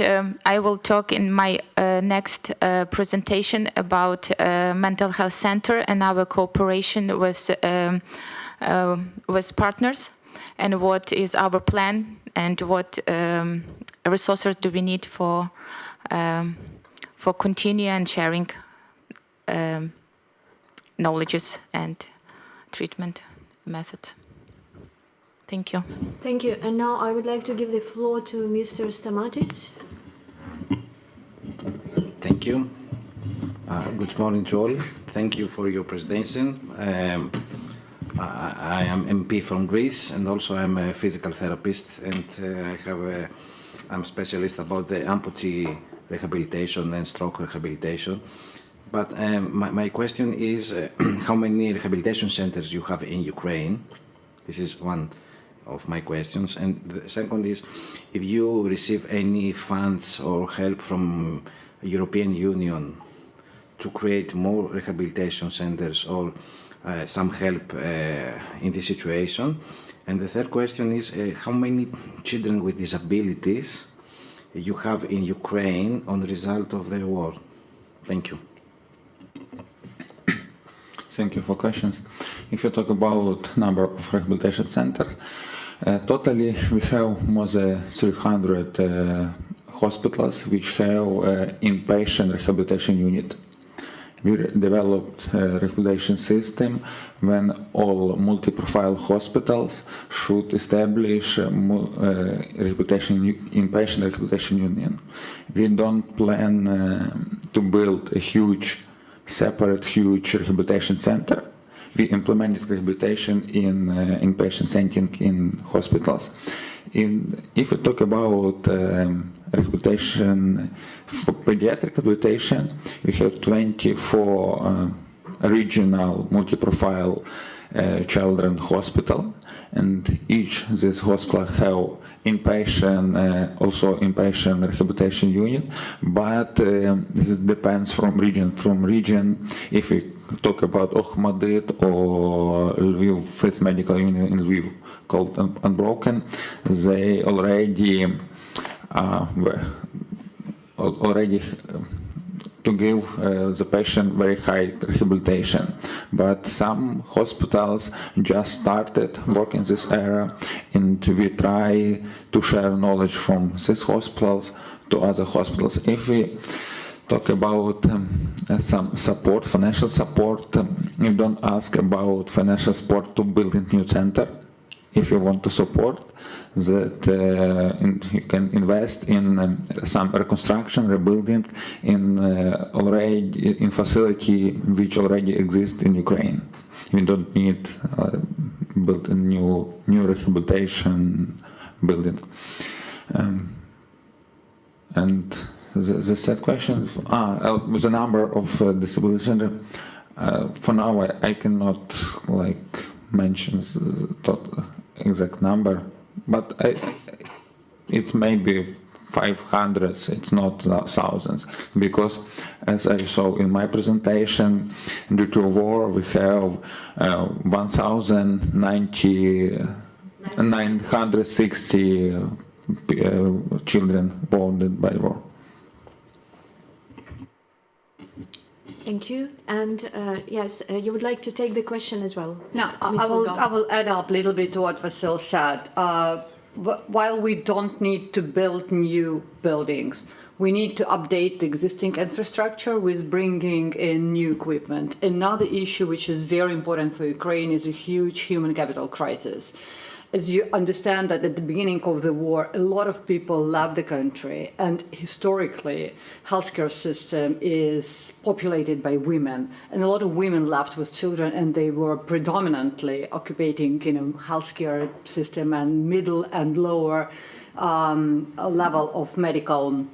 I will talk in my next presentation about Mental Health Center and our cooperation with partners, and what is our plan, and what resources do we need for continue and sharing knowledges and treatment methods. Thank you. Thank you. And now I would like to give the floor to Mr. Stamatis. Thank you. Good morning to all. Thank you for your presentation. I am MP from Greece, and also I'm a physical therapist, and I'm specialist about the amputee rehabilitation and stroke rehabilitation. But my question is, how many rehabilitation centers you have in Ukraine? This is one. of my questions. And the second is, if you receive any funds or help from European Union to create more rehabilitation centers or some help in this situation. And the third question is, how many children with disabilities you have in Ukraine on the result of the war? Thank you. Thank you for questions. If you talk about number of rehabilitation centers, totally we have more than 300 hospitals which have inpatient rehabilitation unit. We developed a rehabilitation system when all multi-profile hospitals should establish inpatient rehabilitation union. We don't plan to build a separate huge rehabilitation center. We implemented rehabilitation in inpatient setting in hospitals. If we talk about rehabilitation for pediatric rehabilitation, we have 24 regional multi-profile children hospital, and each this hospital have inpatient, also inpatient rehabilitation unit, but this depends from region. If we talk about Ohmedit or Lviv First Medical Union in Lviv called Unbroken, they already to give the patient very high rehabilitation. But some hospitals just started working in this area, and we try to share knowledge from these hospitals to other hospitals. If we talk about some support, financial support, you don't ask about financial support to build a new center. If you want to support that, you can invest in some reconstruction, rebuilding in already in facility which already exists in Ukraine. We don't need build a new rehabilitation building. And the third question, the number of disability. For now, I cannot mention the exact number, but it's maybe 500. It's not thousands, because as I saw in my presentation, due to war we have 960 children wounded by war. Thank you. And yes, you would like to take the question as well? No, I will add up a little bit to what Vasil said. While we don't need to build new buildings, we need to update the existing infrastructure with bringing in new equipment. Another issue which is very important for Ukraine is a huge human capital crisis. As you understand that at the beginning of the war, a lot of people left the country, and historically, healthcare system is populated by women, and a lot of women left with children, and they were predominantly occupying, healthcare system and middle and lower level of medical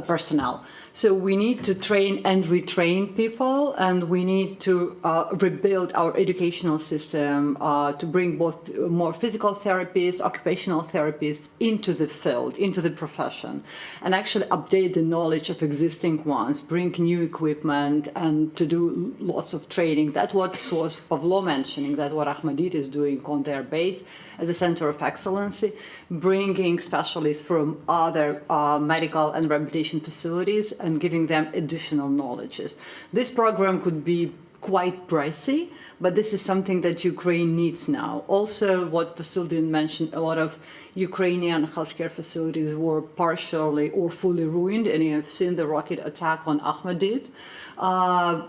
personnel. So we need to train and retrain people, and we need to rebuild our educational system to bring both more physical therapists, occupational therapists into the field, into the profession, and actually update the knowledge of existing ones, bring new equipment, and to do lots of training. That's what was Pavlo mentioning, that's what Ahmedit is doing on their base as a center of excellency, bringing specialists from other medical and rehabilitation facilities and giving them additional knowledges. This program could be quite pricey, but this is something that Ukraine needs now. Also, what Vasil didn't mention, a lot of Ukrainian healthcare facilities were partially or fully ruined, and you have seen the rocket attack on Ahmedit,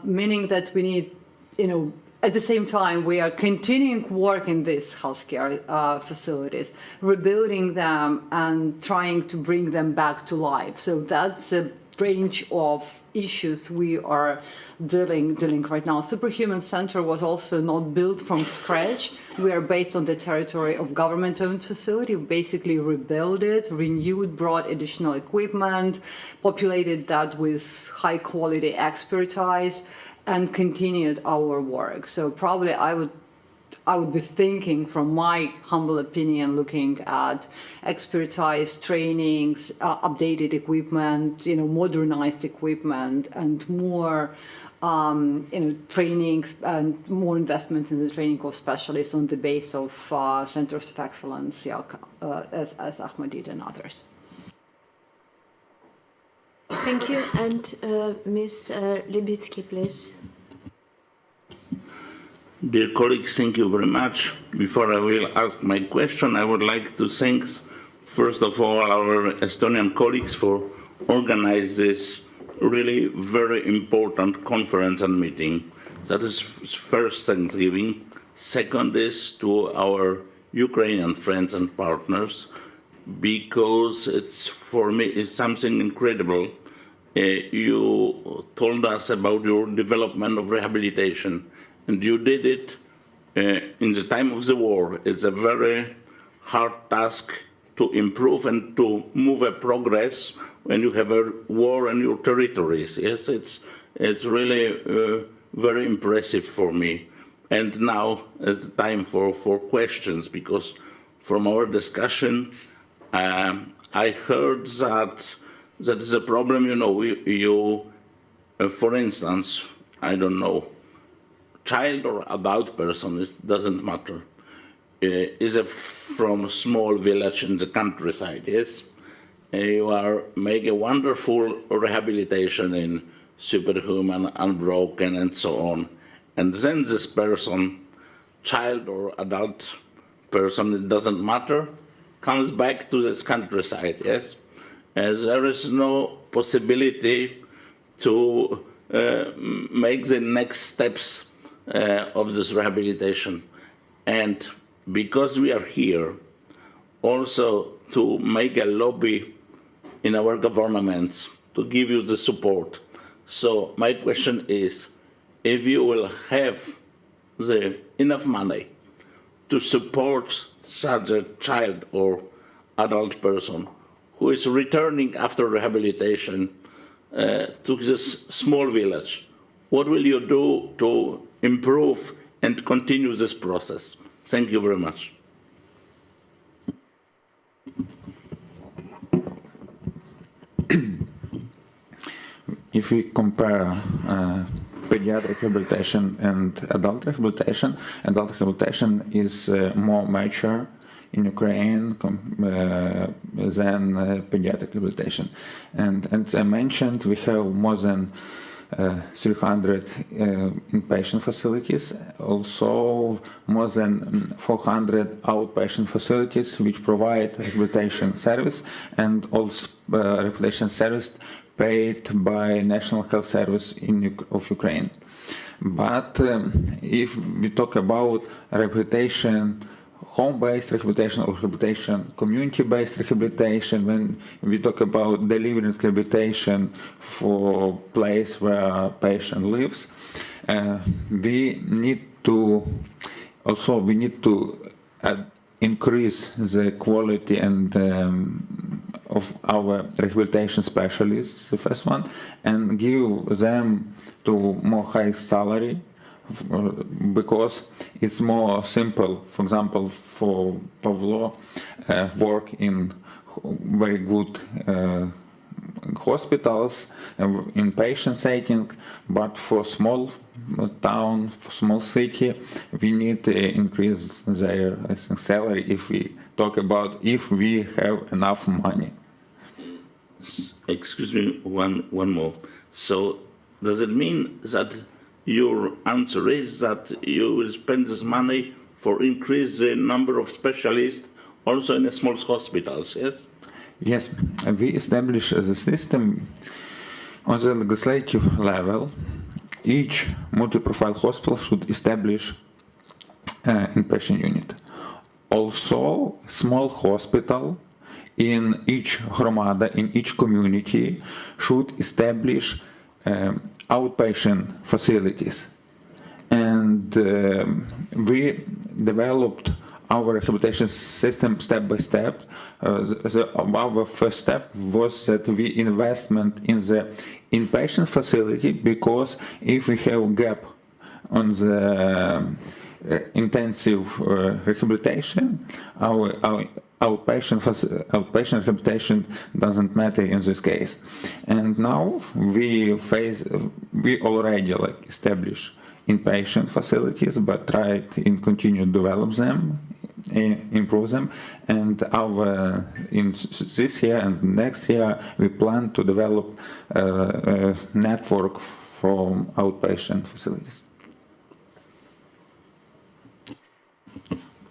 meaning that we need, at the same time, we are continuing work in these healthcare facilities, rebuilding them and trying to bring them back to life. So that's a range of issues we are dealing right now. Superhuman Center was also not built from scratch. We are based on the territory of government-owned facility. We basically rebuilt it, renewed, brought additional equipment, populated that with high-quality expertise, and continued our work. So probably I would I would be thinking, from my humble opinion, looking at expertise, trainings, updated equipment, modernized equipment, and more, trainings and more investment in the training of specialists on the base of centers of excellence, as Ahmed did and others. Thank you. And Ms. Libitsky, please. Dear colleagues, thank you very much. Before I will ask my question, I would like to thank, first of all, our Estonian colleagues for organizing this really very important conference and meeting. That is first Thanksgiving. Second is to our Ukrainian friends and partners, because it's, for me, it's something incredible. You told us about your development of rehabilitation, and you did it in the time of the war. It's a very hard task to improve and to move a progress when you have a war in your territories. Yes, it's really very impressive for me. And now it's time for questions, because from our discussion, I heard that is a problem. For instance, I don't know, child or adult person, it doesn't matter, is from a small village in the countryside, yes? You are make a wonderful rehabilitation in superhuman, unbroken, and so on. And then this person, child or adult person, it doesn't matter, comes back to this countryside, yes? As there is no possibility to make the next steps of this rehabilitation. And because we are here also to make a lobby in our governments to give you the support. So my question is, if you will have the enough money to support such a child or adult person who is returning after rehabilitation to this small village, what will you do to improve and continue this process? Thank you very much. If we compare pediatric rehabilitation and adult rehabilitation is more mature in Ukraine than pediatric rehabilitation. And as I mentioned, we have more than 300 inpatient facilities, also more than 400 outpatient facilities which provide rehabilitation service, and also rehabilitation service paid by National Health Service of Ukraine. But if we talk about rehabilitation, home-based rehabilitation or rehabilitation, community-based rehabilitation, when we talk about delivering rehabilitation for place where patient lives, we need to increase the quality and of our rehabilitation specialists, the first one, and give them to more high salary, because it's more simple. For example, for Pavlo, work in very good hospitals, in patient setting, but for small town, for small city, we need to increase their salary if we talk about if we have enough money. Excuse me, one more. So does it mean that your answer is that you will spend this money for increase the number of specialists also in the small hospitals, yes? Yes, we establish the system on the legislative level. Each multi-profile hospital should establish an inpatient unit. Also, small hospital in each hromada, in each community, should establish outpatient facilities. And we developed our rehabilitation system step by step. Our first step was that we investment in the inpatient facility, because if we have a gap on the intensive rehabilitation, our outpatient rehabilitation doesn't matter in this case. And now we already establish inpatient facilities, but try to continue to develop them, improve them. And in this year and next year, we plan to develop a network for outpatient facilities.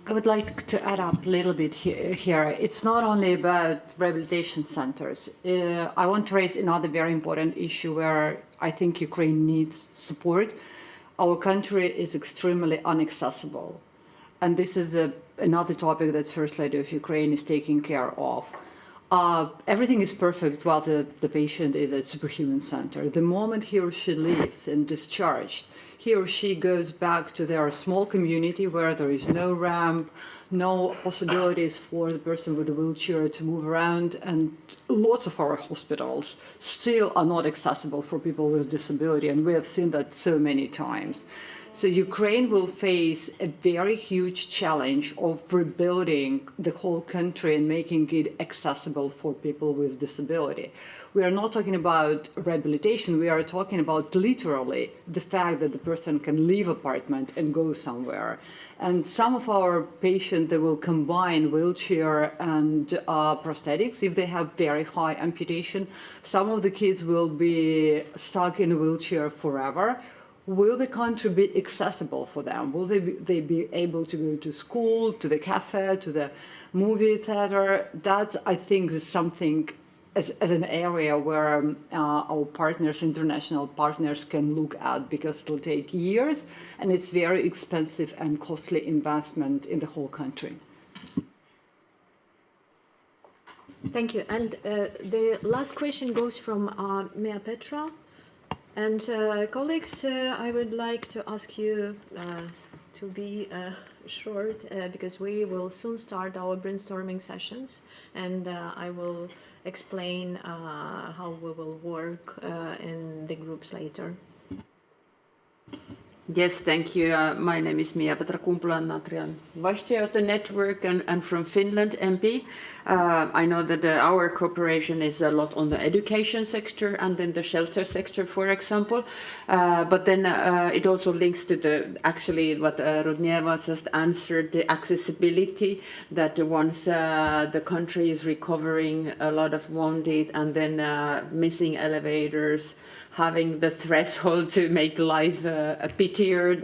I would like to add up a little bit here. It's not only about rehabilitation centers. I want to raise another very important issue where I think Ukraine needs support. Our country is extremely inaccessible. And this is another topic that First Lady of Ukraine is taking care of. Everything is perfect while the patient is at superhuman center. The moment he or she leaves and discharged, he or she goes back to their small community where there is no ramp, no possibilities for the person with a wheelchair to move around, and lots of our hospitals still are not accessible for people with disability, and we have seen that so many times. So Ukraine will face a very huge challenge of rebuilding the whole country and making it accessible for people with disability. We are not talking about rehabilitation, we are talking about literally the fact that the person can leave apartment and go somewhere. And some of our patients, they will combine wheelchair and prosthetics if they have very high amputation. Some of the kids will be stuck in a wheelchair forever. Will the country be accessible for them? Will they be able to go to school, to the cafe, to the movie theater? That, I think, is something as an area where our partners, international partners, can look at, because it will take years and it's very expensive and costly investment in the whole country. Thank you. And the last question goes from Mia Petra. And colleagues, I would like to ask you to be short because we will soon start our brainstorming sessions, and I will explain how we will work in the groups later. Yes, thank you. My name is Mia Petra Kumpula-Natrian, Vice Chair of the network and from Finland, MP. I know that our cooperation is a lot on the education sector and then the shelter sector, for example. But then it also links to actually what Rudnieva just answered, the accessibility, that once the country is recovering, a lot of wounded and then missing elevators, having the threshold to make life a pitier,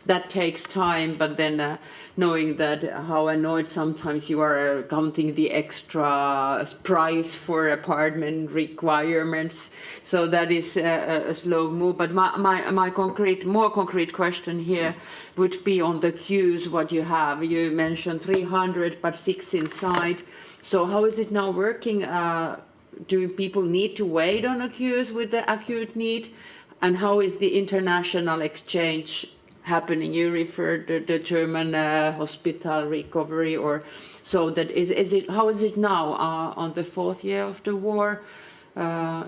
that takes time, but then knowing that how annoyed sometimes you are counting the extra price for apartment requirements. So that is a slow move. But my more concrete question here would be on the queues, what you have. You mentioned 300, but 6 inside. So how is it now working? Do people need to wait on the queues with the acute need? And how is the international exchange happening? You referred to the German hospital recovery, or so that is it? How is it now on the 4th year of the war?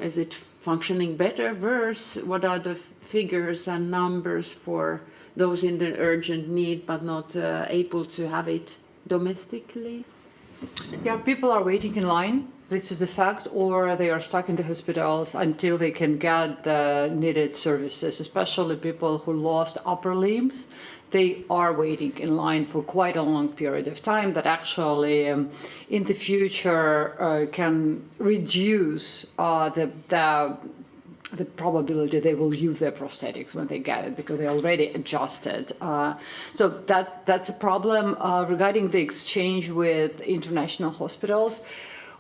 Is it functioning better, worse? What are the figures and numbers for those in the urgent need but not able to have it domestically? Yeah, people are waiting in line. This is the fact, or they are stuck in the hospitals until they can get the needed services, especially people who lost upper limbs. They are waiting in line for quite a long period of time that actually in the future can reduce the probability they will use their prosthetics when they get it, because they already adjusted. So that's a problem. Regarding the exchange with international hospitals,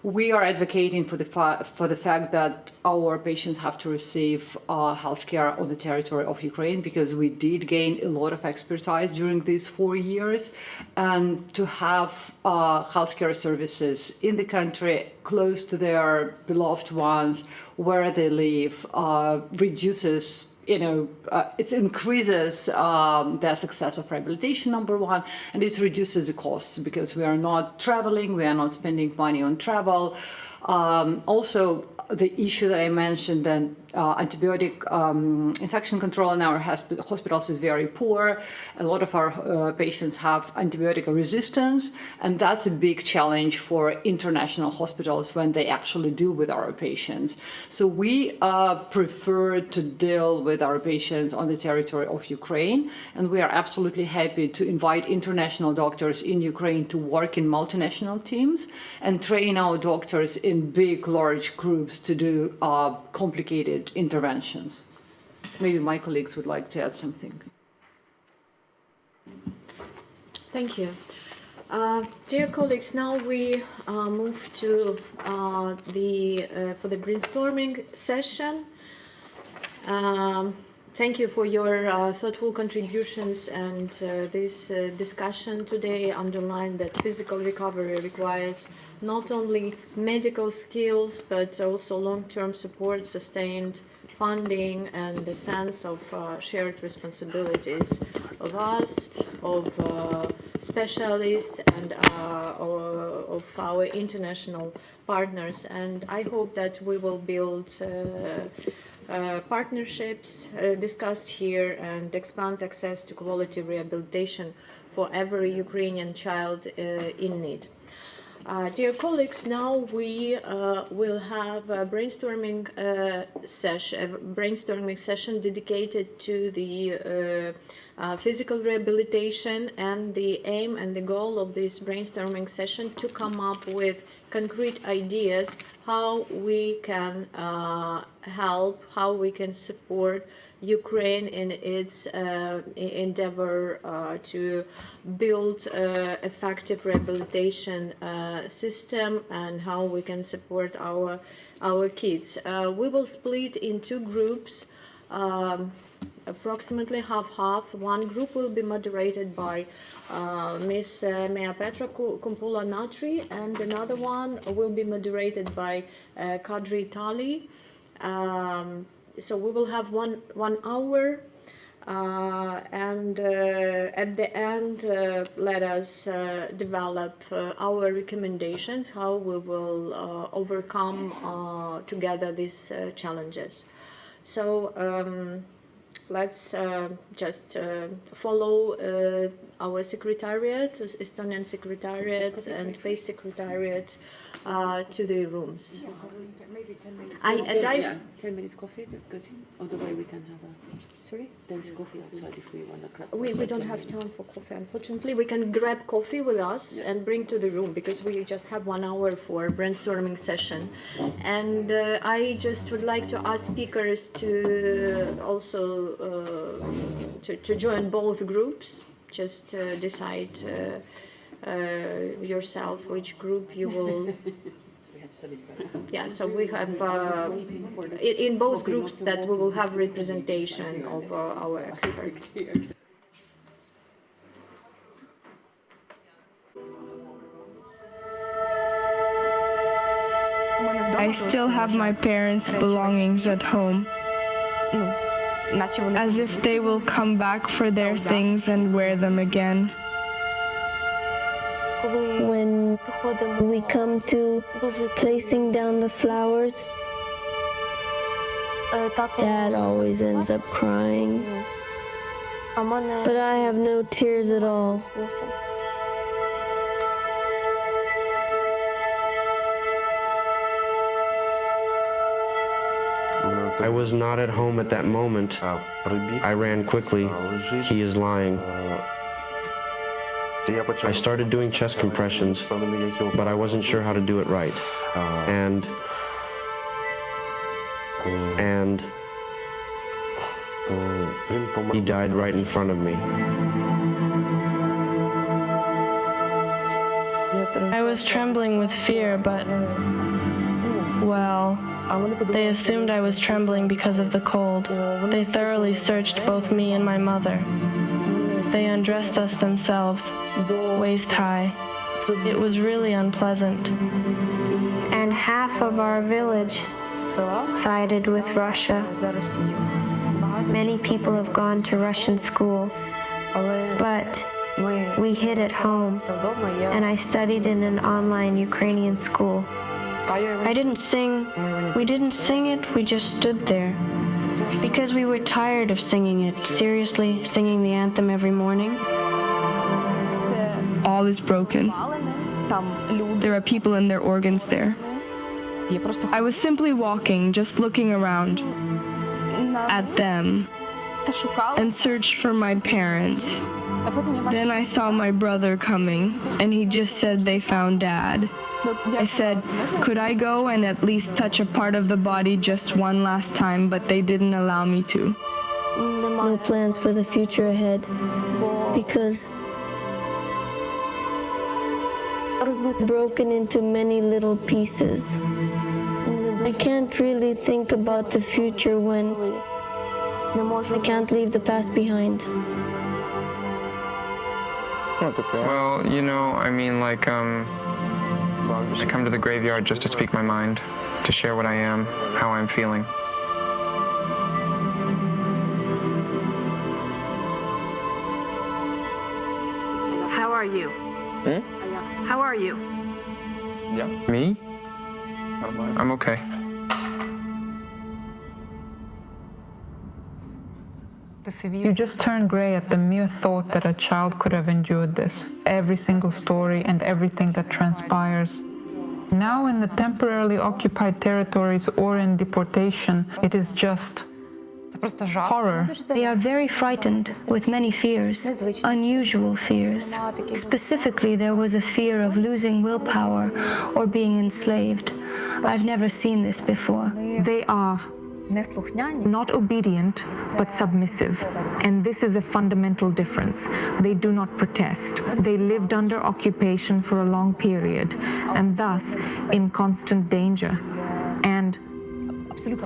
we are advocating for the fact that our patients have to receive healthcare on the territory of Ukraine, because we did gain a lot of expertise during these 4 years, and to have healthcare services in the country close to their beloved ones where they live reduces, it increases the success of rehabilitation, number one, and it reduces the costs, because we are not traveling, we are not spending money on travel. Also, the issue that I mentioned, that antibiotic infection control in our hospitals is very poor. A lot of our patients have antibiotic resistance, and that's a big challenge for international hospitals when they actually deal with our patients. So we prefer to deal with our patients on the territory of Ukraine, and we are absolutely happy to invite international doctors in Ukraine to work in multinational teams and train our doctors in big, large groups to do complicated interventions. Maybe my colleagues would like to add something. Thank you. Dear colleagues, now we move to for the brainstorming session. Thank you for your thoughtful contributions, and this discussion today underlined that physical recovery requires not only medical skills, but also long-term support, sustained funding, and a sense of shared responsibilities of us, of specialists, and of our international partners. And I hope that we will build partnerships discussed here and expand access to quality rehabilitation for every Ukrainian child in need. Dear colleagues, now we will have a brainstorming session dedicated to the physical rehabilitation, and the aim and the goal of this brainstorming session to come up with concrete ideas how we can help, how we can support Ukraine in its endeavor to build effective rehabilitation system, and how we can support our kids. We will split in two groups, approximately half-half. One group will be moderated by Ms. Mea Petra Kumpula-Natri, and another one will be moderated by Kadri Tali. So we will have one hour, and at the end, let us develop our recommendations, how we will overcome together these challenges. So let's just follow our secretariat, Estonian secretariat and PACE secretariat to the rooms. Maybe 10 minutes. 10 minutes coffee, because on the way we can have a... Sorry? There's coffee outside if we want to grab. We don't have time for coffee, unfortunately. We can grab coffee with us and bring to the room, because we just have 1 hour for brainstorming session. And I just would like to ask speakers to also to join both groups. Just decide yourself which group you will. Yeah, so we have in both groups that we will have representation of our experts. I still have my parents' belongings at home, as if they will come back for their things and wear them again. When we come to placing down the flowers, Dad always ends up crying, but I have no tears at all. I was not at home at that moment. I ran quickly. He is lying. I started doing chest compressions, but I wasn't sure how to do it right. And he died right in front of me. I was trembling with fear, but, well, they assumed I was trembling because of the cold. They thoroughly searched both me and my mother. They undressed us themselves, waist high. It was really unpleasant. And half of our village sided with Russia. Many people have gone to Russian school, but we hid at home, and I studied in an online Ukrainian school. I didn't sing. We didn't sing it, we just stood there. Because we were tired of singing it, seriously, singing the anthem every morning. All is broken. There are people and their organs there. I was simply walking, just looking around at them, and searched for my parents. Then I saw my brother coming, and he just said they found Dad. I said, could I go and at least touch a part of the body just one last time, but they didn't allow me to. No plans for the future ahead, because broken into many little pieces. I can't really think about the future when I can't leave the past behind. Well, you know, I mean, like, I come to the graveyard just to speak my mind, to share what I am, how I'm feeling. How are you? How are you? Yeah. Me? I'm okay. You just turn gray at the mere thought that a child could have endured this. Every single story and everything that transpires. Now in the temporarily occupied territories or in deportation, it is just horror. They are very frightened, with many fears, unusual fears. Specifically, there was a fear of losing willpower or being enslaved. I've never seen this before. They are not obedient, but submissive. And this is a fundamental difference. They do not protest. They lived under occupation for a long period, and thus in constant danger. And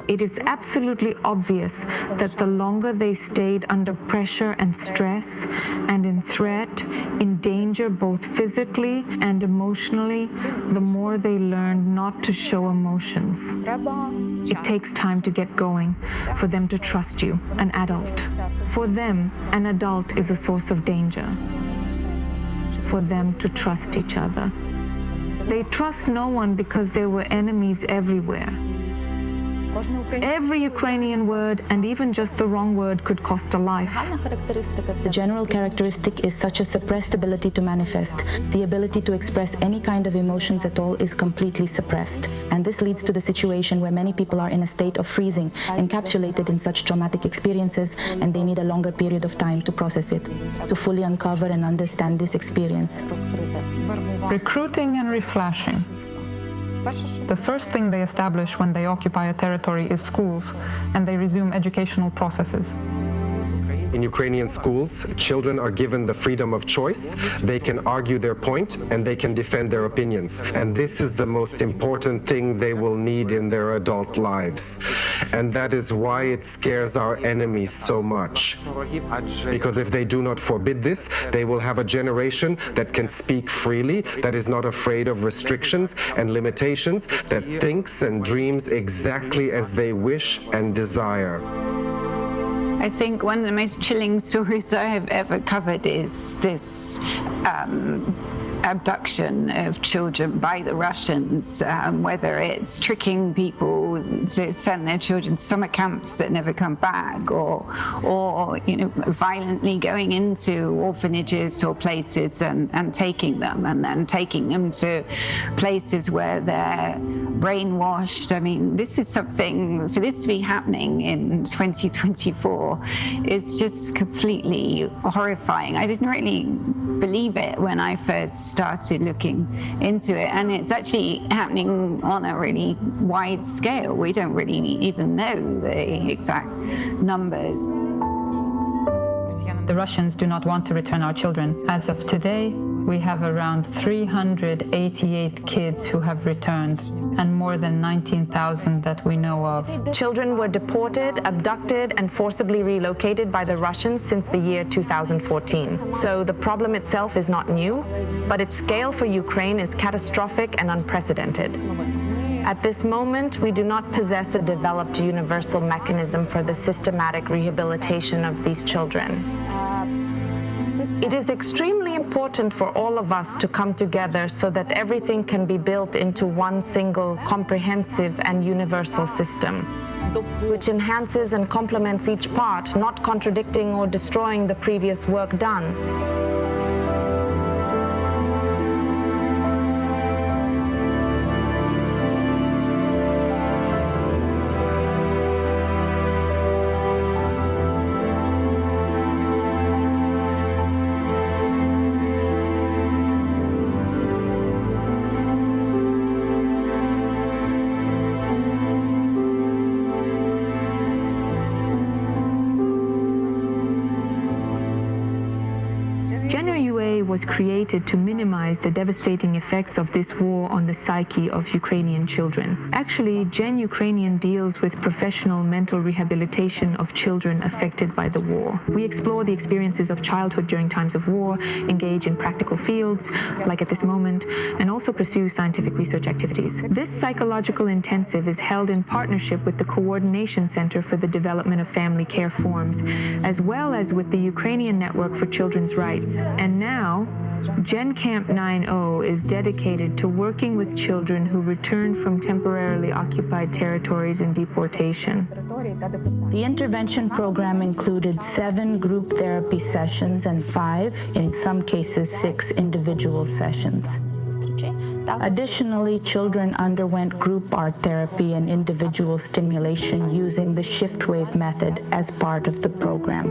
it is absolutely obvious that the longer they stayed under pressure and stress and in threat, in danger both physically and emotionally, the more they learned not to show emotions. It takes time to get going, for them to trust you, an adult. For them, an adult is a source of danger. For them to trust each other. They trust no one because there were enemies everywhere. Every Ukrainian word, and even just the wrong word, could cost a life. The general characteristic is such a suppressed ability to manifest. The ability to express any kind of emotions at all is completely suppressed. And this leads to the situation where many people are in a state of freezing, encapsulated in such traumatic experiences, and they need a longer period of time to process it, to fully uncover and understand this experience. Recruiting and reflashing. The first thing they establish when they occupy a territory is schools, and they resume educational processes. In Ukrainian schools, children are given the freedom of choice. They can argue their point and they can defend their opinions. And this is the most important thing they will need in their adult lives. And that is why it scares our enemies so much. Because if they do not forbid this, they will have a generation that can speak freely, that is not afraid of restrictions and limitations, that thinks and dreams exactly as they wish and desire. I think one of the most chilling stories I have ever covered is this abduction of children by the Russians, whether it's tricking people to send their children to summer camps that never come back, or you know, violently going into orphanages or places and taking them, and then taking them to places where they're brainwashed. I mean, this is something, for this to be happening in 2024 is just completely horrifying. I didn't really believe it when I first started looking into it, and it's actually happening on a really wide scale. We don't really even know the exact numbers. The Russians do not want to return our children. As of today, we have around 388 kids who have returned, and more than 19,000 that we know of. Children were deported, abducted, and forcibly relocated by the Russians since the year 2014. So the problem itself is not new, but its scale for Ukraine is catastrophic and unprecedented. At this moment, we do not possess a developed universal mechanism for the systematic rehabilitation of these children. It is extremely important for all of us to come together so that everything can be built into one single, comprehensive and universal system, which enhances and complements each part, not contradicting or destroying the previous work done. Was created to minimize the devastating effects of this war on the psyche of Ukrainian children. Actually, Gen Ukrainian deals with professional mental rehabilitation of children affected by the war. We explore the experiences of childhood during times of war, engage in practical fields, like at this moment, and also pursue scientific research activities. This psychological intensive is held in partnership with the Coordination Center for the Development of Family Care Forms, as well as with the Ukrainian Network for Children's Rights. And now, Gen Camp 9.0 is dedicated to working with children who return from temporarily occupied territories in deportation. The intervention program included 7 group therapy sessions and 5, in some cases 6, individual sessions. Additionally, children underwent group art therapy and individual stimulation using the shift wave method as part of the program.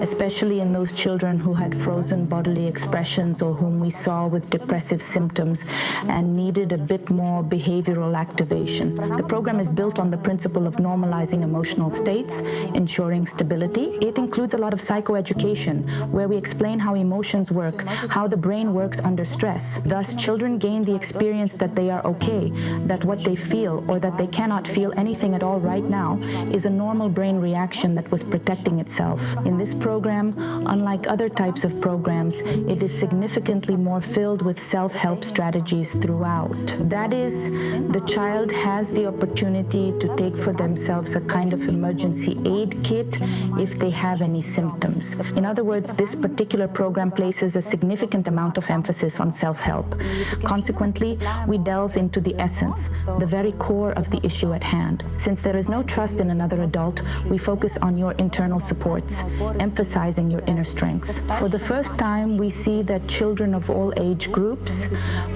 Especially in those children who had frozen bodily expressions or whom we saw with depressive symptoms and needed a bit more behavioral activation. The program is built on the principle of normalizing emotional states, ensuring stability. It includes a lot of psychoeducation, where we explain how emotions work, how the brain works under stress. Thus, children gain the experience that they are okay, that what they feel or that they cannot feel anything at all right now is a normal brain reaction that was protecting itself. In this program, unlike other types of programs, it is significantly more filled with self-help strategies throughout. That is, the child has the opportunity to take for themselves a kind of emergency aid kit if they have any symptoms. In other words, this particular program places a significant amount of emphasis on self-help. Consequently, we delve into the essence, the very core of the issue at hand. Since there is no trust in another adult, we focus on your internal supports, emphasizing your inner strengths. For the first time, we see that children of all age groups,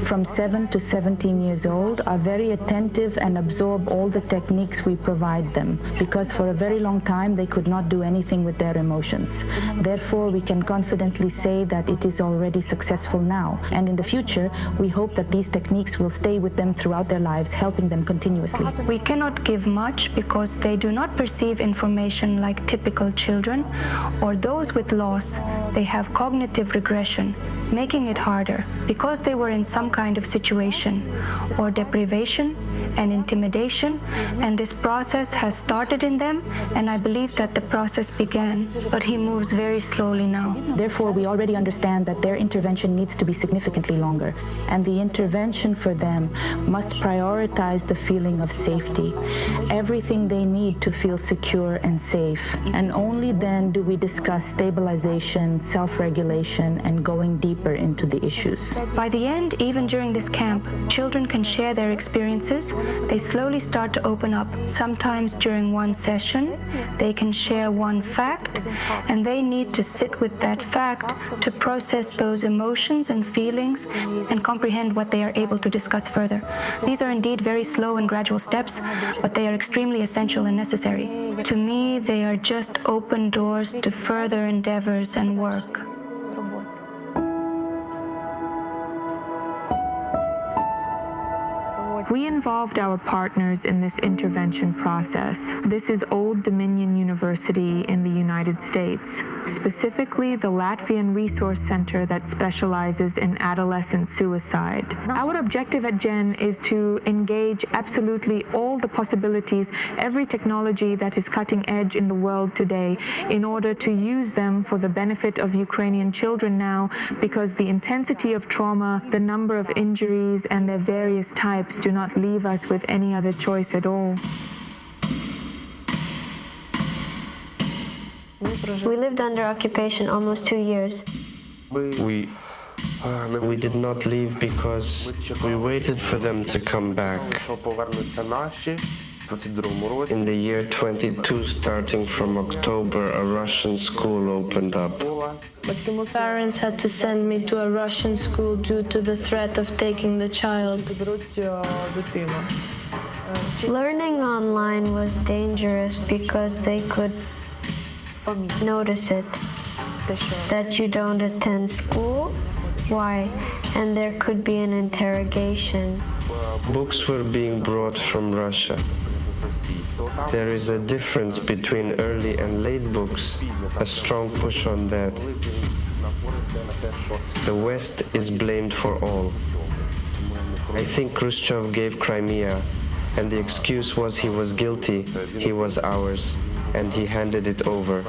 from 7 to 17 years old, are very attentive and absorb all the techniques we provide them, because for a very long time they could not do anything with their emotions. Therefore, we can confidently say that it is already successful now, and in the future, we hope that these techniques will stay with them throughout their lives, helping them continuously. We cannot give much because they do not perceive information like typical children, or those with loss. They have cognitive regression, making it harder because they were in some kind of situation or deprivation and intimidation, and this process has started in them, and I believe that the process began, but he moves very slowly now. Therefore, we already understand that their intervention needs to be significantly longer, and the intervention for them must prioritize the feeling of safety, everything they need to feel secure and safe, and only then do we discuss stabilization, self-regulation, and going deeper into the issues. By the end, even during this camp, children can share their experiences. They slowly start to open up. Sometimes during one session, they can share one fact, and they need to sit with that fact to process those emotions and feelings and comprehend what they are able to discuss further. These are indeed very slow and gradual steps, but they are extremely essential and necessary. To me, they are just open doors to further endeavors and work. We involved our partners in this intervention process. This is Old Dominion University in the United States, specifically the Latvian Resource Center that specializes in adolescent suicide. Our objective at GEN is to engage absolutely all the possibilities, every technology that is cutting edge in the world today, in order to use them for the benefit of Ukrainian children now, because the intensity of trauma, the number of injuries, and their various types do not leave us with any other choice at all. We lived under occupation almost 2 years. We did not leave because we waited for them to come back. In the year 22, starting from October, a Russian school opened up. Parents had to send me to a Russian school due to the threat of taking the child. Learning online was dangerous because they could notice it, that you don't attend school, why, and there could be an interrogation. Books were being brought from Russia. There is a difference between early and late books, a strong push on that. The West is blamed for all. I think Khrushchev gave Crimea, and the excuse was he was guilty, he was ours, and he handed it over.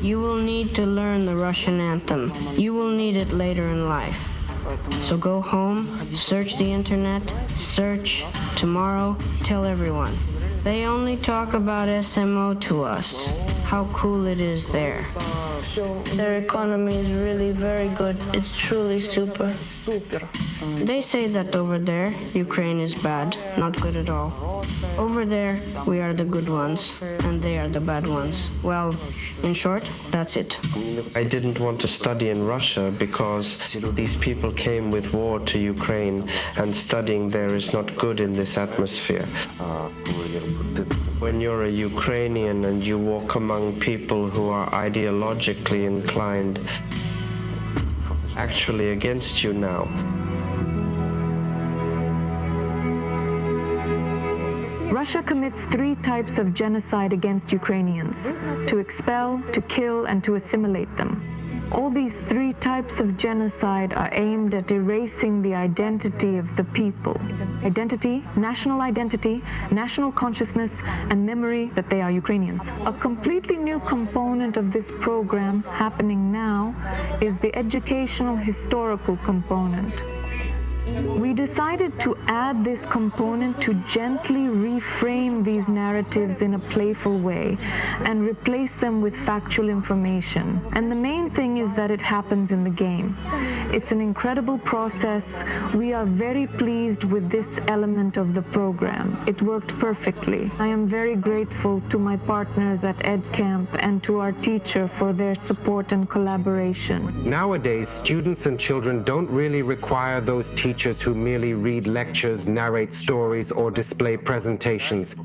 You will need to learn the Russian anthem. You will need it later in life. So go home, search the internet, search, tomorrow, tell everyone. They only talk about SMO to us, how cool it is there. Their economy is really very good. It's truly super. They say that over there, Ukraine is bad, not good at all. Over there, we are the good ones, and they are the bad ones. Well, in short, that's it. I didn't want to study in Russia because these people came with war to Ukraine, and studying there is not good in this atmosphere. When you're a Ukrainian and you walk among people who are ideologically inclined, actually against you now, Russia commits 3 types of genocide against Ukrainians: to expel, to kill, and to assimilate them. All these 3 types of genocide are aimed at erasing the identity of the people. Identity, national consciousness, and memory that they are Ukrainians. A completely new component of this program happening now is the educational historical component. We decided to add this component to gently reframe these narratives in a playful way and replace them with factual information. And the main thing is that it happens in the game. It's an incredible process. We are very pleased with this element of the program. It worked perfectly. I am very grateful to my partners at EdCamp and to our teacher for their support and collaboration. Nowadays, students and children don't really require those teachers who merely read lectures, narrate stories, or display presentations.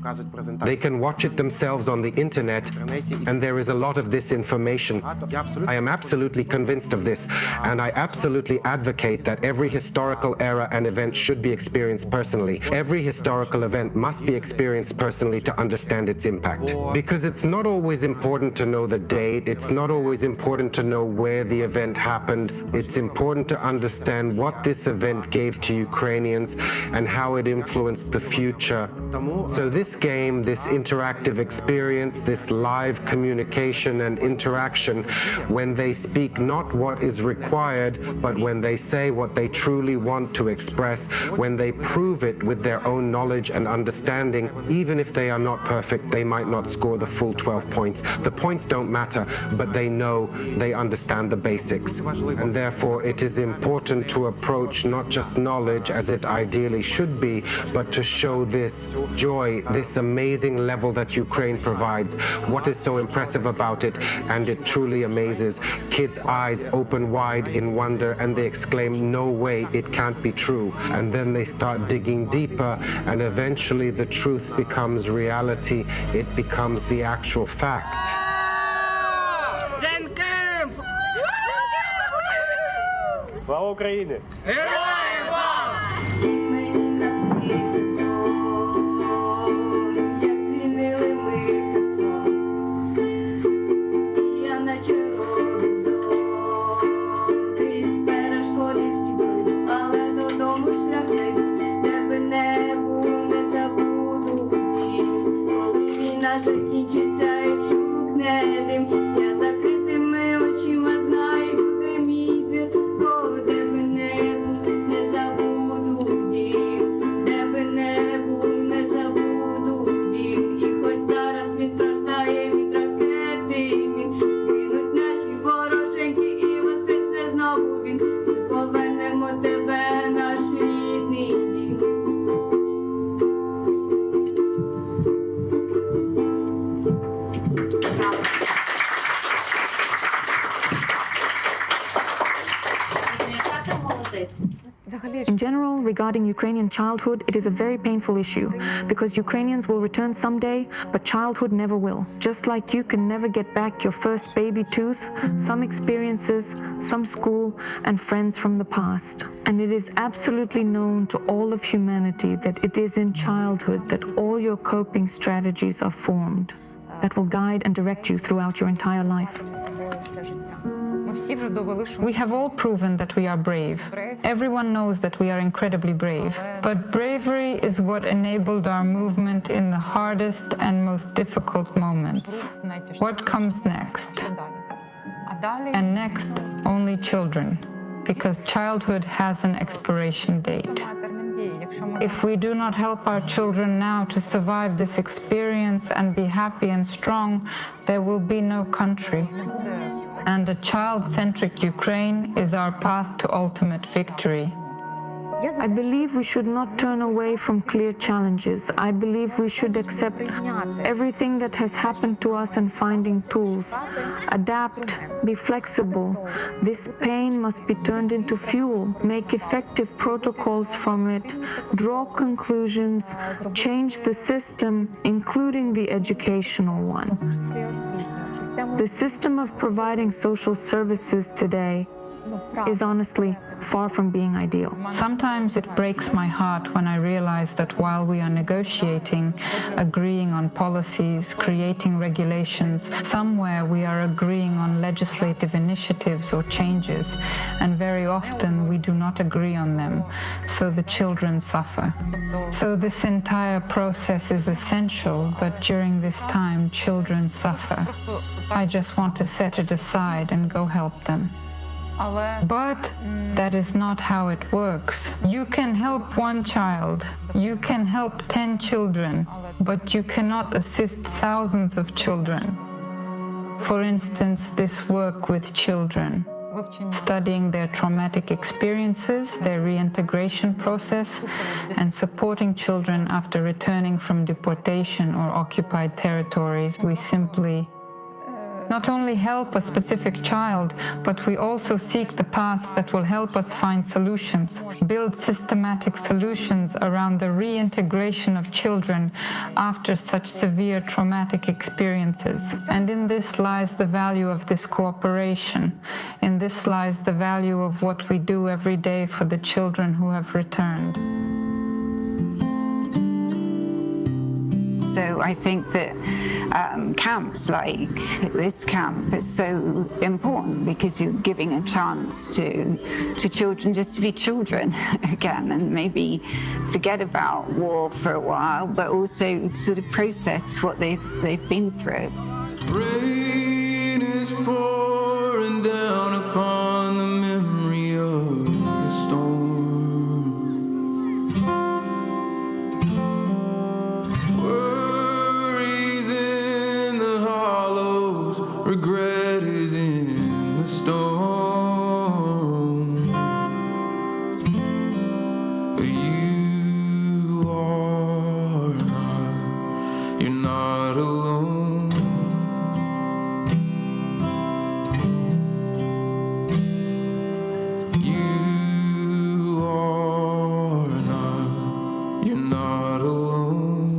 They can watch it themselves on the internet, and there is a lot of this information. I am absolutely convinced of this, and I absolutely advocate that every historical era and event should be experienced personally. Every historical event must be experienced personally to understand its impact. Because it's not always important to know the date, it's not always important to know where the event happened. It's important to understand what this event gave to Ukrainians and how it influenced the future. So this game, this interactive experience, this live communication and interaction, when they speak not what is required, but when they say what they truly want to express, when they prove it with their own knowledge and understanding, even if they are not perfect, they might not score the full 12 points. The points don't matter, but they know, they understand the basics. And therefore, it is important to approach not just knowledge as it ideally should be, but to show this joy, this amazing level that Ukraine provides. What is so impressive about it? And it truly amazes. Kids' eyes open wide in wonder and they exclaim, "No way, it can't be true." And then they start digging deeper, and eventually the truth becomes reality. It becomes the actual fact. Слава Україні! Героям слава! Закінчиться і вщукне дим. Я закритими очима знаю, куди мій двір. Де би не був, не забуду дім. Де би не був, не забуду дім. І хоч зараз він страждає від ракети In general, regarding Ukrainian childhood, it is a very painful issue because Ukrainians will return someday, but childhood never will. Just like you can never get back your first baby tooth, some experiences, some school, and friends from the past. And it is absolutely known to all of humanity that it is in childhood that all your coping strategies are formed, that will guide and direct you throughout your entire life. We have all proven that we are brave. Everyone knows that we are incredibly brave. But bravery is what enabled our movement in the hardest and most difficult moments. What comes next? And next, only children, because childhood has an expiration date. If we do not help our children now to survive this experience and be happy and strong, there will be no country. And a child-centric Ukraine is our path to ultimate victory. I believe we should not turn away from clear challenges. I believe we should accept everything that has happened to us and finding tools. Adapt, be flexible. This pain must be turned into fuel. Make effective protocols from it. Draw conclusions. Change the system, including the educational one. The system of providing social services today is honestly far from being ideal. Sometimes it breaks my heart when I realize that while we are negotiating, agreeing on policies, creating regulations, somewhere we are agreeing on legislative initiatives or changes, and very often we do not agree on them, so the children suffer. So this entire process is essential, but during this time, children suffer. I just want to set it aside and go help them. But that is not how it works. You can help one child, you can help 10 children, but you cannot assist thousands of children. For instance, this work with children, studying their traumatic experiences, their reintegration process, and supporting children after returning from deportation or occupied territories. We simply not only help a specific child, but we also seek the path that will help us find solutions, build systematic solutions around the reintegration of children after such severe traumatic experiences. And in this lies the value of this cooperation. In this lies the value of what we do every day for the children who have returned. So I think that camps like this camp is so important because you're giving a chance to children just to be children again and maybe forget about war for a while, but also sort of process what they've been through. Rain is pouring down upon the memory of the storm. Regret is in the storm. You are not, you're not alone. You are not, you're not alone.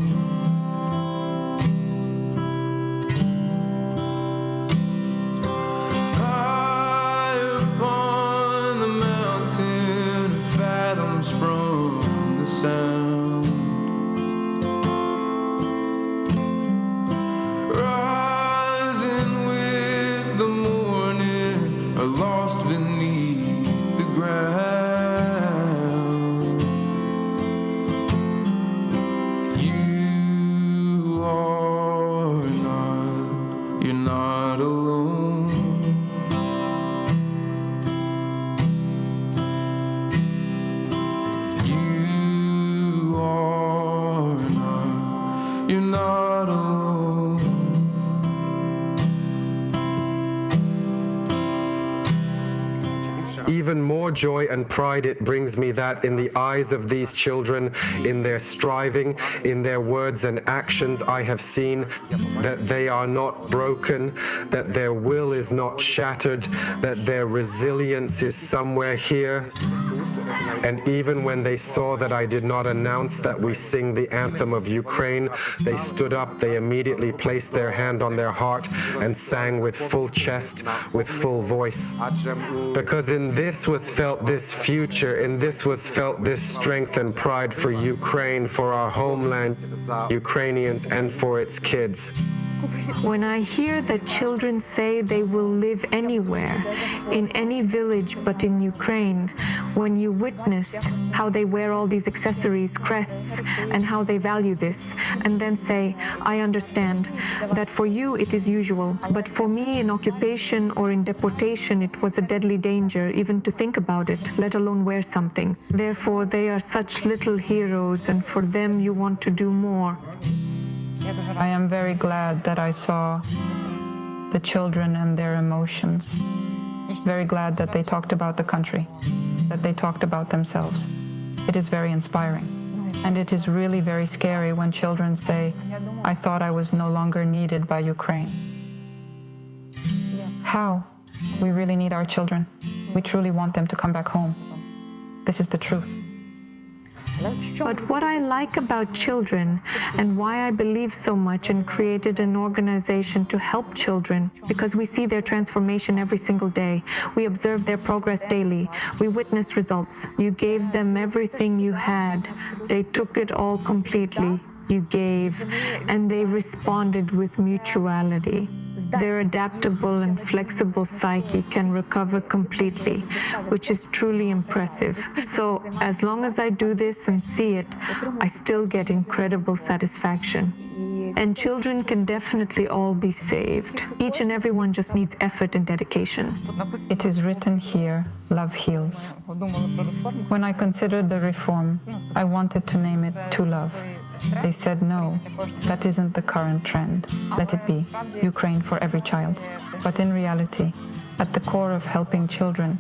Even more joy and pride it brings me that in the eyes of these children, in their striving, in their words and actions, I have seen that they are not broken, that their will is not shattered, that their resilience is somewhere here, And even when they saw that I did not announce that we sing the anthem of Ukraine, they stood up, they immediately placed their hand on their heart and sang with full chest, with full voice. Because in this was felt this future, in this was felt this strength and pride for Ukraine, for our homeland, Ukrainians, and for its kids. When I hear that children say they will live anywhere, in any village but in Ukraine, when you witness how they wear all these accessories, crests, and how they value this, and then say, I understand that for you it is usual, but for me in occupation or in deportation it was a deadly danger even to think about it, let alone wear something. Therefore they are such little heroes, and for them you want to do more. I am very glad that I saw the children and their emotions. Very glad that they talked about the country, that they talked about themselves. It is very inspiring. And it is really very scary when children say, I thought I was no longer needed by Ukraine. How? We really need our children. We truly want them to come back home. This is the truth. But what I like about children and why I believe so much and created an organization to help children, because we see their transformation every single day. We observe their progress daily. We witness results. You gave them everything you had. They took it all completely. You gave, and they responded with mutuality. Their adaptable and flexible psyche can recover completely, which is truly impressive. So as long as I do this and see it, I still get incredible satisfaction. And children can definitely all be saved. Each and every one just needs effort and dedication. It is written here, love heals. When I considered the reform, I wanted to name it To Love. They said no, that isn't the current trend. Let it be, Ukraine for every child. But in reality, at the core of helping children,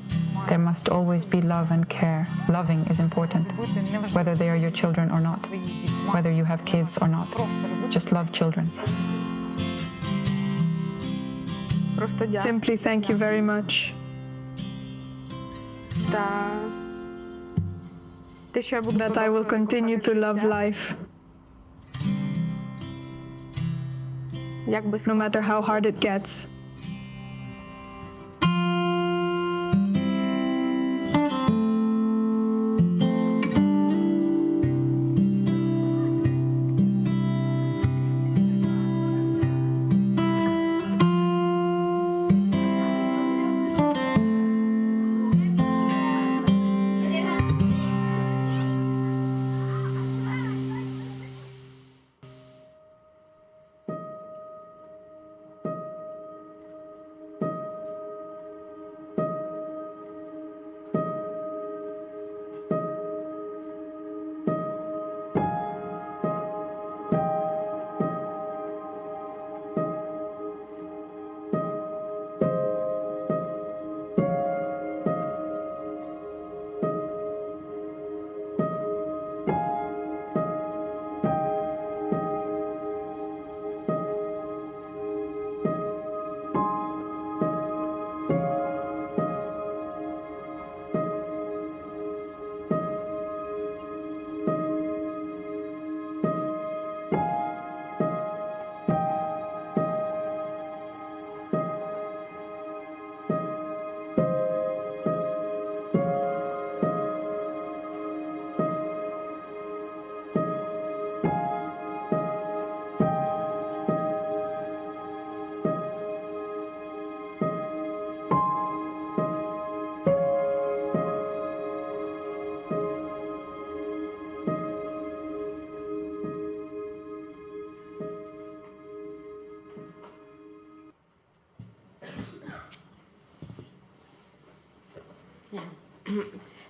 there must always be love and care. Loving is important, whether they are your children or not, whether you have kids or not. Just love children. Simply thank you very much. That I will continue to love life. No matter how hard it gets.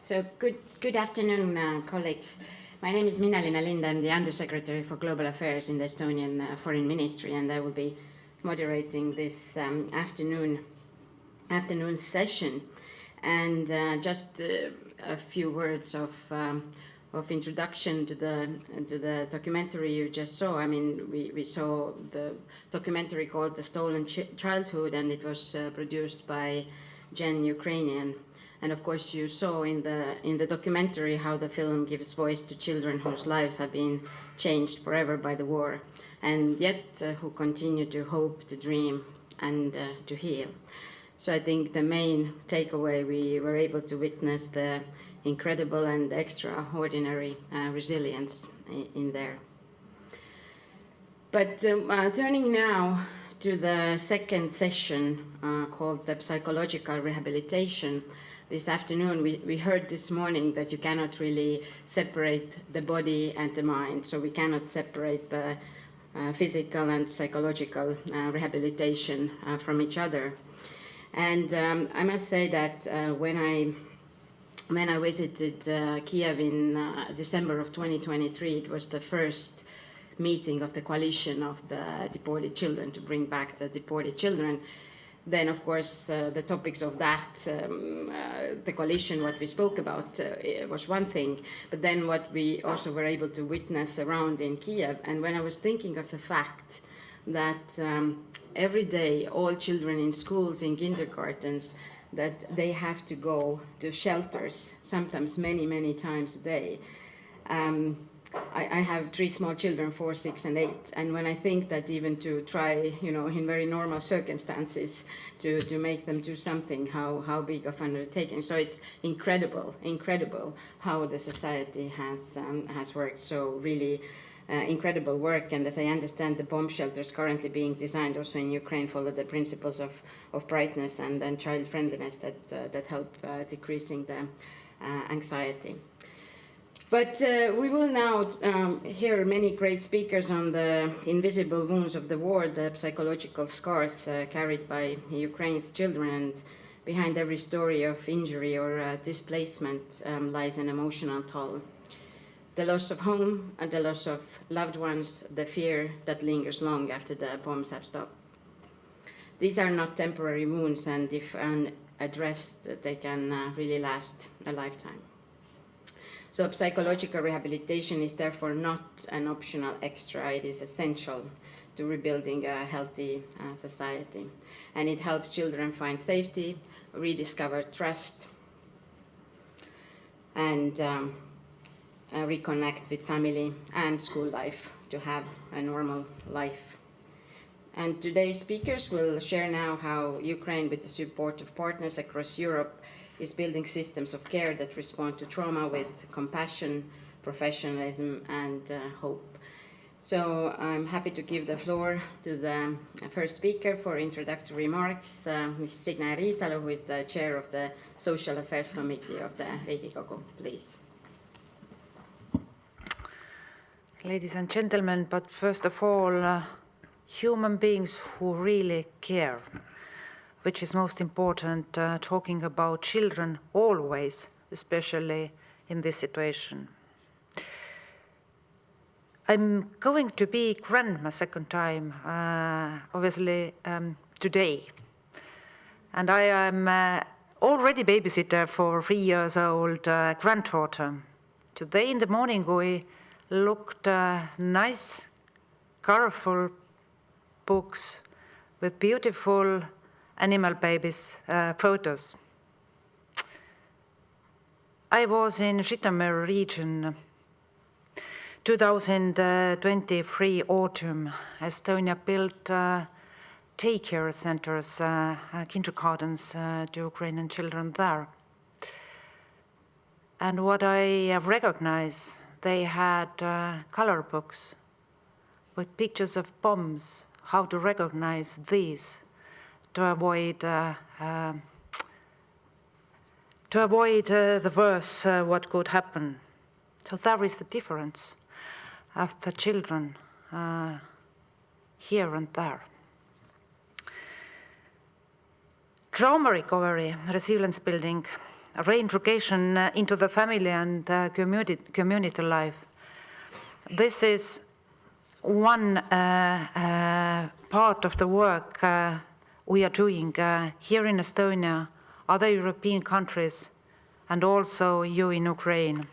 So good afternoon, colleagues. My name is Minna-Liina Lind. I'm the Undersecretary for Global Affairs in the Estonian Foreign Ministry, and I will be moderating this afternoon session. And just a few words of introduction to the documentary you just saw. I mean, we saw the documentary called "The Stolen Childhood," and it was produced by Ukrainian. And of course, you saw in the documentary how the film gives voice to children whose lives have been changed forever by the war, and yet who continue to hope, to dream, and to heal. So I think the main takeaway, we were able to witness the incredible and extraordinary resilience in there. But turning now to the second session called the psychological rehabilitation. This afternoon, we heard this morning that you cannot really separate the body and the mind, so we cannot separate the physical and psychological rehabilitation from each other. And I must say that when I visited Kiev in December of 2023, it was the first meeting of the coalition of the deported children to bring back the deported children. Then, of course, the topics of that, the coalition, what we spoke about, was one thing. But then what we also were able to witness around in Kiev, and when I was thinking of the fact that every day all children in schools, in kindergartens, that they have to go to shelters, sometimes many, many times a day. I have 3 small children, 4, 6, and 8, and when I think that even to try, in very normal circumstances, to make them do something, how big of an undertaking. So it's incredible how the society has worked. So really incredible work, and as I understand, the bomb shelters currently being designed also in Ukraine follow the principles of brightness and child friendliness that help decreasing the anxiety. But we will now hear many great speakers on the invisible wounds of the war, the psychological scars carried by Ukraine's children, and behind every story of injury or displacement lies an emotional toll. The loss of home, and the loss of loved ones, the fear that lingers long after the bombs have stopped. These are not temporary wounds, and if unaddressed, they can really last a lifetime. So psychological rehabilitation is therefore not an optional extra. It is essential to rebuilding a healthy society. And it helps children find safety, rediscover trust, and reconnect with family and school life to have a normal life. And today's speakers will share now how Ukraine, with the support of partners across Europe, is building systems of care that respond to trauma with compassion, professionalism, and hope. So I'm happy to give the floor to the first speaker for introductory remarks, Ms. Signe Riisalo, who is the chair of the Social Affairs Committee of the Riigikogu. Please. Ladies and gentlemen, but first of all, human beings who really care, which is most important, talking about children always, especially in this situation. I'm going to be grandma second time, obviously today. And I am already babysitter for 3 years old granddaughter. Today in the morning we looked nice, colorful books with beautiful animal babies photos. I was in Žitomer region 2023 autumn. Estonia built daycare centers, kindergartens to Ukrainian children there. And what I recognize, they had color books with pictures of bombs, how to recognize these to avoid the worst what could happen. So there is the difference of the children here and there. Trauma recovery, resilience building, reintegration into the family and community life. This is one part of the work we are doing here in Estonia, other European countries, and also you in Ukraine.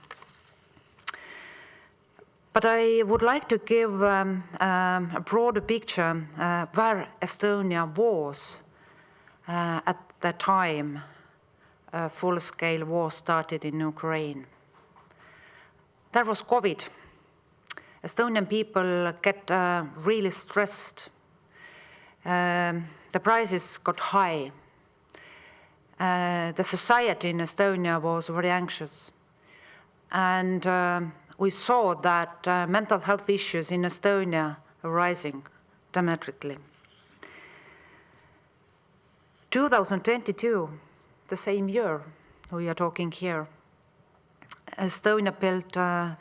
But I would like to give a broader picture where Estonia was at that time full-scale war started in Ukraine. That was COVID. Estonian people get really stressed. The prices got high. The society in Estonia was very anxious. And we saw that mental health issues in Estonia are rising dramatically. 2022, the same year we are talking here, Estonia built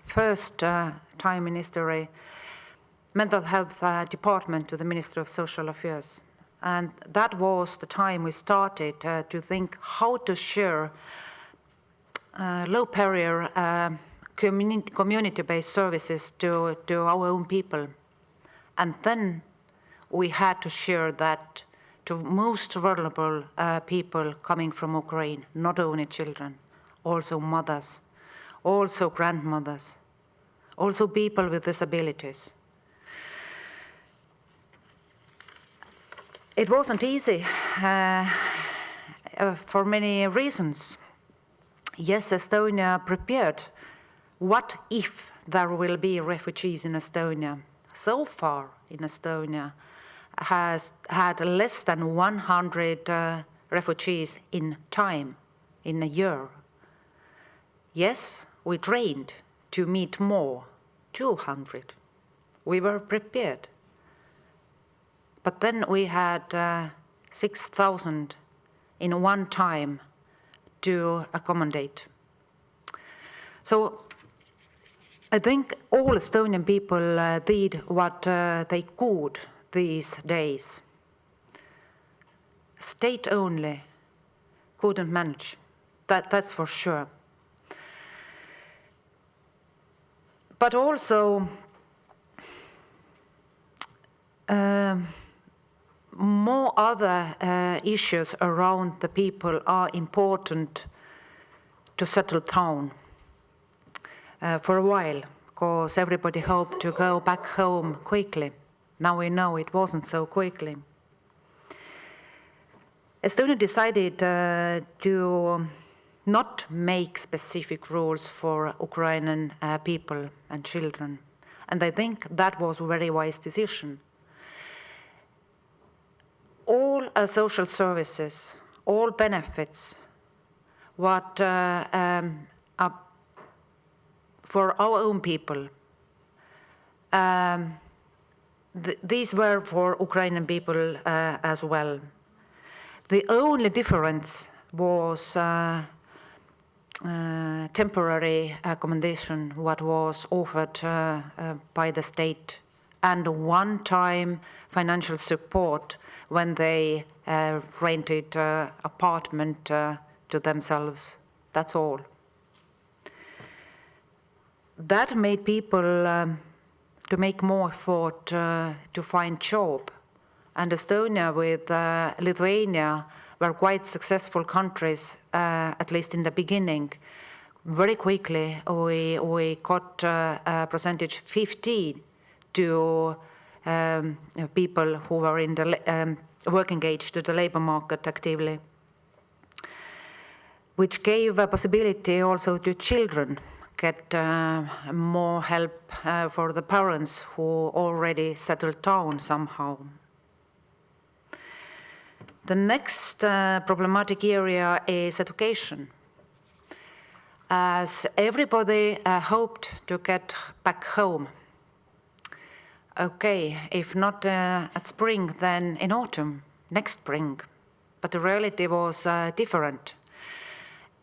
first time in history mental health department to the Ministry of Social Affairs. And that was the time we started to think how to share low barrier community-based services to our own people. And then we had to share that to most vulnerable people coming from Ukraine, not only children, also mothers, also grandmothers, also people with disabilities. It wasn't easy for many reasons. Yes, Estonia prepared. What if there will be refugees in Estonia? So far in Estonia has had less than 100 refugees in time, in a year. Yes, we trained to meet more, 200. We were prepared. But then we had 6,000 in one time to accommodate. So I think all Estonian people did what they could these days. State only couldn't manage, that's for sure. But also, more other issues around the people are important to settle down for a while, because everybody hoped to go back home quickly. Now we know it wasn't so quickly. Estonia decided to not make specific rules for Ukrainian people and children. And I think that was a very wise decision. All social services, all benefits, what for our own people, these were for Ukrainian people as well. The only difference was temporary accommodation, what was offered by the state, and one-time financial support when they rented apartment to themselves. That's all. That made people to make more effort to find job. And Estonia with Lithuania were quite successful countries, at least in the beginning. Very quickly, we got a percentage 50 to people who were in the working age to the labor market actively, which gave a possibility also to children get more help for the parents who already settled down somehow. The next problematic area is education. As everybody hoped to get back home. Okay, if not at spring, then in autumn, next spring. But the reality was different.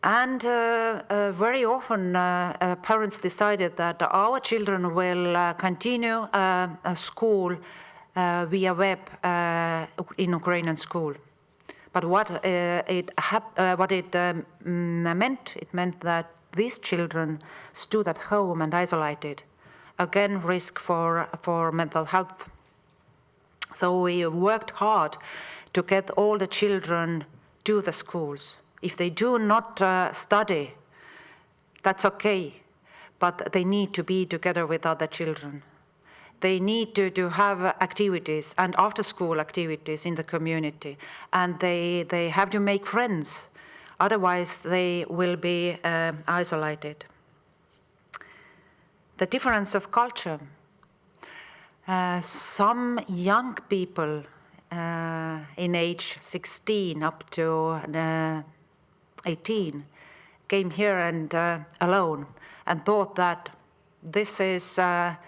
And very often parents decided that our children will continue school via web in Ukrainian school. But what it meant that these children stood at home and isolated. Again, risk for mental health. So we worked hard to get all the children to the schools. If they do not study, that's okay, but they need to be together with other children. They need to have activities and after-school activities in the community, and they have to make friends. Otherwise, they will be isolated. The difference of culture. Some young people in age 16 up to 18 came here and alone and thought that this is a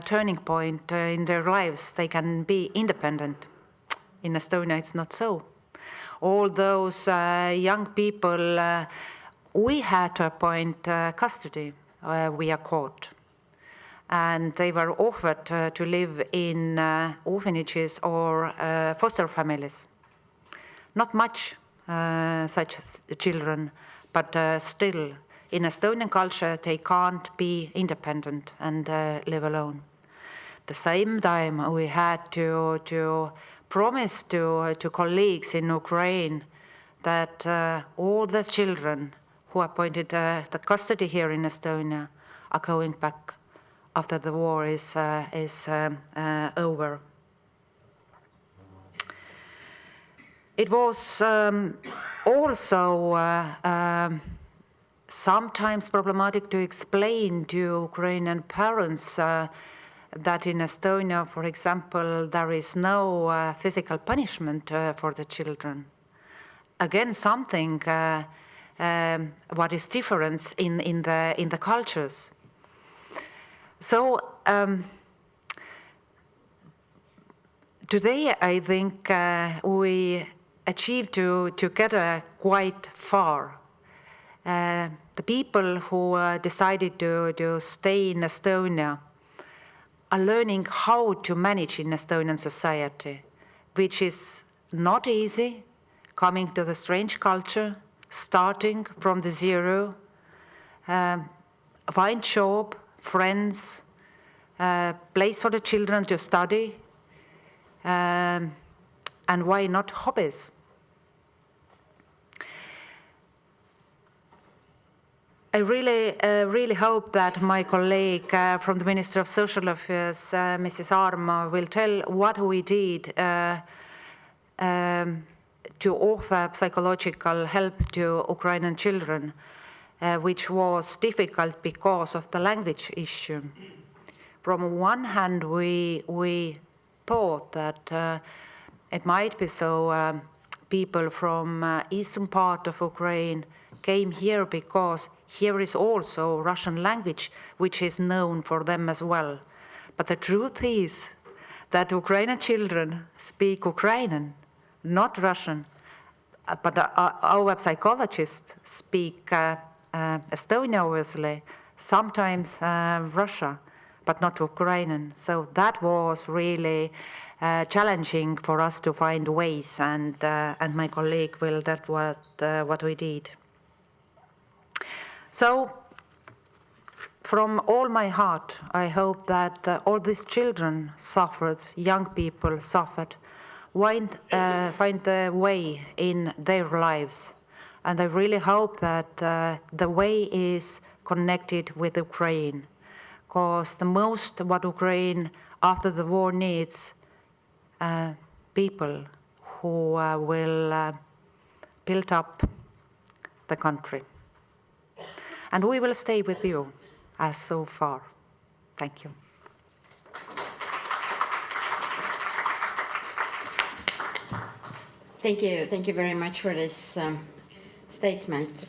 turning point in their lives. They can be independent. In Estonia, it's not so. All those young people, we had to appoint custody via court. And they were offered to live in orphanages or foster families. Not much such children, but still, in Estonian culture, they can't be independent and live alone. At the same time, we had to promise to colleagues in Ukraine that all the children who appointed the custody here in Estonia are going back after the war is over. It was also sometimes problematic to explain to Ukrainian parents that in Estonia, for example, there is no physical punishment for the children. Again, something what is different in the cultures. So today, I think we achieved to get quite far. The people who decided to stay in Estonia are learning how to manage in Estonian society, which is not easy, coming to the strange culture, starting from the zero, find job, friends, place for the children to study, and why not hobbies? I really hope that my colleague from the Ministry of Social Affairs, Mrs. Arma, will tell what we did to offer psychological help to Ukrainian children, which was difficult because of the language issue. From one hand, we thought that it might be so people from eastern part of Ukraine came here because here is also Russian language, which is known for them as well. But the truth is that Ukrainian children speak Ukrainian, not Russian. But our psychologists speak Estonian, obviously, sometimes Russia, but not Ukrainian. So that was really challenging for us to find ways, and my colleague will tell what we did. So, from all my heart, I hope that all these children suffered, young people suffered, find a way in their lives. And I really hope that the way is connected with Ukraine, because the most what Ukraine after the war needs, people who will build up the country. And we will stay with you as so far. Thank you. Thank you very much for this statement.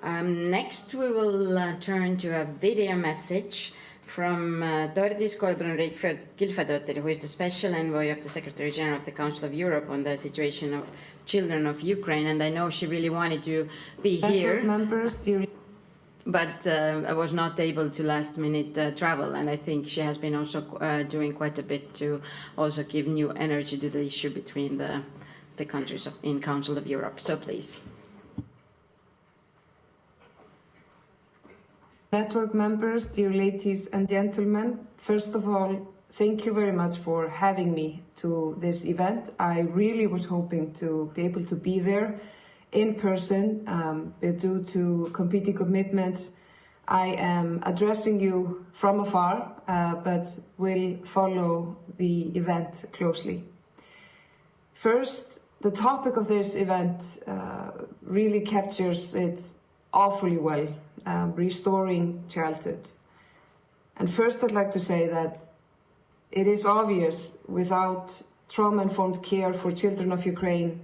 Next, we will turn to a video message from Doris Kolbrun-Gilfadóttir, who is the Special Envoy of the Secretary General of the Council of Europe on the situation of children of Ukraine. And I know she really wanted to be here, but I was not able to last-minute travel. And I think she has been also doing quite a bit to also give new energy to the issue between the countries in Council of Europe. So please. Network members, dear ladies and gentlemen, first of all, thank you very much for having me to this event. I really was hoping to be able to be there in person, but due to competing commitments, I am addressing you from afar, but will follow the event closely. First, the topic of this event really captures it awfully well, restoring childhood. And first I'd like to say that it is obvious without trauma-informed care for children of Ukraine,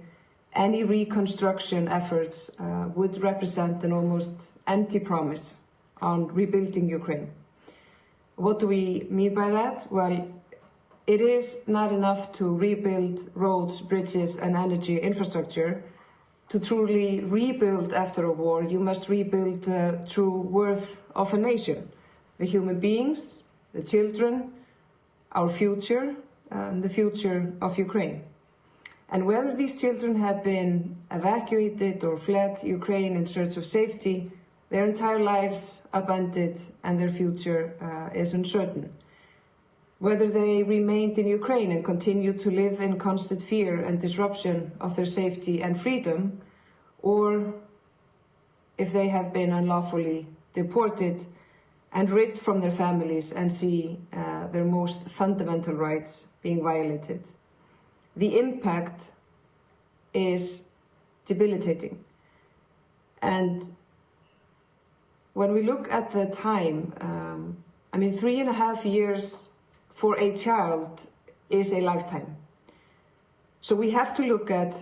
any reconstruction efforts would represent an almost empty promise on rebuilding Ukraine. What do we mean by that? Well, it is not enough to rebuild roads, bridges, and energy infrastructure. To truly rebuild after a war, you must rebuild the true worth of a nation, the human beings, the children, our future, and the future of Ukraine. And whether these children have been evacuated or fled Ukraine in search of safety, their entire lives upended and their future is uncertain. Whether they remained in Ukraine and continued to live in constant fear and disruption of their safety and freedom, or if they have been unlawfully deported and ripped from their families and see their most fundamental rights being violated. The impact is debilitating. And when we look at the time, 3.5 years for a child is a lifetime. So we have to look at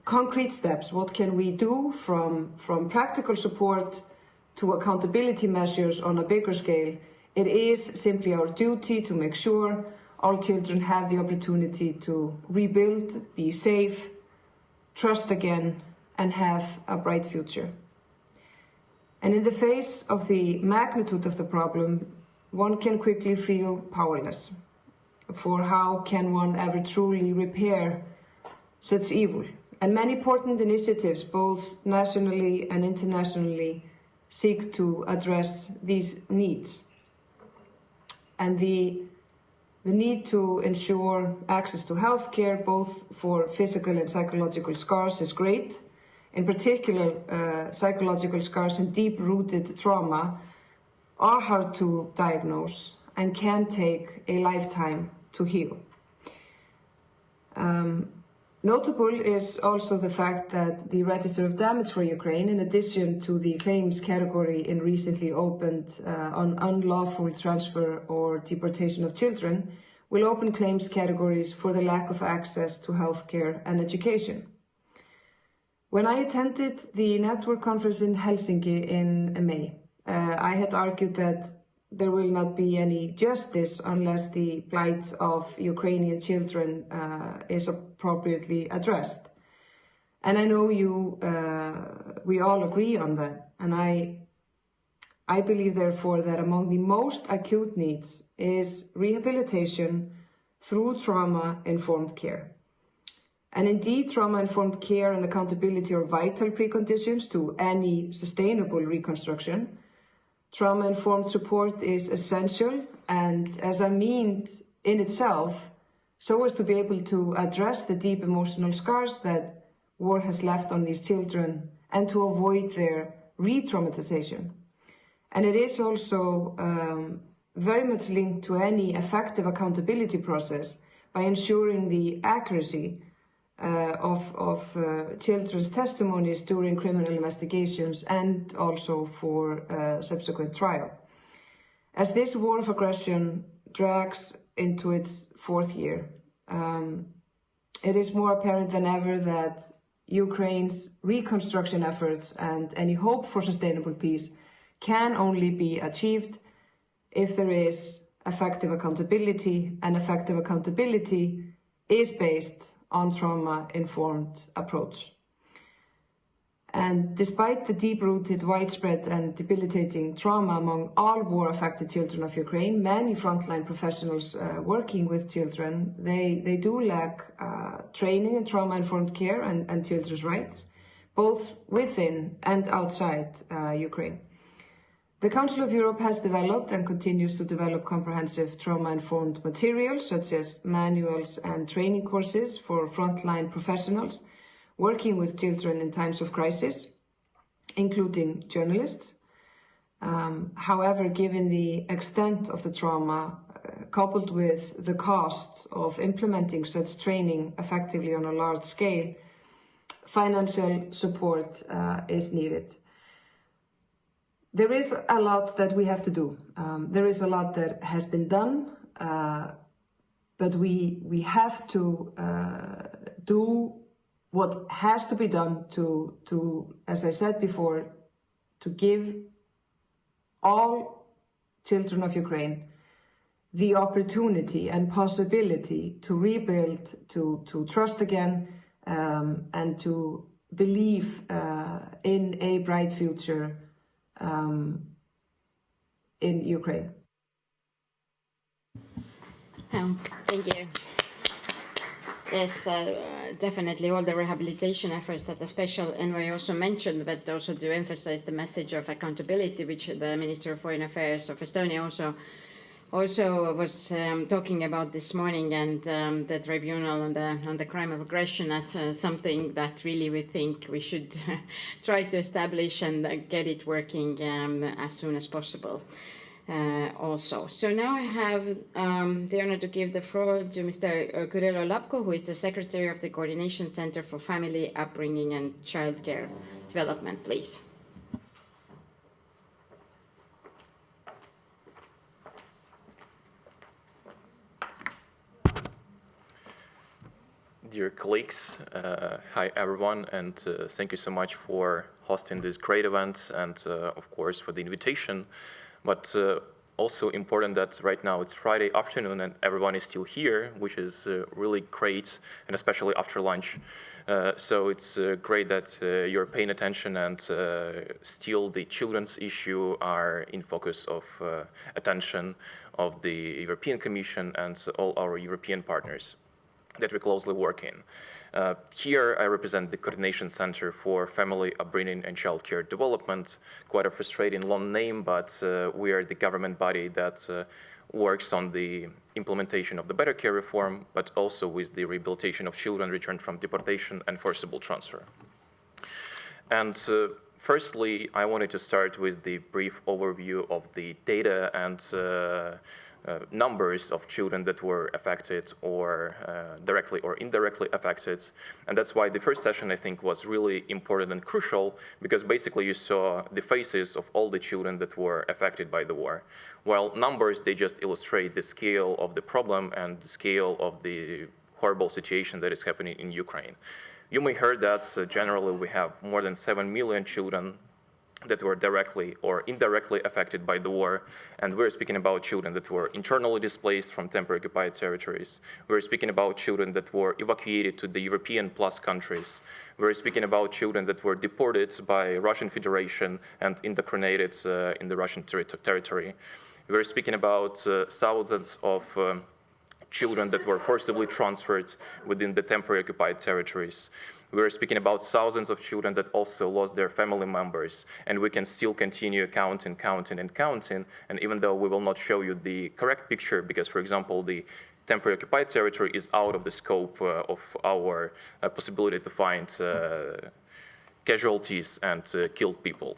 concrete steps. What can we do from practical support to accountability measures on a bigger scale? It is simply our duty to make sure all children have the opportunity to rebuild, be safe, trust again, and have a bright future. And in the face of the magnitude of the problem, one can quickly feel powerless. For how can one ever truly repair such evil? And many important initiatives, both nationally and internationally, seek to address these needs. And the need to ensure access to healthcare, both for physical and psychological scars, is great. In particular, psychological scars and deep-rooted trauma are hard to diagnose and can take a lifetime to heal. Notable is also the fact that the Register of Damage for Ukraine, in addition to the claims category in recently opened on unlawful transfer or deportation of children, will open claims categories for the lack of access to healthcare and education. When I attended the network conference in Helsinki in May, I had argued that there will not be any justice unless the plight of Ukrainian children is appropriately addressed. And I know we all agree on that. And I believe, therefore, that among the most acute needs is rehabilitation through trauma-informed care. And indeed, trauma-informed care and accountability are vital preconditions to any sustainable reconstruction. Trauma-informed support is essential and as a means in itself, so as to be able to address the deep emotional scars that war has left on these children and to avoid their re-traumatization. And it is also very much linked to any effective accountability process by ensuring the accuracy of children's testimonies during criminal investigations and also for subsequent trial. As this war of aggression drags into its 4th year, it is more apparent than ever that Ukraine's reconstruction efforts and any hope for sustainable peace can only be achieved if there is effective accountability, and effective accountability is based on trauma-informed approach. And despite the deep-rooted, widespread and debilitating trauma among all war-affected children of Ukraine, many frontline professionals working with children, they do lack training in trauma-informed care and children's rights, both within and outside Ukraine. The Council of Europe has developed and continues to develop comprehensive trauma-informed materials, such as manuals and training courses for frontline professionals working with children in times of crisis, including journalists. However, given the extent of the trauma, coupled with the cost of implementing such training effectively on a large scale, financial support is needed. There is a lot that we have to do. There is a lot that has been done, but we have to do what has to be done to, as I said before, to give all children of Ukraine the opportunity and possibility to rebuild, to trust again, and to believe in a bright future in Ukraine. Thank you. Yes, definitely all the rehabilitation efforts that the special envoy also mentioned, but also to emphasize the message of accountability, which the Minister of Foreign Affairs of Estonia also was talking about this morning, and the tribunal on the crime of aggression as something that really we think we should try to establish and get it working as soon as possible. Also. So now I have the honor to give the floor to Mr. Libéraux-Radicaux, who is the Secretary of the Coordination Center for Family, Upbringing and Childcare Development, please. Dear colleagues, hi everyone, and thank you so much for hosting this great event and of course for the invitation. But also important that right now it's Friday afternoon and everyone is still here, which is really great, and especially after lunch. So it's great that you're paying attention, and still the children's issue are in focus of attention of the European Commission and all our European partners that we closely work in. Here I represent the Coordination Center for Family, Upbringing and Childcare Development. Quite a frustrating long name, but we are the government body that works on the implementation of the better care reform, but also with the rehabilitation of children returned from deportation and forcible transfer. And firstly, I wanted to start with the brief overview of the data and numbers of children that were affected or directly or indirectly affected. And that's why the first session, I think, was really important and crucial, because basically you saw the faces of all the children that were affected by the war. While numbers, they just illustrate the scale of the problem and the scale of the horrible situation that is happening in Ukraine. You may heard that generally we have more than 7 million children that were directly or indirectly affected by the war. And we're speaking about children that were internally displaced from temporary occupied territories. We're speaking about children that were evacuated to the European plus countries. We're speaking about children that were deported by Russian Federation and indoctrinated in the Russian territory. We're speaking about thousands of children that were forcibly transferred within the temporary occupied territories. We're speaking about thousands of children that also lost their family members, and we can still continue counting, and even though we will not show you the correct picture, because, for example, the temporary occupied territory is out of the scope of our possibility to find casualties and killed people.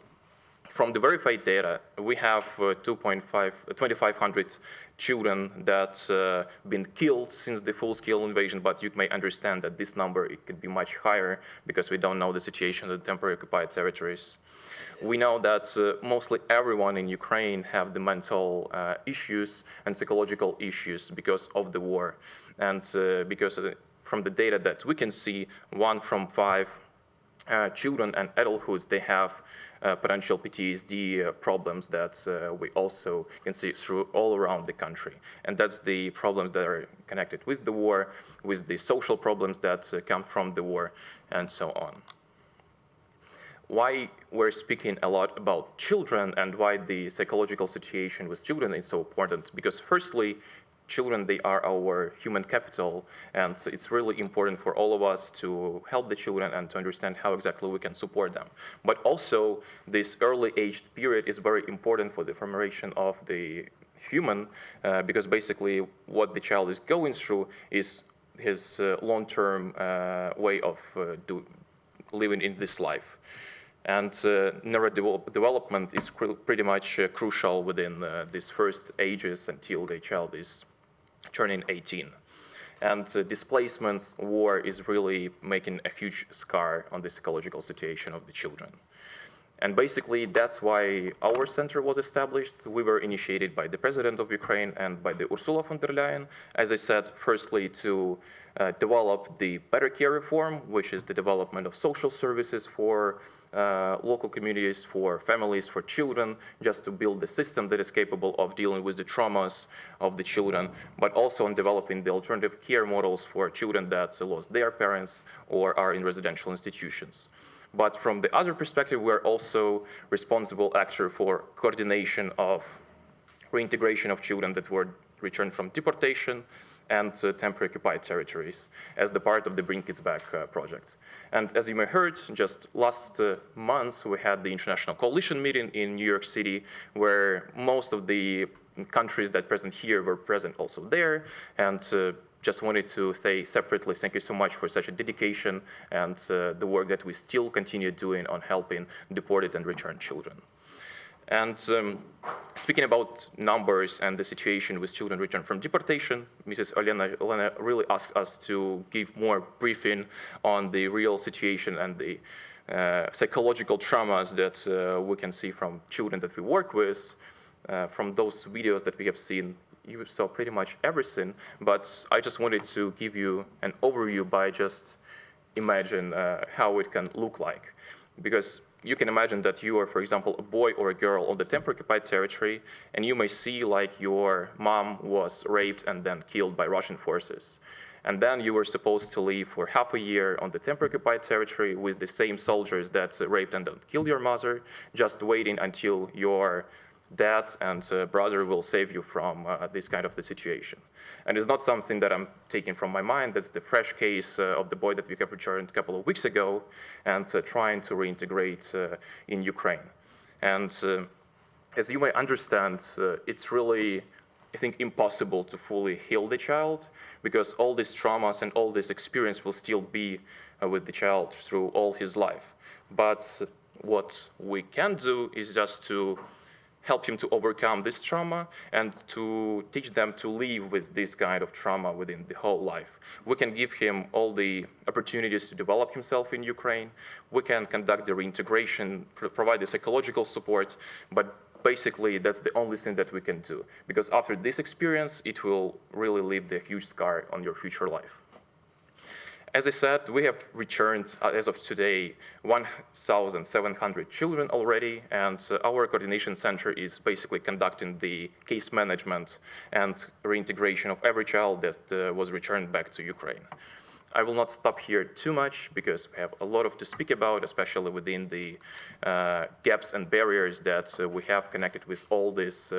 From the verified data, we have 2,500 children that been killed since the full-scale invasion, but you may understand that this number, it could be much higher because we don't know the situation in the temporary occupied territories. We know that mostly everyone in Ukraine have the mental issues and psychological issues because of the war. And because from the data that we can see, 1 from 5 children and adulthoods, they have potential PTSD problems that we also can see through all around the country. And that's the problems that are connected with the war, with the social problems that come from the war, and so on. Why we're speaking a lot about children and why the psychological situation with children is so important? Because firstly, children, they are our human capital, and it's really important for all of us to help the children and to understand how exactly we can support them. But also, this early aged period is very important for the formation of the human, because basically what the child is going through is his long-term way of living in this life. And neurodevelopment is pretty much crucial within these first ages until the child is turning 18. And displacements, war is really making a huge scar on the psychological situation of the children. And basically, that's why our center was established. We were initiated by the President of Ukraine and by the Ursula von der Leyen, as I said, firstly to develop the better care reform, which is the development of social services for local communities, for families, for children, just to build a system that is capable of dealing with the traumas of the children, but also on developing the alternative care models for children that lost their parents or are in residential institutions. But from the other perspective, we're also responsible actor for coordination of reintegration of children that were returned from deportation and temporary occupied territories as the part of the Bring Kids Back project. And as you may heard, just last month, we had the International Coalition meeting in New York City, where most of the countries that present here were present also there. And just wanted to say separately, thank you so much for such a dedication and the work that we still continue doing on helping deported and returned children. And speaking about numbers and the situation with children returned from deportation, Mrs. Elena really asked us to give more briefing on the real situation and the psychological traumas that we can see from children that we work with. From those videos that we have seen, you saw pretty much everything, but I just wanted to give you an overview by just imagine how it can look like. Because you can imagine that you are, for example, a boy or a girl on the temporary occupied territory, and you may see like your mom was raped and then killed by Russian forces. And then you were supposed to live for half a year on the temporary occupied territory with the same soldiers that raped and then killed your mother, just waiting until your dad and brother will save you from this kind of the situation. And it's not something that I'm taking from my mind. That's the fresh case of the boy that we have returned a couple of weeks ago and trying to reintegrate in Ukraine. And as you may understand, it's really, I think, impossible to fully heal the child because all these traumas and all this experience will still be with the child through all his life. But what we can do is just to help him to overcome this trauma and to teach them to live with this kind of trauma within the whole life. We can give him all the opportunities to develop himself in Ukraine. We can conduct the reintegration, provide the psychological support, but basically that's the only thing that we can do. Because after this experience, it will really leave the huge scar on your future life. As I said, we have returned, as of today, 1,700 children already, and our coordination center is basically conducting the case management and reintegration of every child that was returned back to Ukraine. I will not stop here too much because we have a lot to speak about, especially within the gaps and barriers that we have connected with all this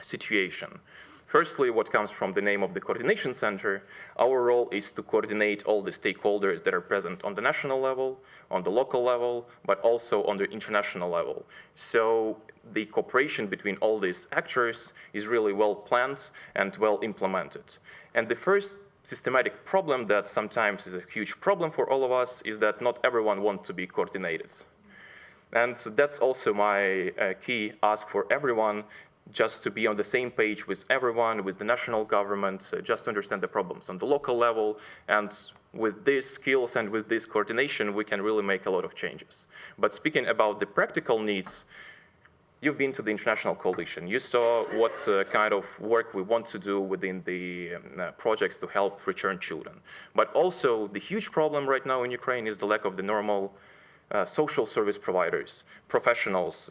situation. Firstly, what comes from the name of the coordination center, our role is to coordinate all the stakeholders that are present on the national level, on the local level, but also on the international level. So the cooperation between all these actors is really well planned and well implemented. And the first systematic problem that sometimes is a huge problem for all of us is that not everyone wants to be coordinated. And that's also my key ask for everyone, just to be on the same page with everyone, with the national government, just to understand the problems on the local level. And with these skills and with this coordination, we can really make a lot of changes. But speaking about the practical needs, you've been to the International Coalition. You saw what kind of work we want to do within the projects to help return children. But also, the huge problem right now in Ukraine is the lack of the normal social service providers, professionals,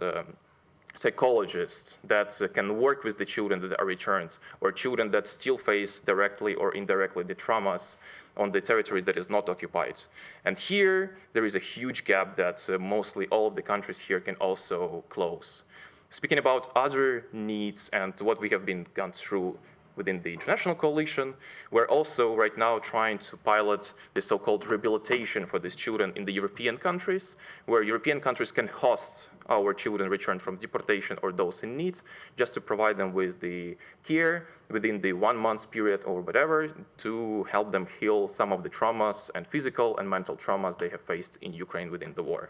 psychologists that can work with the children that are returned, or children that still face directly or indirectly the traumas on the territories that is not occupied. And here, there is a huge gap that mostly all of the countries here can also close. Speaking about other needs and what we have been gone through within the International Coalition, we're also right now trying to pilot the so-called rehabilitation for these children in the European countries, where European countries can host our children returned from deportation or those in need, just to provide them with the care within the 1 month period or whatever to help them heal some of the traumas and physical and mental traumas they have faced in Ukraine within the war.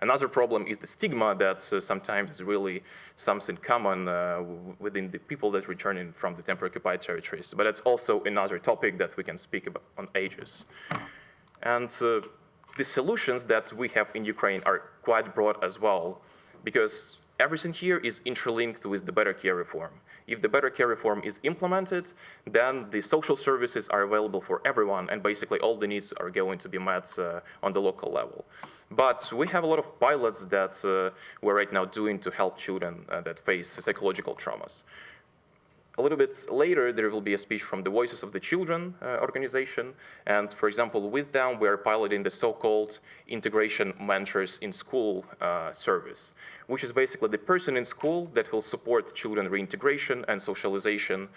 Another problem is the stigma that sometimes is really something common within the people that return in from the temporary occupied territories. But that's also another topic that we can speak about on ages. And the solutions that we have in Ukraine are quite broad as well, because everything here is interlinked with the better care reform. If the better care reform is implemented, then the social services are available for everyone, and basically all the needs are going to be met on the local level. But we have a lot of pilots that we're right now doing to help children that face psychological traumas. A little bit later, there will be a speech from the Voices of the Children organization. And for example, with them, we are piloting the so-called integration mentors in school service, which is basically the person in school that will support children reintegration and socialization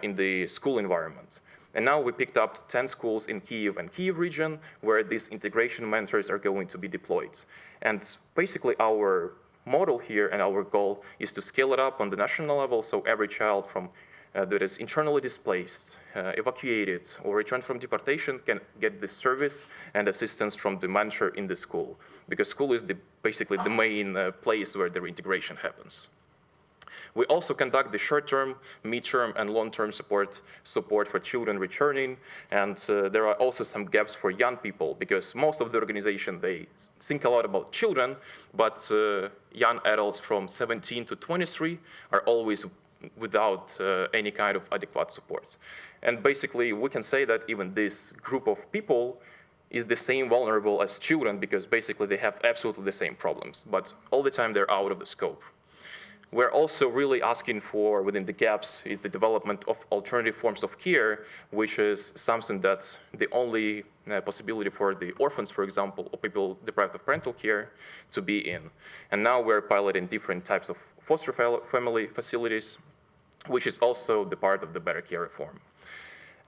in the school environment. And now we picked up 10 schools in Kyiv and Kyiv region where these integration mentors are going to be deployed. And basically our model here and our goal is to scale it up on the national level, so every child from that is internally displaced, evacuated, or returned from deportation can get this service and assistance from the mentor in the school, because school is basically the main place where the reintegration happens. We also conduct the short-term, mid-term, and long-term support for children returning, and there are also some gaps for young people, because most of the organization, they think a lot about children, but young adults from 17 to 23 are always without any kind of adequate support. And basically, we can say that even this group of people is the same vulnerable as children, because basically they have absolutely the same problems, but all the time they're out of the scope. We're also really asking for, within the gaps, is the development of alternative forms of care, which is something that's the only possibility for the orphans, for example, or people deprived of parental care to be in. And now we're piloting different types of foster family facilities, which is also the part of the better care reform.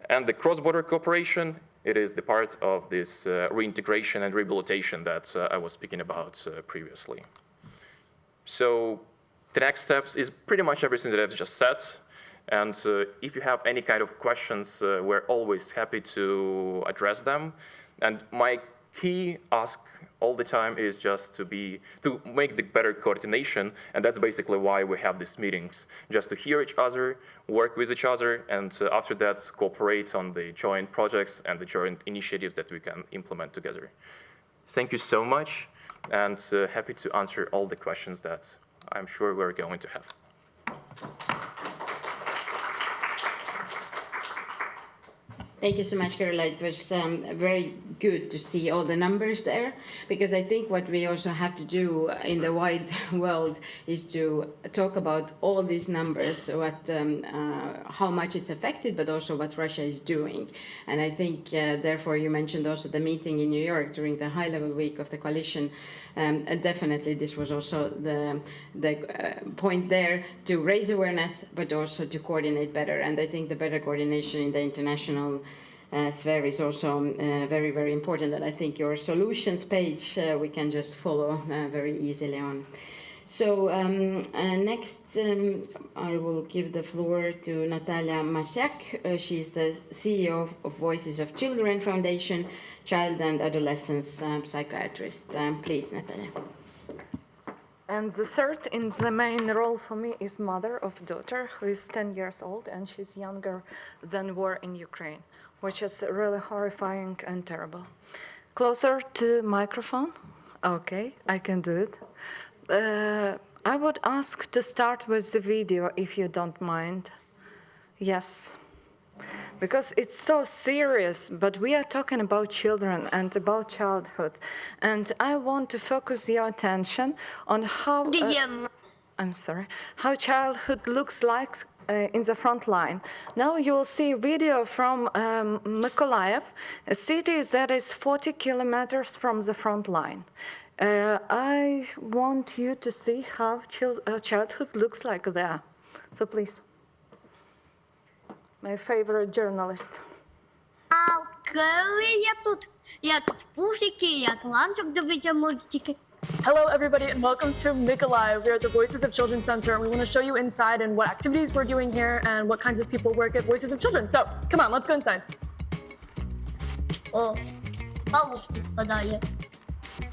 And the cross-border cooperation, it is the part of this reintegration and rehabilitation that I was speaking about previously. So, the next steps is pretty much everything that I've just said. And if you have any kind of questions, we're always happy to address them. And my key ask all the time is just to make the better coordination. And that's basically why we have these meetings, just to hear each other, work with each other, and after that, cooperate on the joint projects and the joint initiatives that we can implement together. Thank you so much, and happy to answer all the questions that I'm sure we're going to have. Thank you so much, Carola. It was very good to see all the numbers there, because I think what we also have to do in the wide world is to talk about all these numbers, how much it's affected, but also what Russia is doing. And I think, therefore, you mentioned also the meeting in New York during the high-level week of the coalition. Definitely, this was also the point there, to raise awareness, but also to coordinate better. And I think the better coordination in the international sphere is also very, very important. And I think your solutions page we can just follow very easily on. So next, I will give the floor to Natalia Masiak. She is the CEO of Voices of Children Foundation, child and adolescence psychiatrist. Please, Natalia. And the third in the main role for me is mother of daughter who is 10 years old, and she's younger than war in Ukraine, which is really horrifying and terrible. Closer to microphone. Okay, I can do it. I would ask to start with the video, if you don't mind. Yes. Because it's so serious, but we are talking about children and about childhood. And I want to focus your attention on how how childhood looks like in the front line. Now you will see a video from Mykolaiv, a city that is 40 kilometers from the front line. I want you to see how childhood looks like there. So please. My favorite journalist. Hello everybody and welcome to Mykolaiv. We're at the Voices of Children Center and we want to show you inside and what activities we're doing here and what kinds of people work at Voices of Children. So, come on, let's go inside.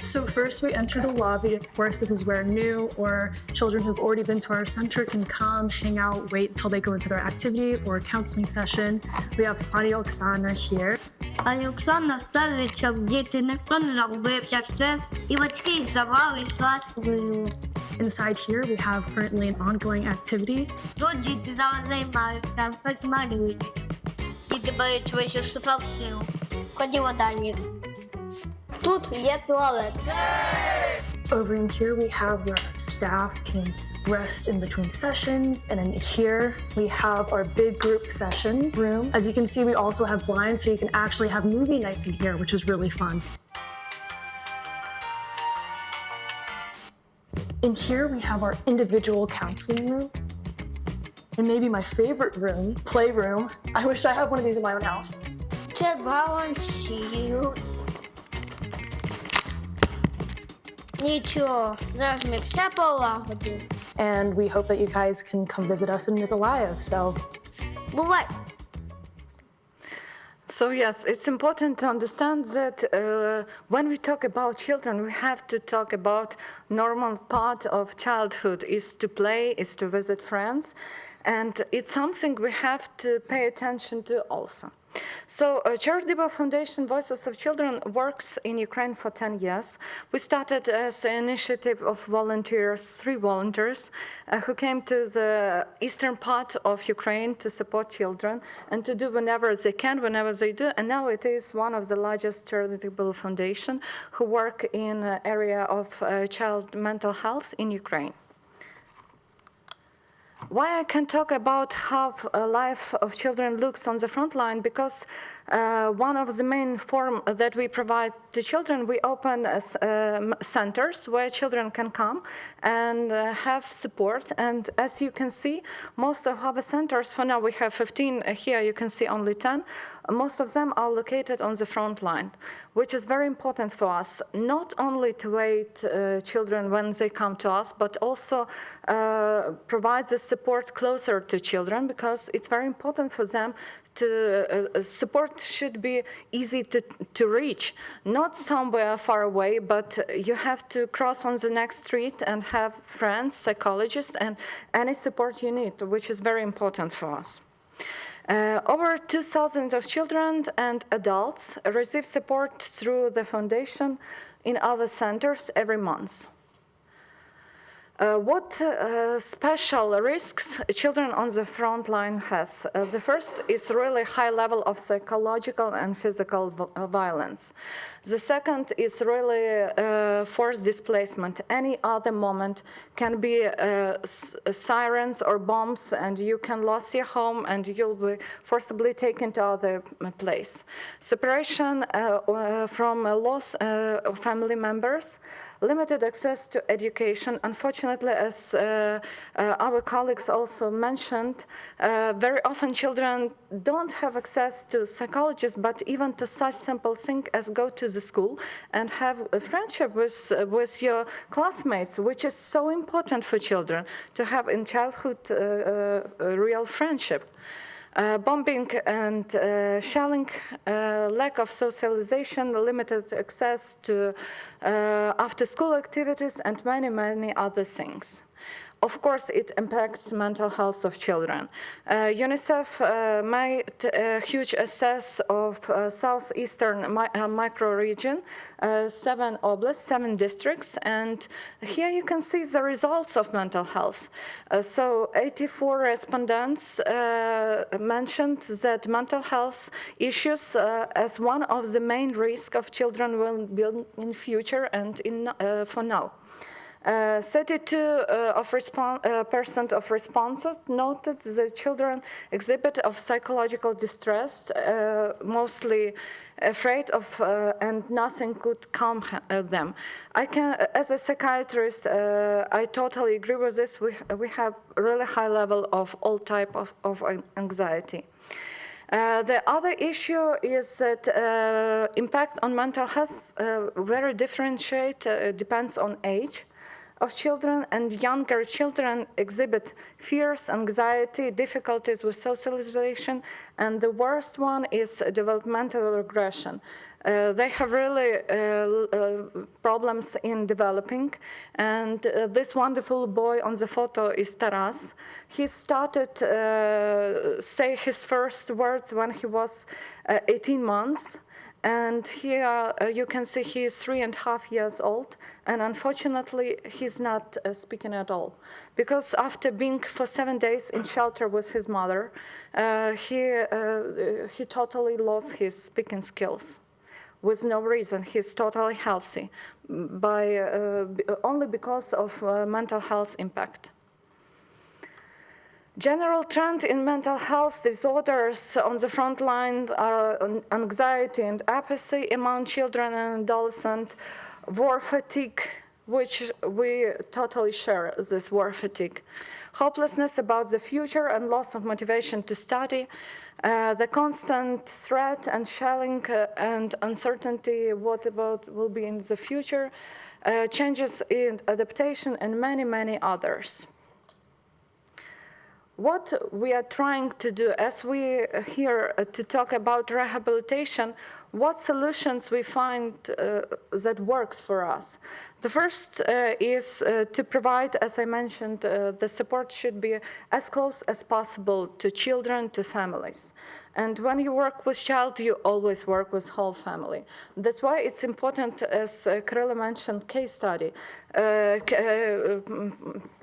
So first we enter the lobby. Of course, this is where new or children who've already been to our center can come, hang out, wait until they go into their activity or counseling session. We have Pani Oksana here. Пані Оксана ставить, щоб діти ніхто не загубився все, і батьки їх забрали сватською. Inside here, we have currently an ongoing activity. Тут діти зараз займаються, щось малюють. Діти беруть вище сил. Ходімо далі. Тут є туалет. Over in here, we have where staff can rest in between sessions. And in here, we have our big group session room. As you can see, we also have blinds, so you can actually have movie nights in here, which is really fun. In here, we have our individual counseling room. And maybe my favorite room, playroom. I wish I had one of these in my own house. Це балансію. Нічого, зараз ми все полагодимо. And we hope that you guys can come visit us in Mykolaiv. So, бувай. So yes, it's important to understand that when we talk about children, we have to talk about normal part of childhood is to play, is to visit friends, and it's something we have to pay attention to also. So charitable foundation Voices of Children works in Ukraine for 10 years. We started as an initiative of volunteers, 3 volunteers who came to the eastern part of Ukraine to support children and to do whenever they can, whenever they do. And now it is one of the largest charitable foundation who work in area of child mental health in Ukraine. Why I can talk about how life of children looks on the front line, because one of the main form that we provide to children, we open centers where children can come and have support. And as you can see, most of our centers, for now we have 15 here, you can see only 10, most of them are located on the front line, which is very important for us, not only to wait children when they come to us, but also provide the support closer to children, because it's very important for them to support should be easy to reach, not somewhere far away, but you have to cross on the next street and have friends, psychologists, and any support you need, which is very important for us. Over 2,000 of children and adults receive support through the foundation in our centers every month. What special risks children on the front line has? The first is really high level of psychological and physical violence. The second is really forced displacement. Any other moment can be sirens or bombs, and you can lose your home and you'll be forcibly taken to other place. Separation from loss of family members, limited access to education. Unfortunately, as our colleagues also mentioned, very often children don't have access to psychologists, but even to such simple thing as go to the school and have a friendship with your classmates, which is so important for children to have in childhood real friendship. Bombing and shelling, lack of socialization, limited access to after-school activities, and many, many other things. Of course, it impacts mental health of children. UNICEF made a huge assess of southeastern micro-region, 7 oblasts, 7 districts, and here you can see the results of mental health. So 84 respondents mentioned that mental health issues as one of the main risks of children will be in future and for now. 32% of responses noted the children exhibit of psychological distress, mostly afraid of, and nothing could calm them. As a psychiatrist, I totally agree with this. We have really high level of all type of anxiety. The other issue is that impact on mental health very differentiate, depends on age. of children, and younger children exhibit fears, anxiety, difficulties with socialization, and the worst one is developmental regression. They have really problems in developing, and this wonderful boy on the photo is Taras. He started say his first words when he was 18 months. And here you can see he is 3.5 years old, and unfortunately he's not speaking at all. Because after being for 7 days in shelter with his mother, he totally lost his speaking skills. With no reason, he's totally healthy, only because of mental health impact. General trend in mental health disorders on the front line are anxiety and apathy among children and adolescents, war fatigue, which we totally share, this war fatigue, hopelessness about the future and loss of motivation to study, the constant threat and shelling and uncertainty what about will be in the future, changes in adaptation, and many, many others. What we are trying to do, as we are here to talk about rehabilitation, what solutions we find that works for us. The first is to provide, as I mentioned, the support should be as close as possible to children, to families. And when you work with child, you always work with whole family. That's why it's important, as Kirill mentioned, case study,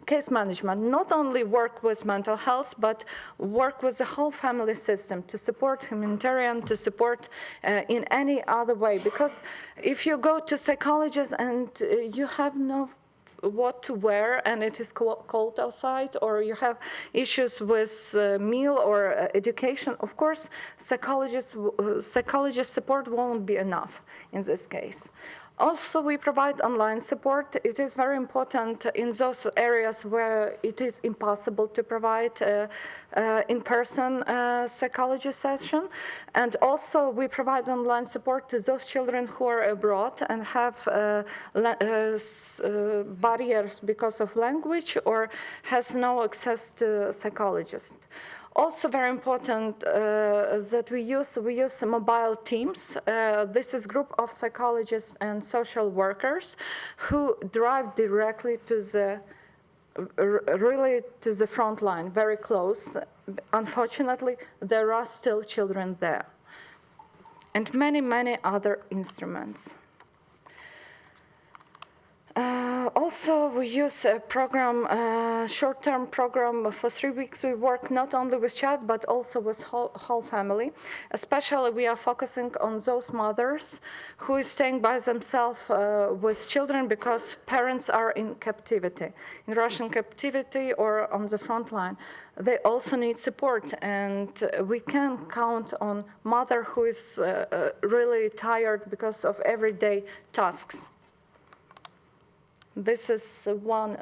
case management, not only work with mental health, but work with the whole family system to support humanitarian, to support in any other way. Because if you go to psychologists and you have no what to wear and it is cold outside, or you have issues with meal or education, of course, psychologist support won't be enough in this case. Also, we provide online support. It is very important in those areas where it is impossible to provide in-person psychology session. And also, we provide online support to those children who are abroad and have barriers because of language or has no access to psychologists. Also very important that we use mobile teams. This is a group of psychologists and social workers who drive directly to the front line, very close. Unfortunately, there are still children there. And many, many other instruments. Also, we use a program, short-term program. For 3 weeks, we work not only with child, but also with whole family. Especially, we are focusing on those mothers who is staying by themselves with children because parents are in captivity, in Russian captivity or on the front line. They also need support, and we can count on mother who is really tired because of everyday tasks. This is one,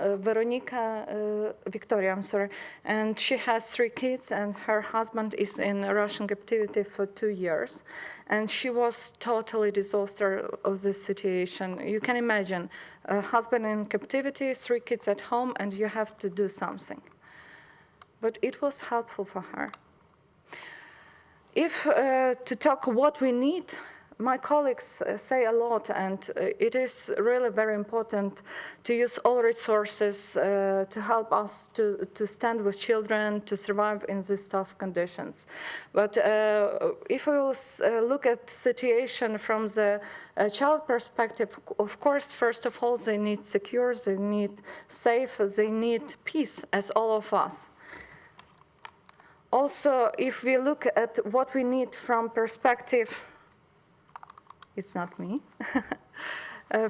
Victoria, I'm sorry, and she has 3 kids, and her husband is in Russian captivity for 2 years. And she was totally disaster of this situation. You can imagine, a husband in captivity, 3 kids at home, and you have to do something. But it was helpful for her. If to talk what we need, my colleagues say a lot, and it is really very important to use all resources to help us to stand with children, to survive in these tough conditions. But if we will look at the situation from the child perspective, of course, first of all, they need secure, they need safe, they need peace, as all of us. Also, if we look at what we need from perspective, it's not me.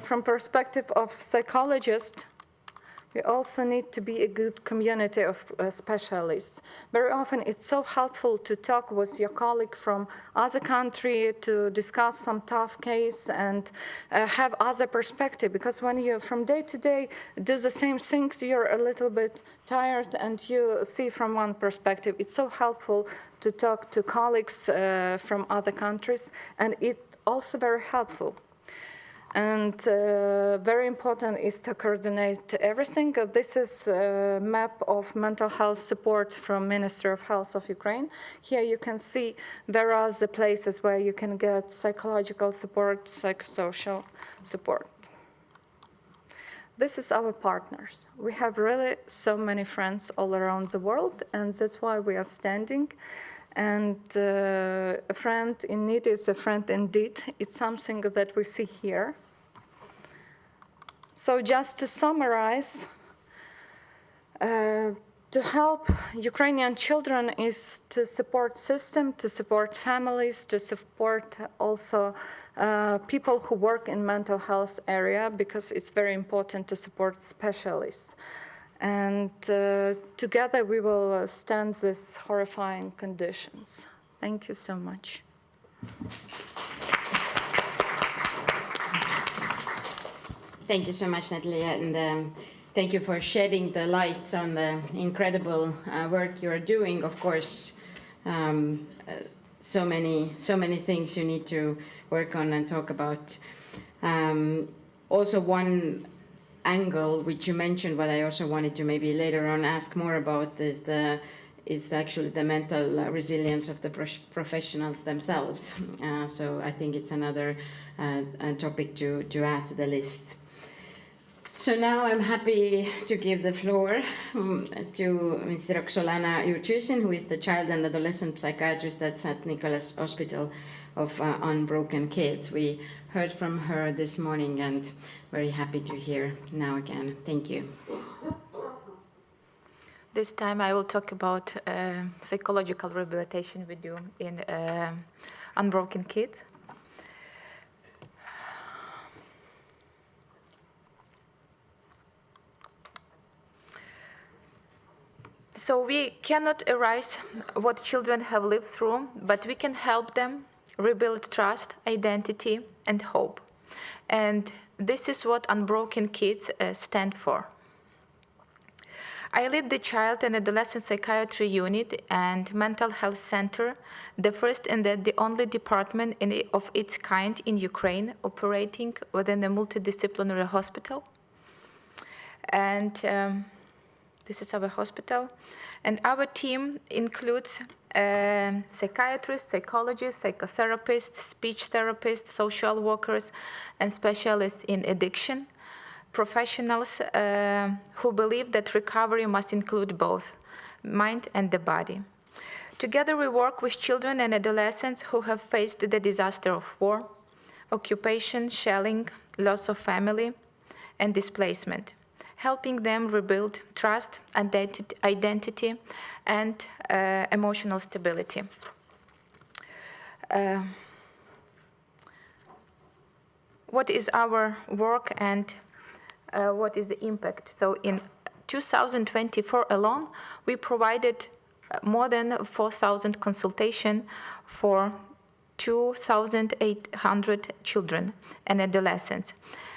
From perspective of psychologists, we also need to be a good community of specialists. Very often it's so helpful to talk with your colleague from other country to discuss some tough case and have other perspective, because when you from day to day do the same things, you're a little bit tired and you see from one perspective. It's so helpful to talk to colleagues from other countries, and it also very helpful. And very important is to coordinate everything. This is a map of mental health support from Ministry of Health of Ukraine. Here you can see where are the places where you can get psychological support, psychosocial support. This is our partners. We have really so many friends all around the world, and that's why we are standing. And a friend in need is a friend indeed. It's something that we see here. So just to summarize, to help Ukrainian children is to support system, to support families, to support also people who work in mental health area, because it's very important to support specialists. And together we will stand these horrifying conditions. Thank you so much. Thank you so much, Natalia, and thank you for shedding the light on the incredible work you are doing. Of course, so many things you need to work on and talk about. Also, one angle which you mentioned, but I also wanted to maybe later on ask more about is actually the mental resilience of the professionals themselves. So I think it's another topic to add to the list. So now I'm happy to give the floor to Mr. Roxolana Jurčusin, who is the child and adolescent psychiatrist at St. Nicholas Hospital of Unbroken Kids. We heard from her this morning and very happy to hear now again. Thank you. This time I will talk about psychological rehabilitation we do in Unbroken Kids. So we cannot erase what children have lived through, but we can help them rebuild trust, identity, and hope. And this is what Unbroken Kids stand for. I lead the Child and Adolescent Psychiatry Unit and Mental Health Center, the first and the only department of its kind in Ukraine, operating within a multidisciplinary hospital. And this is our hospital. And our team includes psychiatrists, psychologists, psychotherapists, speech therapists, social workers, and specialists in addiction, professionals who believe that recovery must include both mind and the body. Together we work with children and adolescents who have faced the disaster of war, occupation, shelling, loss of family, and displacement, helping them rebuild trust, identity, and emotional stability. What is our work and what is the impact? So in 2024 alone, we provided more than 4,000 consultations for 2,800 children and adolescents,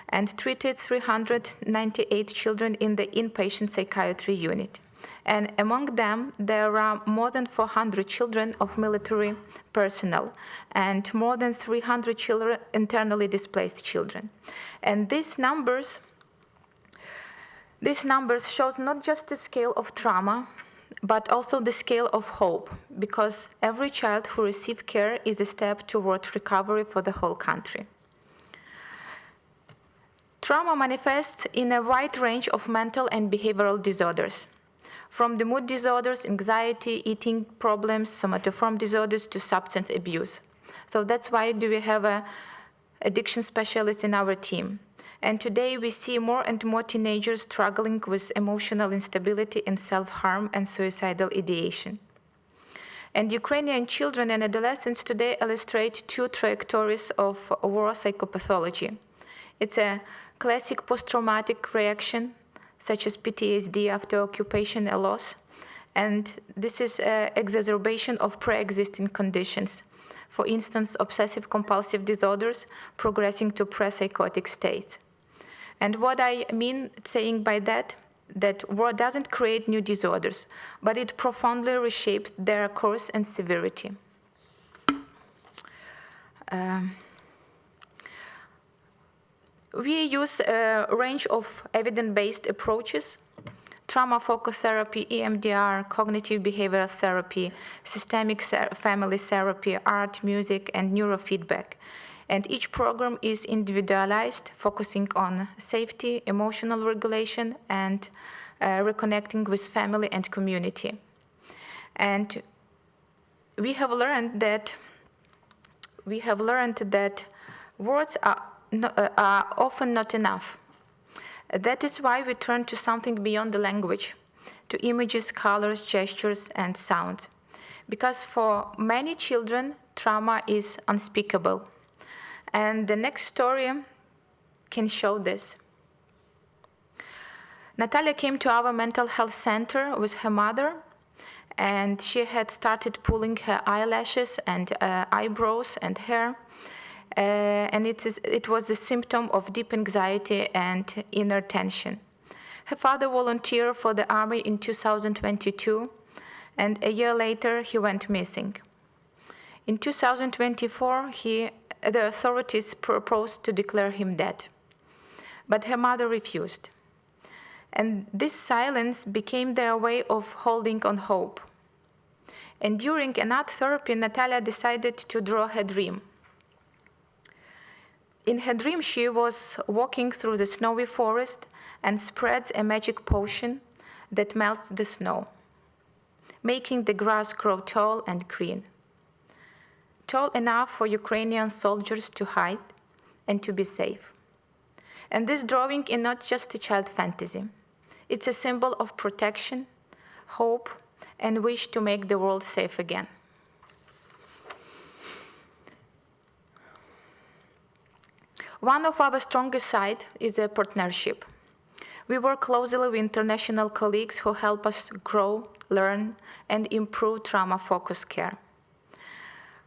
and treated 398 children in the inpatient psychiatry unit. And among them, there are more than 400 children of military personnel and more than 300 children, internally displaced children. And these numbers shows not just the scale of trauma, but also the scale of hope, because every child who receives care is a step toward recovery for the whole country. Trauma manifests in a wide range of mental and behavioral disorders, from the mood disorders, anxiety, eating problems, somatoform disorders, to substance abuse. So that's why we have an addiction specialist in our team. And today we see more and more teenagers struggling with emotional instability and self-harm and suicidal ideation. And Ukrainian children and adolescents today illustrate two trajectories of war psychopathology. It's a classic post-traumatic reaction, such as PTSD after occupation or loss, and this is an exacerbation of pre-existing conditions. For instance, obsessive-compulsive disorders progressing to pre-psychotic states. And what I mean saying by that war doesn't create new disorders, but it profoundly reshapes their course and severity. We use a range of evidence-based approaches: trauma focus therapy, EMDR, cognitive behavioral therapy, systemic family therapy, art, music, and neurofeedback. And each program is individualized, focusing on safety, emotional regulation, and reconnecting with family and community. And we have learned that words are often not enough. That is why we turn to something beyond the language, to images, colors, gestures, and sound. Because for many children, trauma is unspeakable. And the next story can show this. Natalia came to our mental health center with her mother, and she had started pulling her eyelashes and eyebrows and hair. And it was a symptom of deep anxiety and inner tension. Her father volunteered for the army in 2022, and a year later he went missing. In 2024, the authorities proposed to declare him dead, but her mother refused. And this silence became their way of holding on hope. And during an art therapy, Natalia decided to draw her dream. In her dream, she was walking through the snowy forest and spreads a magic potion that melts the snow, making the grass grow tall and green. Tall enough for Ukrainian soldiers to hide and to be safe. And this drawing is not just a child fantasy. It's a symbol of protection, hope, and wish to make the world safe again. One of our strongest sides is a partnership. We work closely with international colleagues who help us grow, learn, and improve trauma-focused care.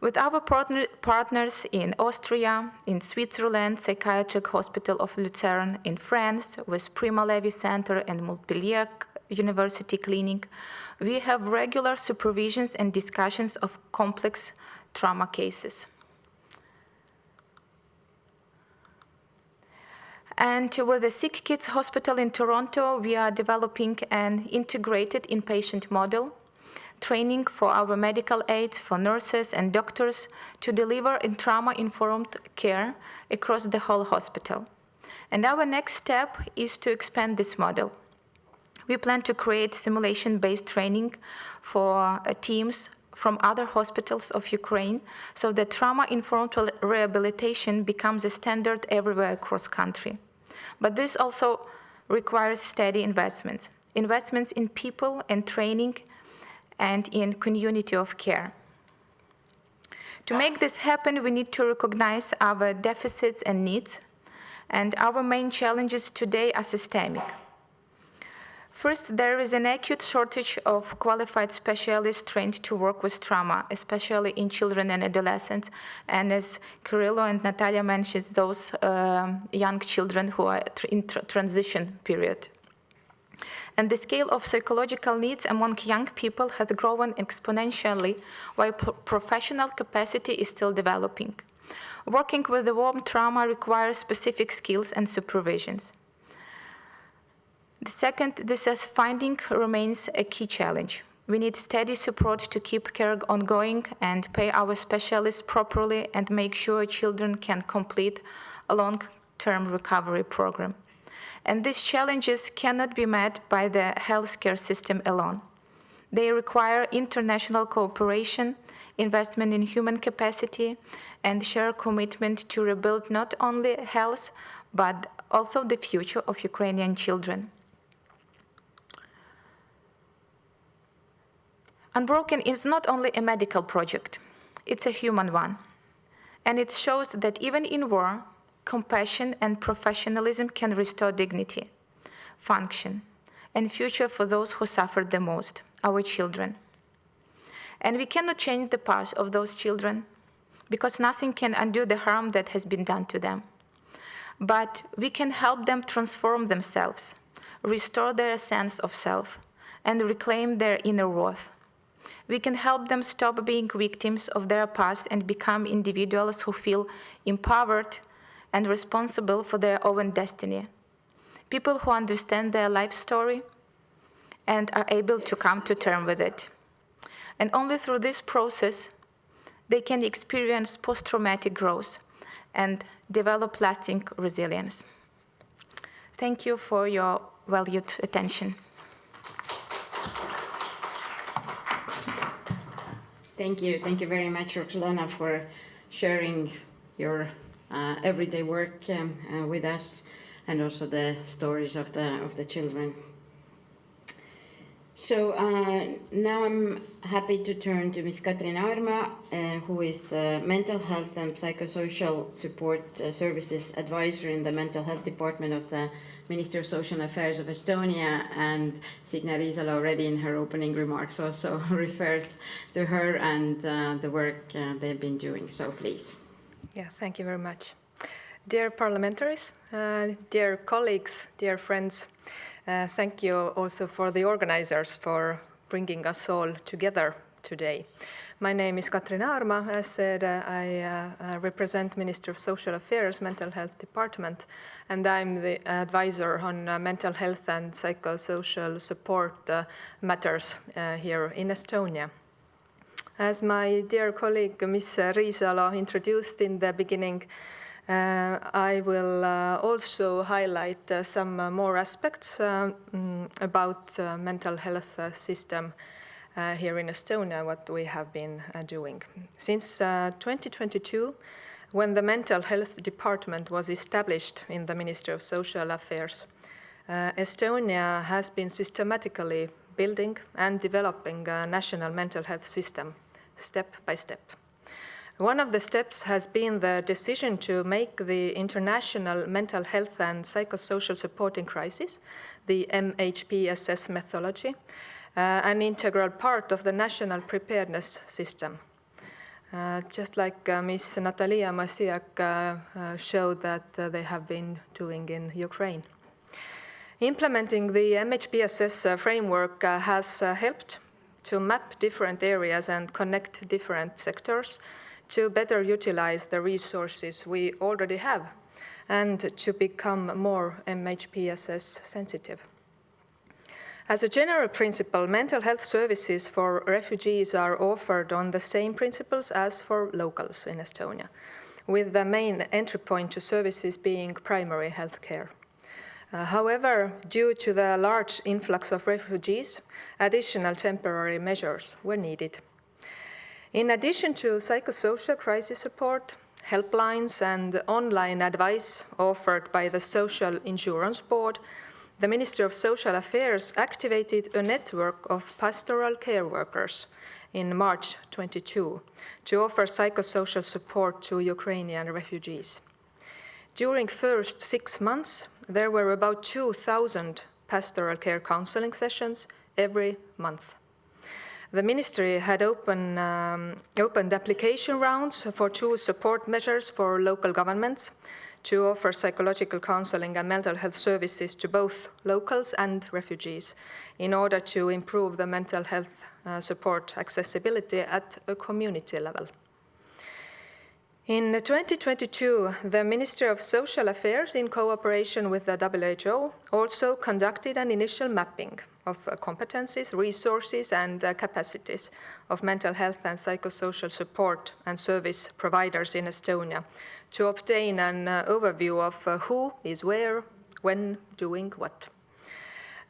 With our partners in Austria, in Switzerland, Psychiatric Hospital of Lucerne in France, with Prima Levi Center and Montpellier University Clinic, we have regular supervisions and discussions of complex trauma cases. And with the Sick Kids Hospital in Toronto, we are developing an integrated inpatient model, training for our medical aides, for nurses and doctors to deliver trauma-informed care across the whole hospital. And our next step is to expand this model. We plan to create simulation-based training for teams from other hospitals of Ukraine so that trauma-informed rehabilitation becomes a standard everywhere across country. But this also requires steady investments in people and training and in community of care. To make this happen, we need to recognize our deficits and needs, and our main challenges today are systemic. First, there is an acute shortage of qualified specialists trained to work with trauma, especially in children and adolescents, and as Kyrylo and Natalia mentioned, those young children who are in transition period. And the scale of psychological needs among young people has grown exponentially, while professional capacity is still developing. Working with the warm trauma requires specific skills and supervisions. The second, this as finding remains a key challenge. We need steady support to keep care ongoing and pay our specialists properly and make sure children can complete a long-term recovery program. And these challenges cannot be met by the healthcare system alone. They require international cooperation, investment in human capacity, and shared commitment to rebuild not only health, but also the future of Ukrainian children. Unbroken is not only a medical project, it's a human one. And it shows that even in war, compassion and professionalism can restore dignity, function, and future for those who suffered the most, our children. And we cannot change the past of those children because nothing can undo the harm that has been done to them. But we can help them transform themselves, restore their sense of self, and reclaim their inner worth. We can help them stop being victims of their past and become individuals who feel empowered and responsible for their own destiny. People who understand their life story and are able to come to terms with it. And only through this process, they can experience post-traumatic growth and develop lasting resilience. Thank you for your valued attention. Thank you very much, Roxolana, for sharing your everyday work with us, and also the stories of the children. So now I'm happy to turn to Ms. Katrin Aarma, who is the Mental Health and Psychosocial Support Services Advisor in the Mental Health Department of the Ministry of Social Affairs of Estonia, and Signe Riisalo already in her opening remarks also referred to her and the work they've been doing. So please. Yeah, thank you very much. Dear parliamentaries, dear colleagues, dear friends, thank you also for the organizers for bringing us all together today. My name is Katrin Aarma. As said, I represent Ministry of Social Affairs, Mental Health Department, and I'm the advisor on mental health and psychosocial support matters here in Estonia. As my dear colleague Ms. Riisalo introduced in the beginning, I will also highlight some more aspects about mental health system here in Estonia, what we have been doing. Since 2022, when the Mental Health Department was established in the Ministry of Social Affairs, Estonia has been systematically building and developing a national mental health system, step by step. One of the steps has been the decision to make the International Mental Health and Psychosocial Support in Crisis, the MHPSS methodology, an integral part of the national preparedness system. Just like Ms. Natalia Masiak showed that they have been doing in Ukraine. Implementing the MHPSS framework has helped to map different areas and connect different sectors to better utilize the resources we already have and to become more MHPSS sensitive. As a general principle, mental health services for refugees are offered on the same principles as for locals in Estonia, with the main entry point to services being primary health care. However, due to the large influx of refugees, additional temporary measures were needed. In addition to psychosocial crisis support, helplines and online advice offered by the Social Insurance Board, the Ministry of Social Affairs activated a network of pastoral care workers in March 22 to offer psychosocial support to Ukrainian refugees. During first 6 months, there were about 2,000 pastoral care counseling sessions every month. The ministry had opened application rounds for 2 support measures for local governments to offer psychological counseling and mental health services to both locals and refugees in order to improve the mental health support accessibility at a community level. In 2022, the Ministry of Social Affairs, in cooperation with the WHO, also conducted an initial mapping of competencies, resources, and capacities of mental health and psychosocial support and service providers in Estonia to obtain an overview of who is where, when, doing what.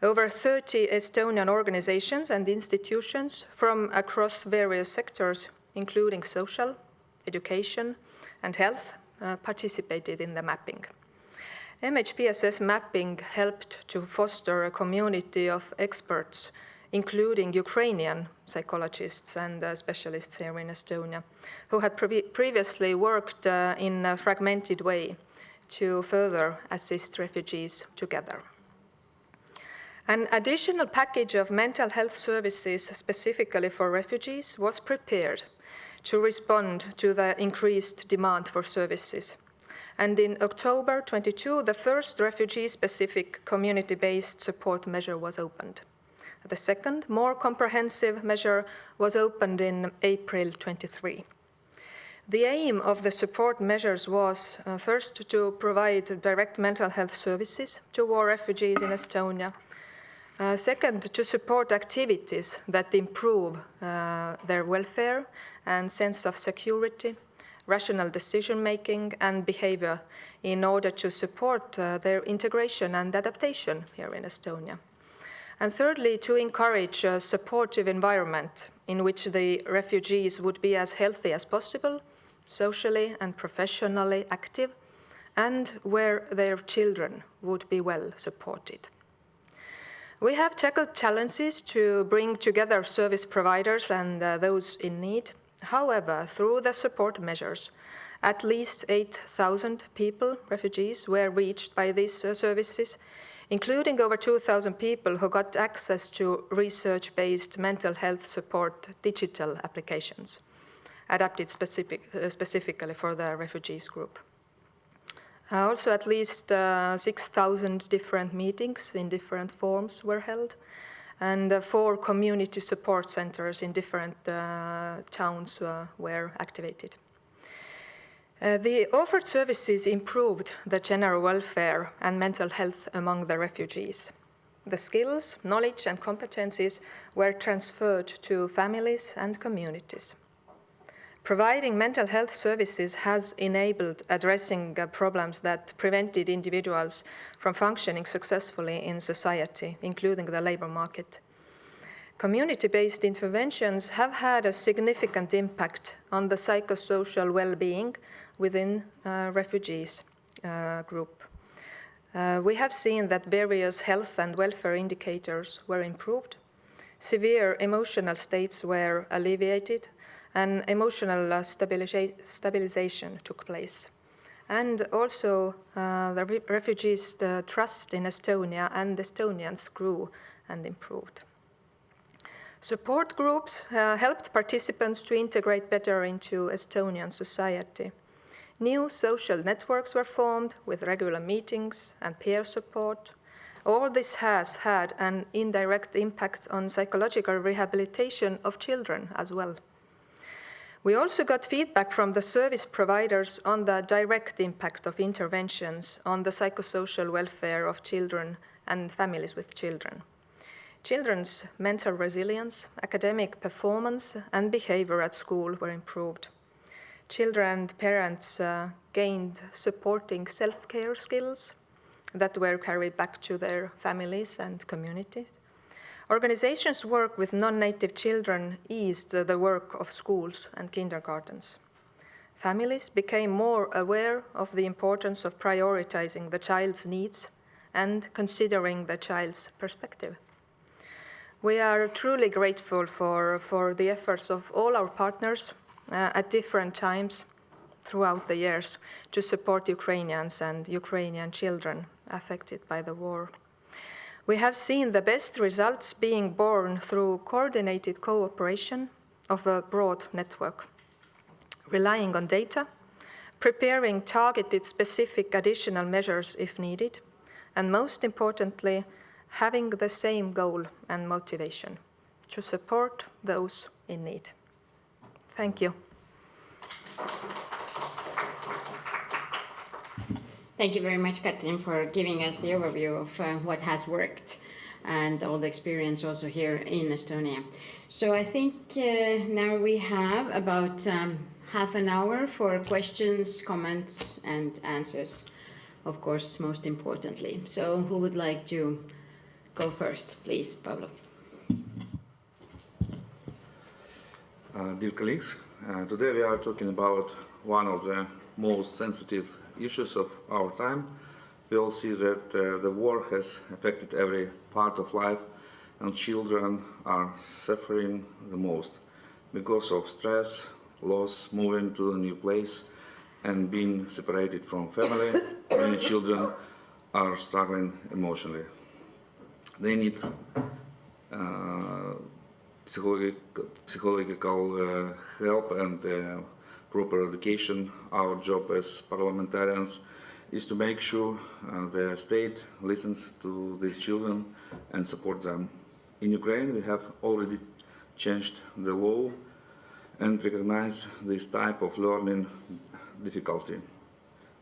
Over 30 Estonian organizations and institutions from across various sectors, including social, education, and health, participated in the mapping. MHPSS mapping helped to foster a community of experts, including Ukrainian psychologists and specialists here in Estonia, who had previously worked in a fragmented way to further assist refugees together. An additional package of mental health services specifically for refugees was prepared to respond to the increased demand for services. And in October 22, the first refugee-specific community-based support measure was opened. The second, more comprehensive measure was opened in April 23. The aim of the support measures was first to provide direct mental health services to war refugees in Estonia. Second, to support activities that improve their welfare and sense of security, rational decision-making and behavior in order to support their integration and adaptation here in Estonia. And thirdly, to encourage a supportive environment in which the refugees would be as healthy as possible, socially and professionally active, and where their children would be well supported. We have tackled challenges to bring together service providers and those in need. However, through the support measures, at least 8,000 people, refugees, were reached by these services, including over 2,000 people who got access to research-based mental health support digital applications, adapted specifically for the refugees group. Also, at least 6,000 different meetings in different forms were held, and 4 community support centers in different towns were activated. The offered services improved the general welfare and mental health among the refugees. The skills, knowledge, and competencies were transferred to families and communities. Providing mental health services has enabled addressing problems that prevented individuals from functioning successfully in society, including the labor market. Community-based interventions have had a significant impact on the psychosocial well-being within refugees group. We have seen that various health and welfare indicators were improved, severe emotional states were alleviated, and emotional stabilization took place. And also the refugees' trust in Estonia and Estonians grew and improved. Support groups helped participants to integrate better into Estonian society. New social networks were formed with regular meetings and peer support. All this has had an indirect impact on psychological rehabilitation of children as well. We also got feedback from the service providers on the direct impact of interventions on the psychosocial welfare of children and families with children. Children's mental resilience, academic performance, and behavior at school were improved. Children and parents gained supporting self-care skills that were carried back to their families and communities. Organizations' work with non-native children eased the work of schools and kindergartens. Families became more aware of the importance of prioritizing the child's needs and considering the child's perspective. We are truly grateful for the efforts of all our partners at different times throughout the years to support Ukrainians and Ukrainian children affected by the war. We have seen the best results being born through coordinated cooperation of a broad network, relying on data, preparing targeted specific additional measures if needed, and most importantly, having the same goal and motivation to support those in need. Thank you. Thank you very much, Katrin, for giving us the overview of what has worked and all the experience also here in Estonia. So I think now we have about half an hour for questions, comments, and answers, of course, most importantly. So who would like to go first? Please, Pablo. Dear colleagues, today we are talking about one of the most sensitive issues of our time. We all see that the war has affected every part of life, and children are suffering the most because of stress, loss, moving to a new place, and being separated from family. Many children are struggling emotionally. They need psychological help and proper education. Our job as parliamentarians is to make sure the state listens to these children and supports them. In Ukraine, we have already changed the law and recognize this type of learning difficulty.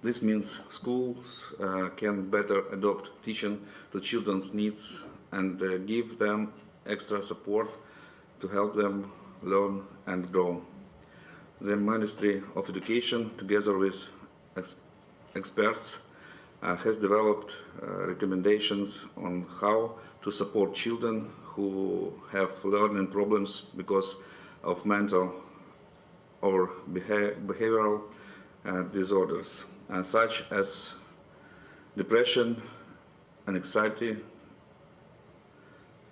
This means schools can better adapt teaching to children's needs and give them extra support to help them learn and grow. The Ministry of Education, together with experts, has developed recommendations on how to support children who have learning problems because of mental or behavioral disorders, such as depression, anxiety,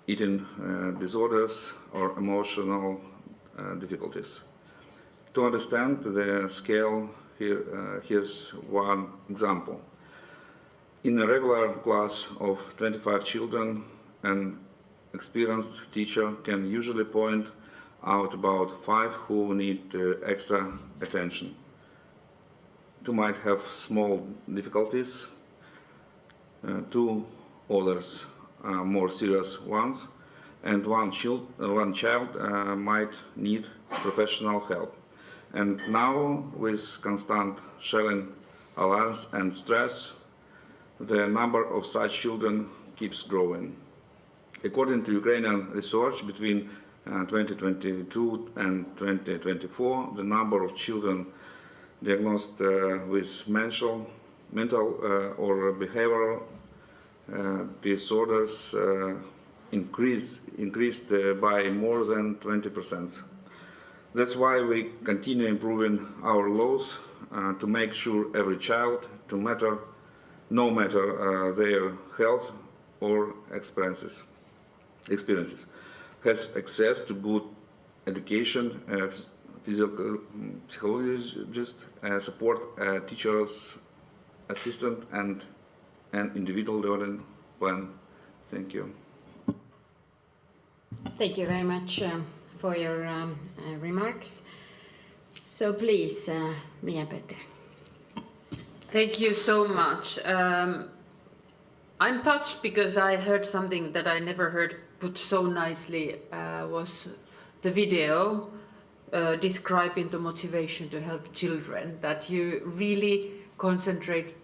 eating disorders, or emotional difficulties. To understand the scale, here's one example. In a regular class of 25 children, an experienced teacher can usually point out about 5 who need extra attention. 2 might have small difficulties, 2 others more serious ones, and one child might need professional help. And now, with constant shelling alarms and stress, the number of such children keeps growing. According to Ukrainian research, between 2022 and 2024, the number of children diagnosed with mental or behavioral disorders increased by more than 20%. That's why we continue improving our laws to make sure every child, no matter their health or experiences, has access to good education, physical psychologist, support, teachers, assistant, and an individual learning plan. Thank you. Thank you very much for your remarks. So please, Mia Petre. Thank you so much. I'm touched because I heard something that I never heard put so nicely, was the video describing the motivation to help children, that you really concentrate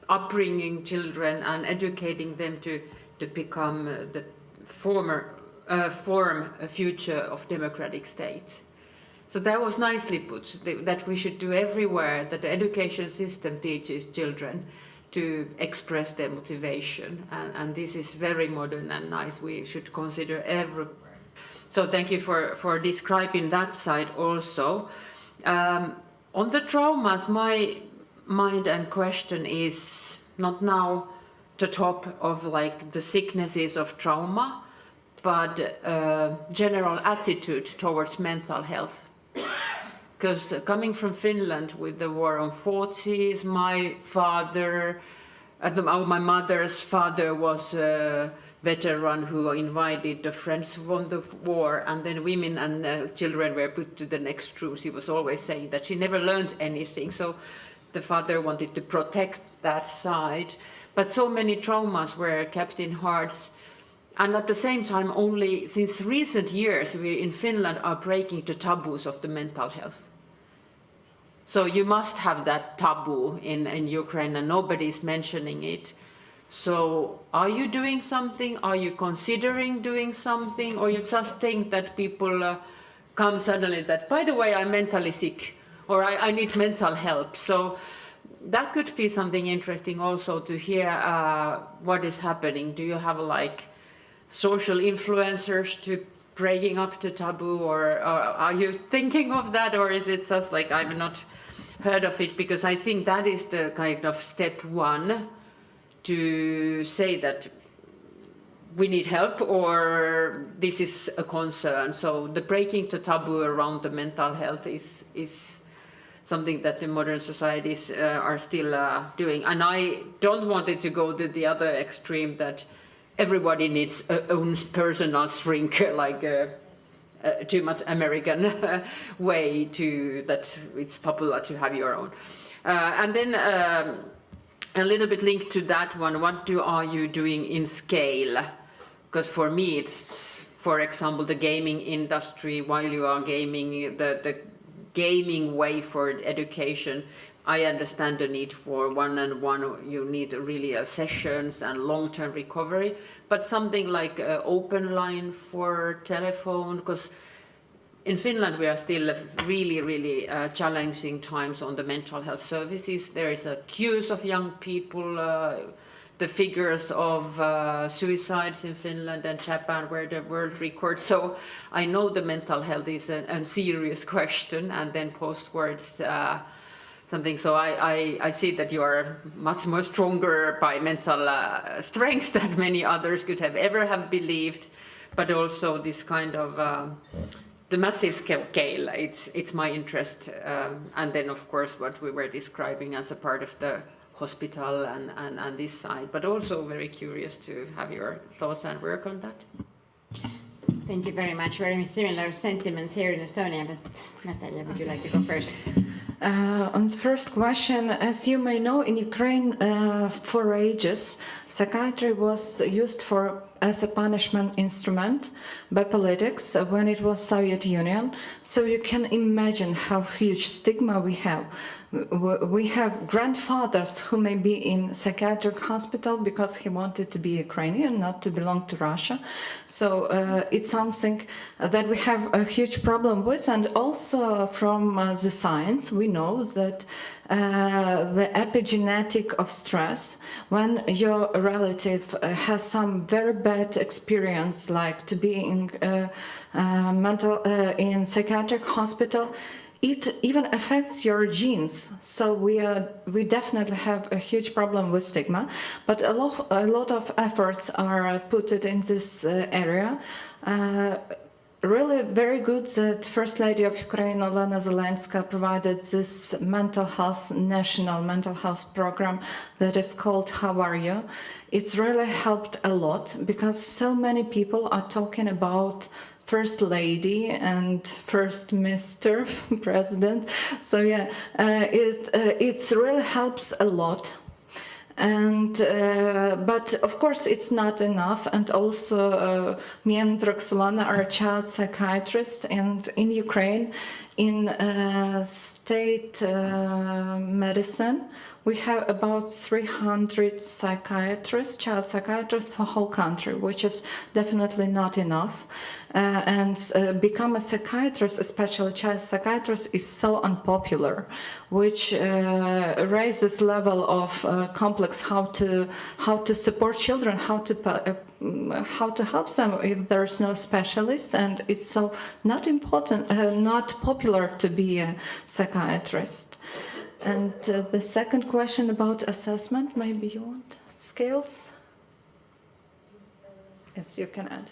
upbringing children and educating them to become the form a future of democratic states. So that was nicely put, that we should do everywhere that the education system teaches children to express their motivation. And this is very modern and nice. We should consider everywhere. So thank you for describing that side also. On the traumas, my mind and question is not now the top of like the sicknesses of trauma, but general attitude towards mental health. Because coming from Finland with the war on 40s, my mother's father was a veteran who invited the friends who won the war, and then women and children were put to the next room. She was always saying that she never learned anything, so the father wanted to protect that side. But so many traumas were kept in hearts. And at the same time, only since recent years, we in Finland are breaking the taboos of the mental health. So you must have that taboo in Ukraine, and nobody's mentioning it. So are you doing something? Are you considering doing something? Or you just think that people come suddenly that, by the way, I'm mentally sick, or I need mental help. So that could be something interesting also to hear what is happening. Do you have like social influencers to breaking up the taboo, or are you thinking of that, or is it just like I've not heard of it? Because I think that is the kind of step one to say that we need help or this is a concern. So the breaking the taboo around the mental health is something that the modern societies are still doing. And I don't want it to go to the other extreme that everybody needs a own personal shrink, like too much American way to that it's popular to have your own. And then a little bit linked to that one, what are you doing in scale? Because for me it's for example, the gaming industry, while you are gaming, the gaming way for education, I understand the need for one-on-one, you need really sessions and long-term recovery, but something like open line for telephone, because in Finland we are still really challenging times on the mental health services. There is a queues of young people, the figures of suicides in Finland and Japan were the world record. So I know the mental health is a serious question, and then postwards something. So I see that you are much more stronger by mental strength than many others could have ever have believed, but also this kind of the massive scale, it's my interest. And then of course what we were describing as a part of the hospital and this side, but also very curious to have your thoughts and work on that. Thank you very much. Very similar sentiments here in Estonia, but Natalia, would you like to go first? On the first question, as you may know, in Ukraine, for ages, psychiatry was used as a punishment instrument by politics when it was Soviet Union. So you can imagine how huge stigma we have. We have grandfathers who may be in psychiatric hospital because he wanted to be Ukrainian, not to belong to Russia. So it's something that we have a huge problem with. And also from the science, we know that the epigenetic of stress, when your relative has some very bad experience, like to be in in psychiatric hospital, it even affects your genes. So we definitely have a huge problem with stigma, but a lot of efforts are put in this area. Really very good that First Lady of Ukraine, Olena Zelenska, provided this national mental health program that is called How Are You? It's really helped a lot because so many people are talking about First Lady and First Mr. President. So yeah, it really helps a lot. And but of course it's not enough. And also me and Roxolana are child psychiatrists, and in Ukraine, in state medicine, we have about 300 psychiatrists, child psychiatrists for whole country, which is definitely not enough. And become a psychiatrist, especially child psychiatrist, is so unpopular, which raises level of complex how to support children, how to help them if there's no specialist, and it's so not important, not popular to be a psychiatrist. And the second question about assessment, maybe you want scales? Yes, you can add.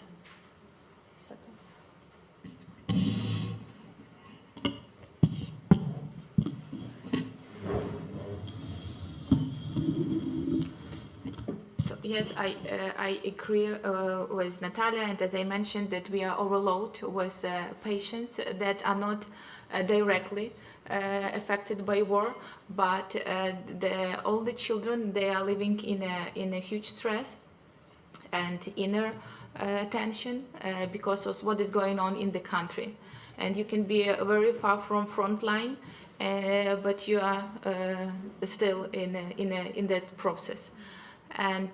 So yes, I agree with Natalia, and as I mentioned, that we are overloaded with patients that are not directly affected by war, but all the children, they are living in a huge stress and inner tension because of what is going on in the country. And you can be very far from front line, but you are still in that process. And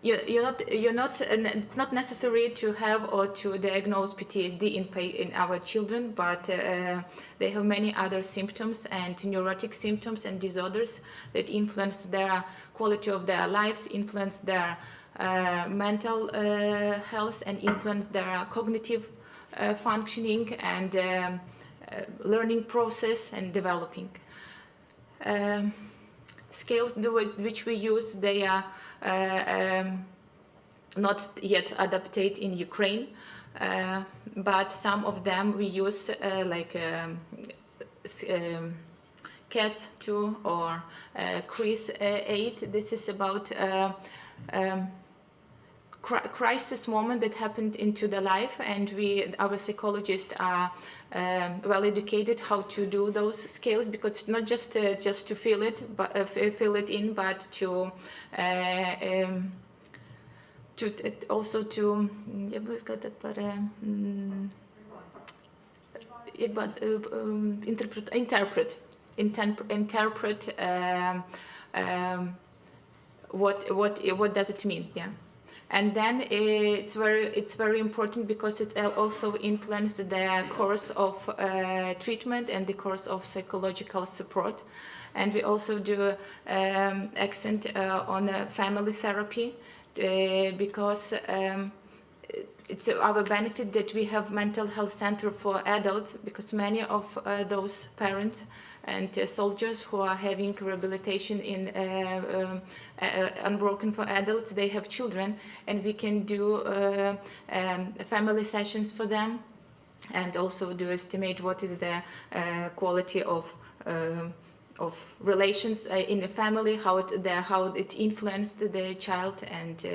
you're not. It's not necessary to have or to diagnose PTSD in our children, but they have many other symptoms and neurotic symptoms and disorders that influence their quality of their lives, influence their mental health, and influence their cognitive functioning and learning process and developing. Scales which we use, they are not yet adapted in Ukraine, but some of them we use like CATS 2 or crises 8. This is about crisis moment that happened into the life, and our psychologists are well educated how to do those scales, because it's not just to feel it, but fill it in, but to also to interpret what does it mean, yeah. And then it's very important because it also influences the course of treatment and the course of psychological support. And we also do accent on family therapy because it's our benefit that we have mental health center for adults, because many of those parents and soldiers who are having rehabilitation in Unbroken for adults, they have children, and we can do family sessions for them, and also do estimate what is the quality of relations in the family, how it influenced the child and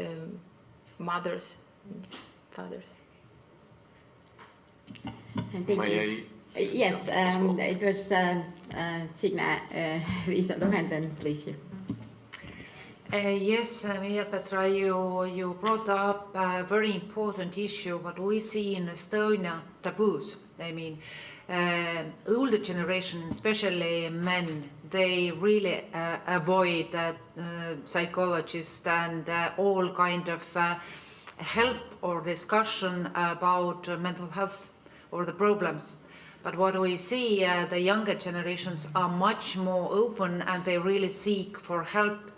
mothers, fathers. Thank you. Yes, it was Signe Riisalo, then please you. Yes, Mia Petra, you brought up a very important issue, what we see in Estonia, taboos. I mean, older generation, especially men, they really avoid psychologists and all kind of help or discussion about mental health or the problems. But what we see, the younger generations are much more open and they really seek for help.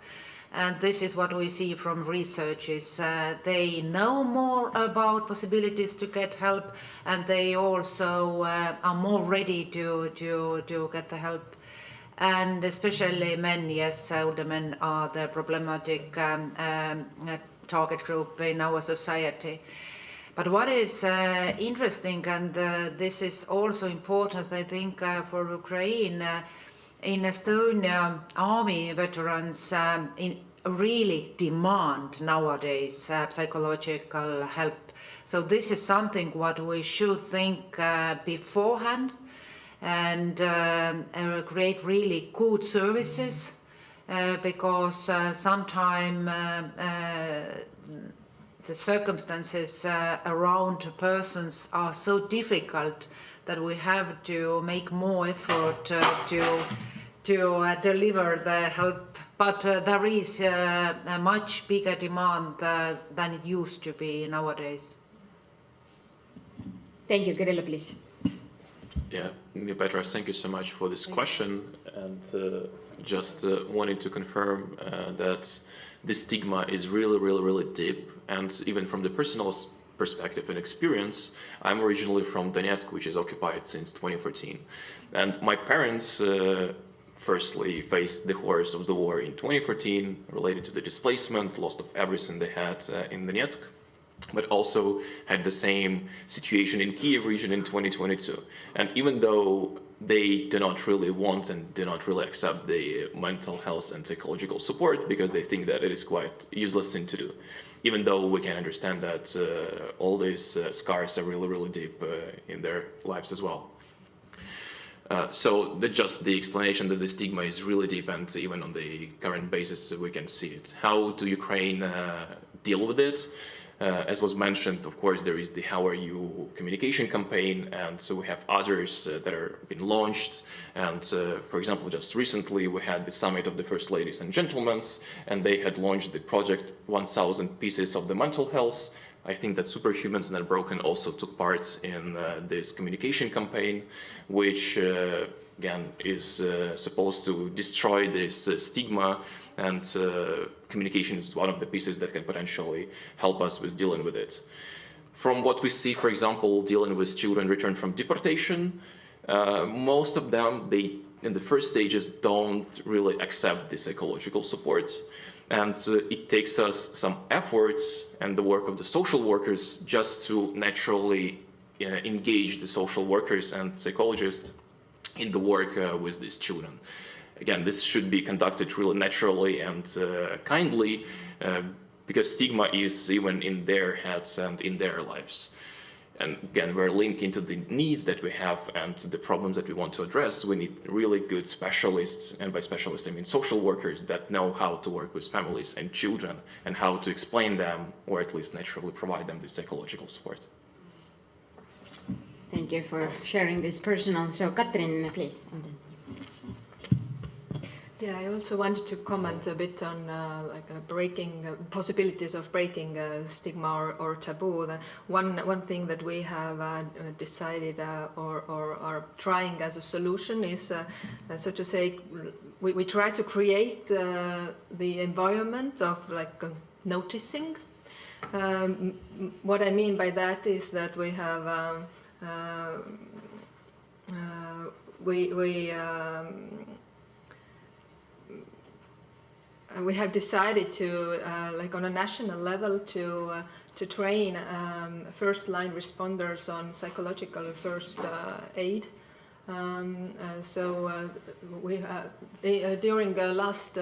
And this is what we see from researches. They know more about possibilities to get help, and they also are more ready to get the help. And especially men, yes, older men are the problematic target group in our society. But what is interesting, and this is also important, I think, for Ukraine, in Estonia, army veterans really demand nowadays psychological help. So this is something what we should think beforehand and create really good services because sometimes the circumstances around persons are so difficult that we have to make more effort to deliver the help. But there is a much bigger demand than it used to be nowadays. Thank you. Kirilo, please. Yeah, Petra, thank you so much for this question. And just wanted to confirm that the stigma is really, really, really deep. And even from the personal perspective and experience, I'm originally from Donetsk, which is occupied since 2014. And my parents firstly faced the horrors of the war in 2014 related to the displacement, loss of everything they had in Donetsk, but also had the same situation in Kiev region in 2022. And even though they do not really want and do not really accept the mental health and psychological support because they think that it is quite useless thing to do, even though we can understand that all these scars are really, really deep in their lives as well. So that's just the explanation that the stigma is really deep, and even on the current basis we can see it. How do Ukraine deal with it? As was mentioned, of course, there is the How Are You communication campaign, and so we have others that are been launched. And for example, just recently we had the summit of the First Ladies and Gentlemen, and they had launched the project 1000 Pieces of the Mental Health. I think that Superhumans and Unbroken also took part in this communication campaign, which again is supposed to destroy this stigma, and communication is one of the pieces that can potentially help us with dealing with it. From what we see, for example, dealing with children returned from deportation, most of them, they in the first stages don't really accept the psychological support. And it takes us some efforts and the work of the social workers just to naturally engage the social workers and psychologists in the work with these children. Again, this should be conducted really naturally and kindly because stigma is even in their heads and in their lives. and again, we're linking to the needs that we have and the problems that we want to address. We need really good specialists, and by specialists I mean social workers that know how to work with families and children and how to explain them, or at least naturally provide them the psychological support. Thank you for sharing this personal. So, Katrin, please. Yeah, I also wanted to comment a bit on breaking possibilities of breaking stigma or taboo. One thing that we have decided or are trying as a solution is, so to say, we try to create the environment of noticing. What I mean by that is that we have we have decided to, on a national level, to train first-line responders on psychological first aid. During the last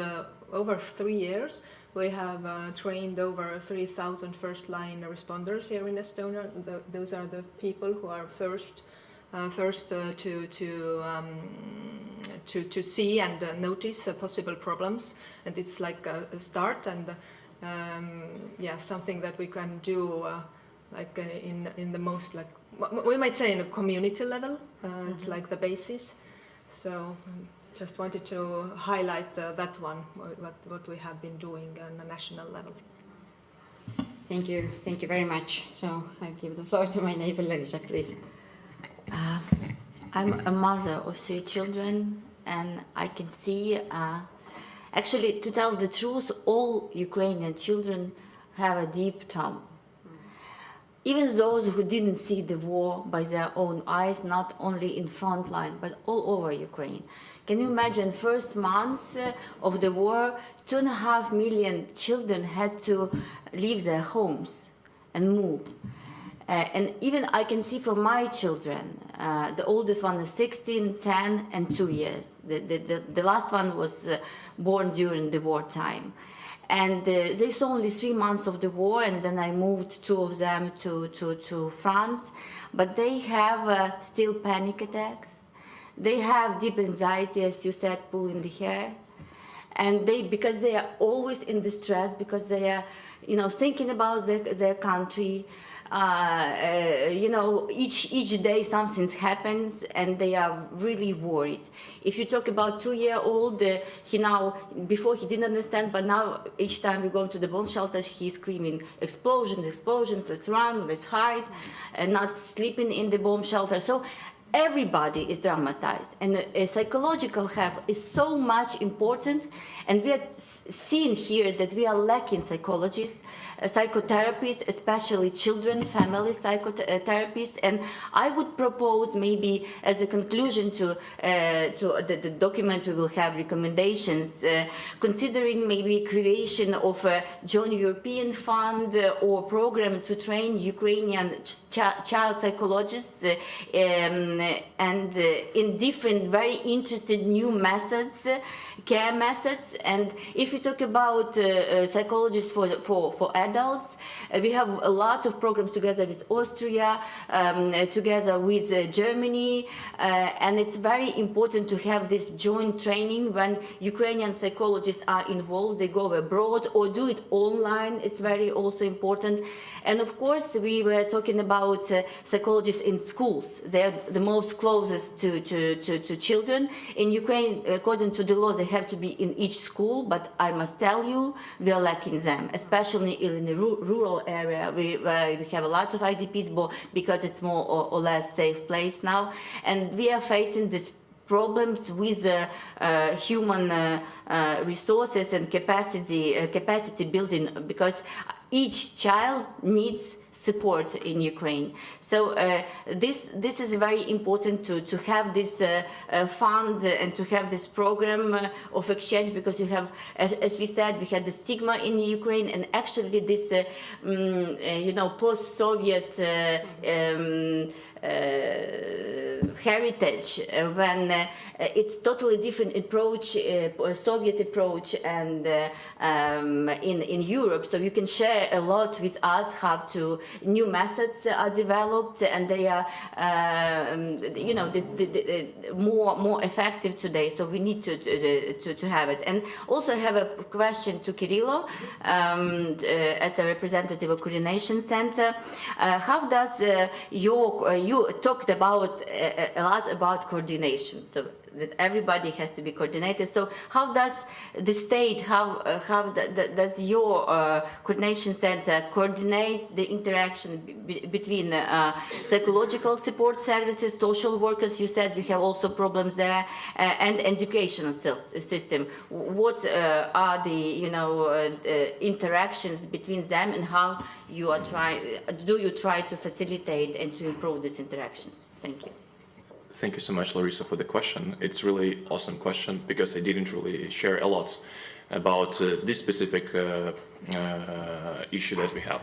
over 3 years, we have trained over 3,000 first-line responders here in Estonia. Those are the people who are first to see and notice possible problems, and it's like a start, and something that we can do in the most, we might say, in a community level. It's like the basis. So just wanted to highlight that one, what we have been doing on a national level. Thank you very much. So I give the floor to my neighbor, Larissa, please. I'm a mother of 3 children, and I can see, actually, to tell the truth, all Ukrainian children have a deep trauma. Even those who didn't see the war by their own eyes, not only in front line, but all over Ukraine. Can you imagine, first months of the war, 2.5 million children had to leave their homes and move. And even I can see from my children, the oldest one is 16, 10, and 2 years. The last one was born during the wartime. And they saw only 3 months of the war, and then I moved 2 of them to France. But they have still panic attacks. They have deep anxiety, as you said, pulling the hair. And because they are always in distress, because they are, thinking about their country. Each day something happens and they are really worried. If you talk about 2-year-old, before he didn't understand, but now each time we go to the bomb shelter, he's screaming, explosions, explosions, let's run, let's hide, and not sleeping in the bomb shelter. So everybody is dramatized, and psychological help is so much important, and we are seeing here that we are lacking psychologists, psychotherapists, especially children, family psychotherapists, and I would propose maybe as a conclusion to the document we will have recommendations, considering maybe creation of a joint European fund or program to train Ukrainian child psychologists and in different very interesting new methods, care methods. And if we talk about psychologists for adults, we have a lot of programs together with Austria, together with Germany, and it's very important to have this joint training when Ukrainian psychologists are involved. They go abroad or do it online. It's very also important. And of course, we were talking about psychologists in schools. They're the most closest to children. In Ukraine, according to the law, they have to be in each school, but I must tell you, we are lacking them, especially in the rural area. We have a lot of IDPs because it's more or less safe place now, and we are facing this problems with human resources and capacity building, because each child needs support in Ukraine. So this is very important to have this fund and to have this program of exchange, because you have, as we said, we had the stigma in Ukraine, and actually this post-Soviet heritage when it's totally different approach, Soviet approach, and in Europe. So you can share a lot with us how to new methods are developed, and they are more effective today. So we need to have it. And also I have a question to Kirillo as a representative of Coordination Center. How does you talked about a lot about coordination, so that everybody has to be coordinated. So how does the state, how does your coordination center coordinate the interaction between psychological support services, social workers? You said we have also problems there, and educational system. What are the interactions between them, and how you are do you try to facilitate and to improve these interactions? Thank you. Thank you so much, Larissa, for the question. It's really awesome question because I didn't really share a lot about this specific issue that we have.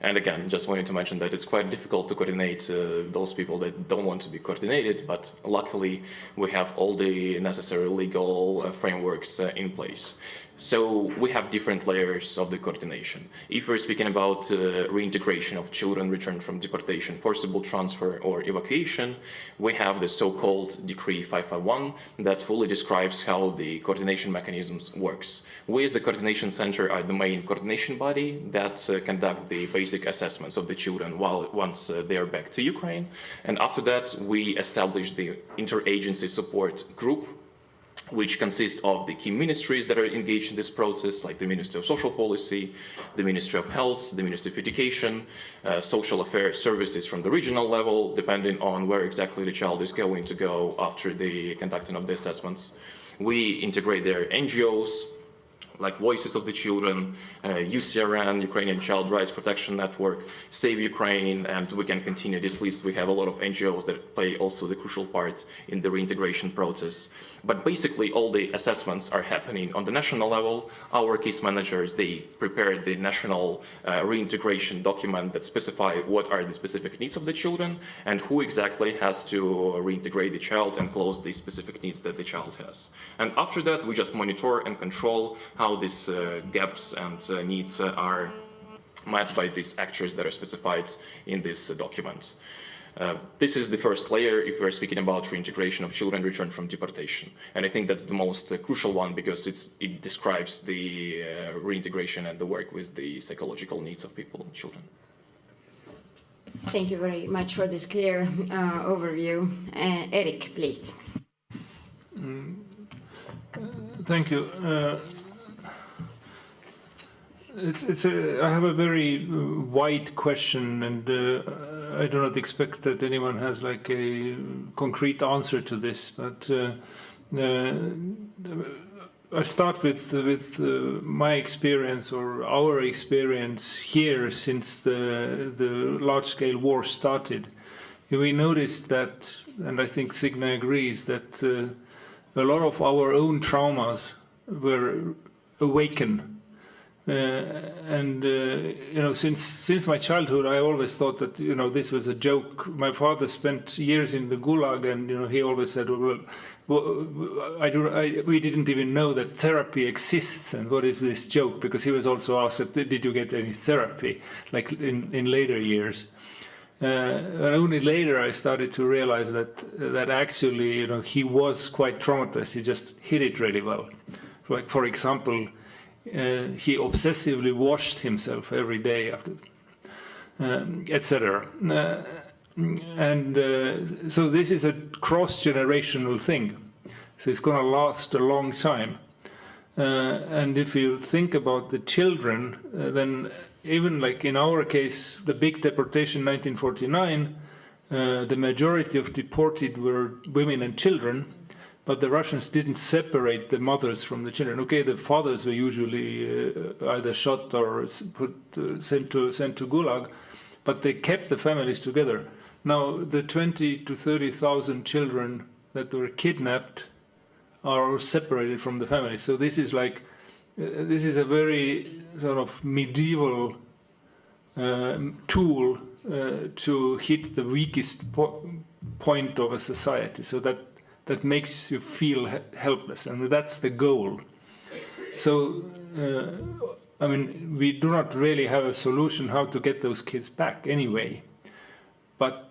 And again, just wanted to mention that it's quite difficult to coordinate those people that don't want to be coordinated, but luckily we have all the necessary legal frameworks in place. So we have different layers of the coordination. If we're speaking about reintegration of children returned from deportation, forcible transfer, or evacuation, we have the so-called Decree 551 that fully describes how the coordination mechanisms works. We as the Coordination Center are the main coordination body that conduct the basic assessments of the children once they are back to Ukraine. And after that, we establish the interagency support group, which consists of the key ministries that are engaged in this process, like the Ministry of Social Policy, the Ministry of Health, the Ministry of Education, social affairs services from the regional level, depending on where exactly the child is going to go after the conducting of the assessments. We integrate their NGOs, like Voices of the Children, UCRN, Ukrainian Child Rights Protection Network, Save Ukraine, and we can continue this list. We have a lot of NGOs that play also the crucial part in the reintegration process. But basically all the assessments are happening on the national level. Our case managers, they prepare the national reintegration document that specify what are the specific needs of the children and who exactly has to reintegrate the child and close the specific needs that the child has. And after that, we just monitor and control how these gaps and needs are met by these actors that are specified in this document. This is the first layer if we're speaking about reintegration of children returned from deportation. And I think that's the most crucial one because it describes the reintegration and the work with the psychological needs of people, children. Thank you very much for this clear overview. Eric, please. Thank you. I have a very wide question, and I do not expect that anyone has like a concrete answer to this. But I start with my experience or our experience here since the large-scale war started. We noticed that, and I think Signe agrees, that a lot of our own traumas were awakened. Since my childhood, I always thought that this was a joke. My father spent years in the Gulag, and he always said, we didn't even know that therapy exists, and what is this joke? Because he was also asked, did you get any therapy, like in later years? And only later I started to realize that actually, he was quite traumatized. He just hid it really well. Like, for example, he obsessively washed himself every day after, etc. So this is a cross-generational thing. So it's going to last a long time. And if you think about the children, then even like in our case, the big deportation 1949, the majority of deported were women and children. But the Russians didn't separate the mothers from the children. Okay, the fathers were usually either shot or sent to Gulag, but they kept the families together. Now, the 20,000 to 30,000 children that were kidnapped are separated from the family. So this is a very sort of medieval tool to hit the weakest point of a society, so that makes you feel helpless, and that's the goal. So, I mean, we do not really have a solution how to get those kids back anyway. But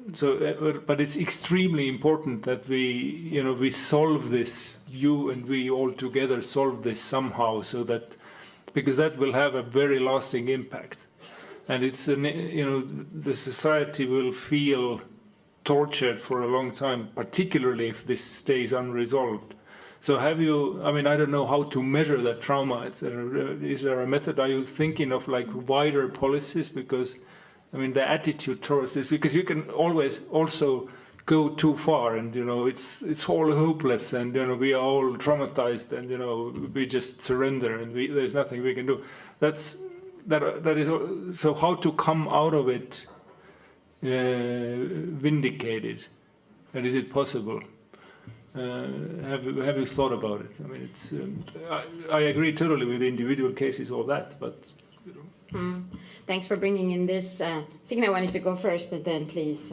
it's extremely important that we solve this. You and we all together solve this somehow, because that will have a very lasting impact, and the society will feel tortured for a long time, particularly if this stays unresolved. So I don't know how to measure that trauma. Is there a method? Are you thinking of like wider policies? Because, I mean, the attitude towards this, because you can always also go too far and, it's all hopeless and, we are all traumatized and, we just surrender and there's nothing we can do. That is, so how to come out of it vindicated, and is it possible? Have you thought about it? I mean, I agree totally with the individual cases, all that, but. Thanks for bringing in this. Signe wanted to go first, and then please.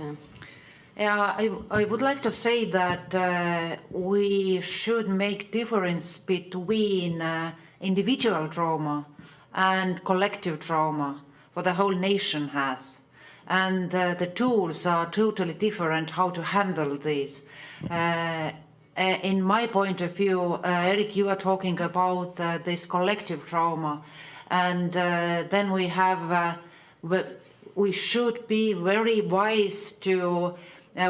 Yeah, I would like to say that we should make difference between individual trauma and collective trauma, what the whole nation has. And the tools are totally different how to handle this. In my point of view, Erik, you are talking about this collective trauma. And then we have, we should be very wise to,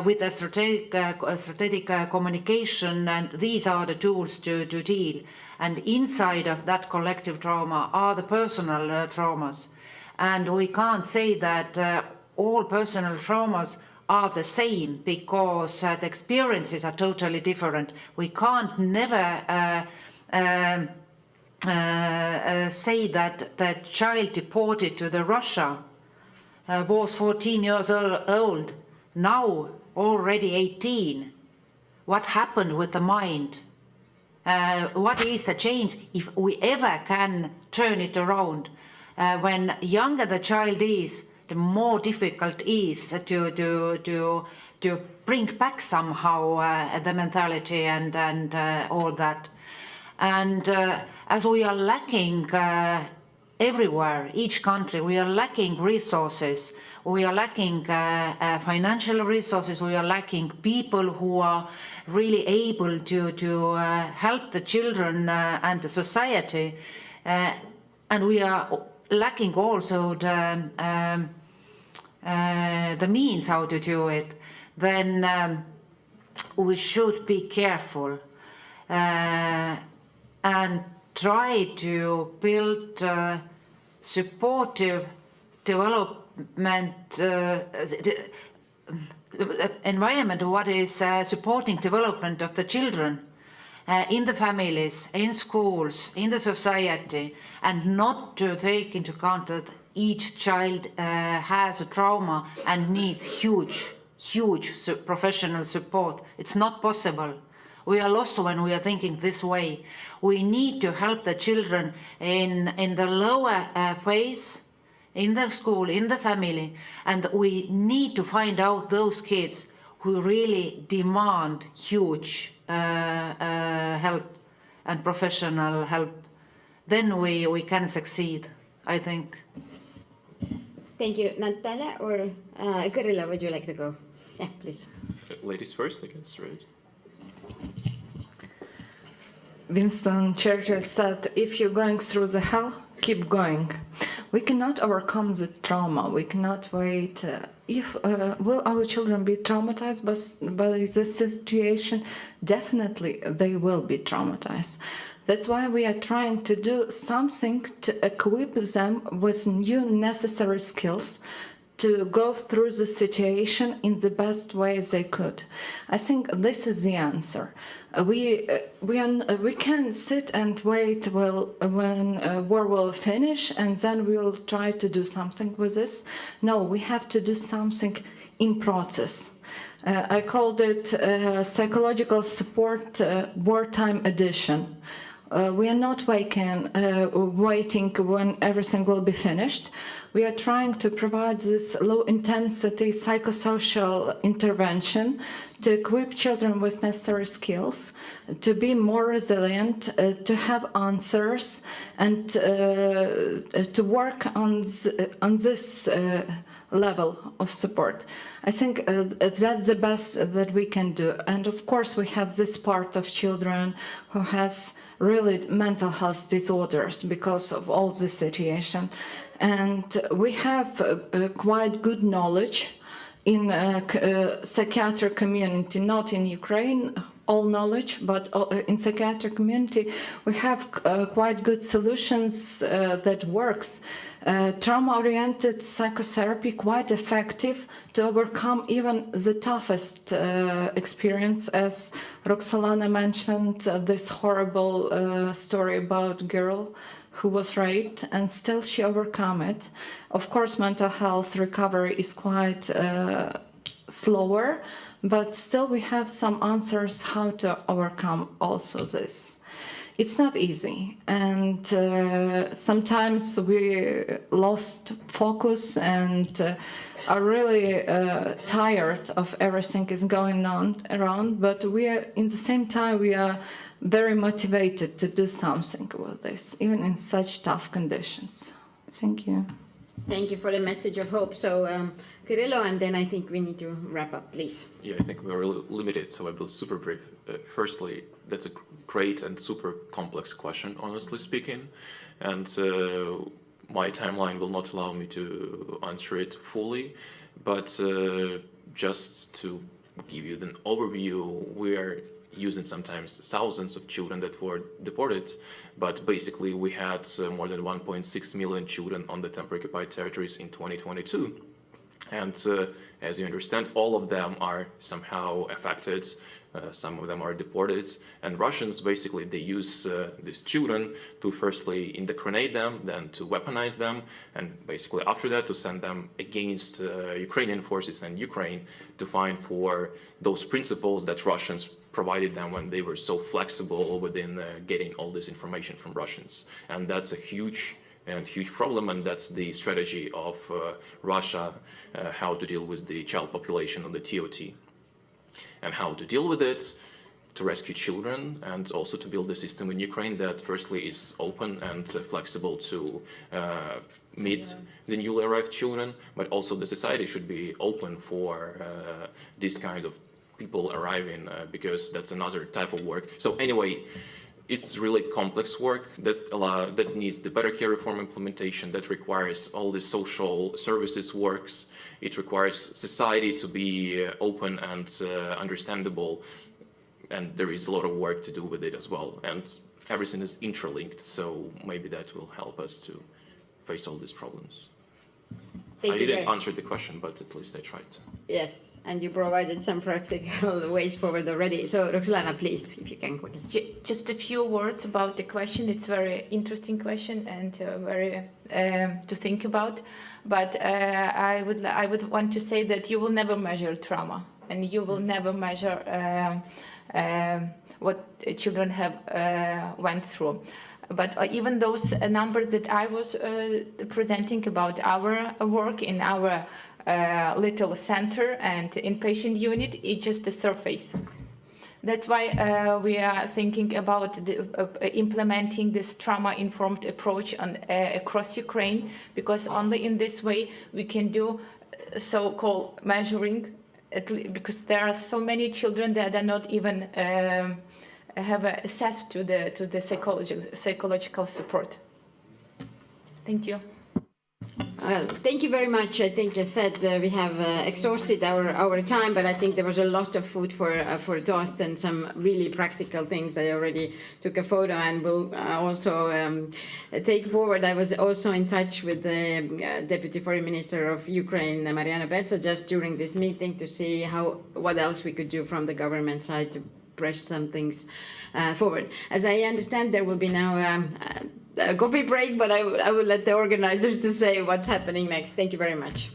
with a strategic communication, and these are the tools to deal. And inside of that collective trauma are the personal traumas. And we can't say that all personal traumas are the same, because the experiences are totally different. We can't never say that the child deported to the Russia was 14 years old, now already 18. What happened with the mind? What is the change if we ever can turn it around? When younger the child is, the more difficult is to bring back somehow the mentality and all that. And as we are lacking everywhere, each country, we are lacking resources. We are lacking financial resources. We are lacking people who are really able to help the children and the society. And we are lacking also the means how to do it. Then we should be careful and try to build supportive development environment, what is supporting development of the children in the families, in schools, in the society, and not to take into account that each child has a trauma and needs huge professional support. It's not possible. We are lost when we are thinking this way. We need to help the children in the lower phase, in the school, in the family, and we need to find out those kids who really demand huge help and professional help. Then we can succeed, I think. Thank you. Natalia or Kirilla, would you like to go? Yeah, please. Ladies first, I guess, right? Winston Churchill said, if you're going through the hell, keep going. We cannot overcome the trauma. We cannot wait. Will our children be traumatized by this situation? Definitely they will be traumatized. That's why we are trying to do something to equip them with new necessary skills to go through the situation in the best way they could. I think this is the answer. We can sit and wait when war will finish and then we will try to do something with this. No, we have to do something in process. I called it psychological support wartime edition. We are not waiting when everything will be finished. We are trying to provide this low-intensity psychosocial intervention to equip children with necessary skills, to be more resilient, to have answers, and to work on this level of support. I think that's the best that we can do. And of course, we have this part of children who has really mental health disorders because of all the situation. And we have quite good knowledge in psychiatric community, not in Ukraine, all knowledge, but in psychiatric community, we have quite good solutions that works. Trauma-oriented psychotherapy quite effective to overcome even the toughest experience, as Roxolana mentioned, this horrible story about girl who was raped, and still she overcome it. Of course, mental health recovery is quite slower, but still we have some answers how to overcome also this. It's not easy, and sometimes we lost focus and are really tired of everything is going on around, but we are, in the same time, we are very motivated to do something with this, even in such tough conditions. Thank you. Thank you for the message of hope. So, Kirillo, and then I think we need to wrap up, please. Yeah, I think we're a little limited, so I will be super brief. Firstly, that's a great and super complex question, honestly speaking, and my timeline will not allow me to answer it fully, but just to give you an overview, we are using sometimes thousands of children that were deported, but basically we had more than 1.6 million children on the temporary occupied territories in 2022. And as you understand, all of them are somehow affected. Some of them are deported, and Russians basically they use these children to firstly indoctrinate them, then to weaponize them, and basically after that to send them against Ukrainian forces and Ukraine to fight for those principles that Russians provided them when they were so flexible within getting all this information from Russians. And that's a huge problem, and that's the strategy of Russia, how to deal with the child population on the TOT. And how to deal with it, to rescue children, and also to build a system in Ukraine that firstly is open and flexible to meet the newly arrived children, but also the society should be open for these kinds of people arriving, because that's another type of work. So anyway, it's really complex work that needs the better care reform implementation, that requires all the social services works. It requires society to be open and understandable, and there is a lot of work to do with it as well. And everything is interlinked, so maybe that will help us to face all these problems. I didn't answer the question, but at least I tried to. Yes, and you provided some practical ways forward already. So, Roxolana, please, if you can quickly. Just a few words about the question. It's a very interesting question and very to think about. But I would want to say that you will never measure trauma, and you will never measure what children have went through. But even those numbers that I was presenting about our work in our little center and inpatient unit, it's just the surface. That's why we are thinking about implementing this trauma-informed approach across Ukraine, because only in this way we can do so-called measuring, because there are so many children that are not even have access to the psychological support. Thank you. Well, thank you very much. I think, as said, we have exhausted our time, but I think there was a lot of food for thought and some really practical things. I already took a photo and will also take forward. I was also in touch with the Deputy Foreign Minister of Ukraine, Mariana Betsa, just during this meeting to see what else we could do from the government side to press some things forward. As I understand, there will be now a coffee break, but I will let the organizers to say what's happening next. Thank you very much.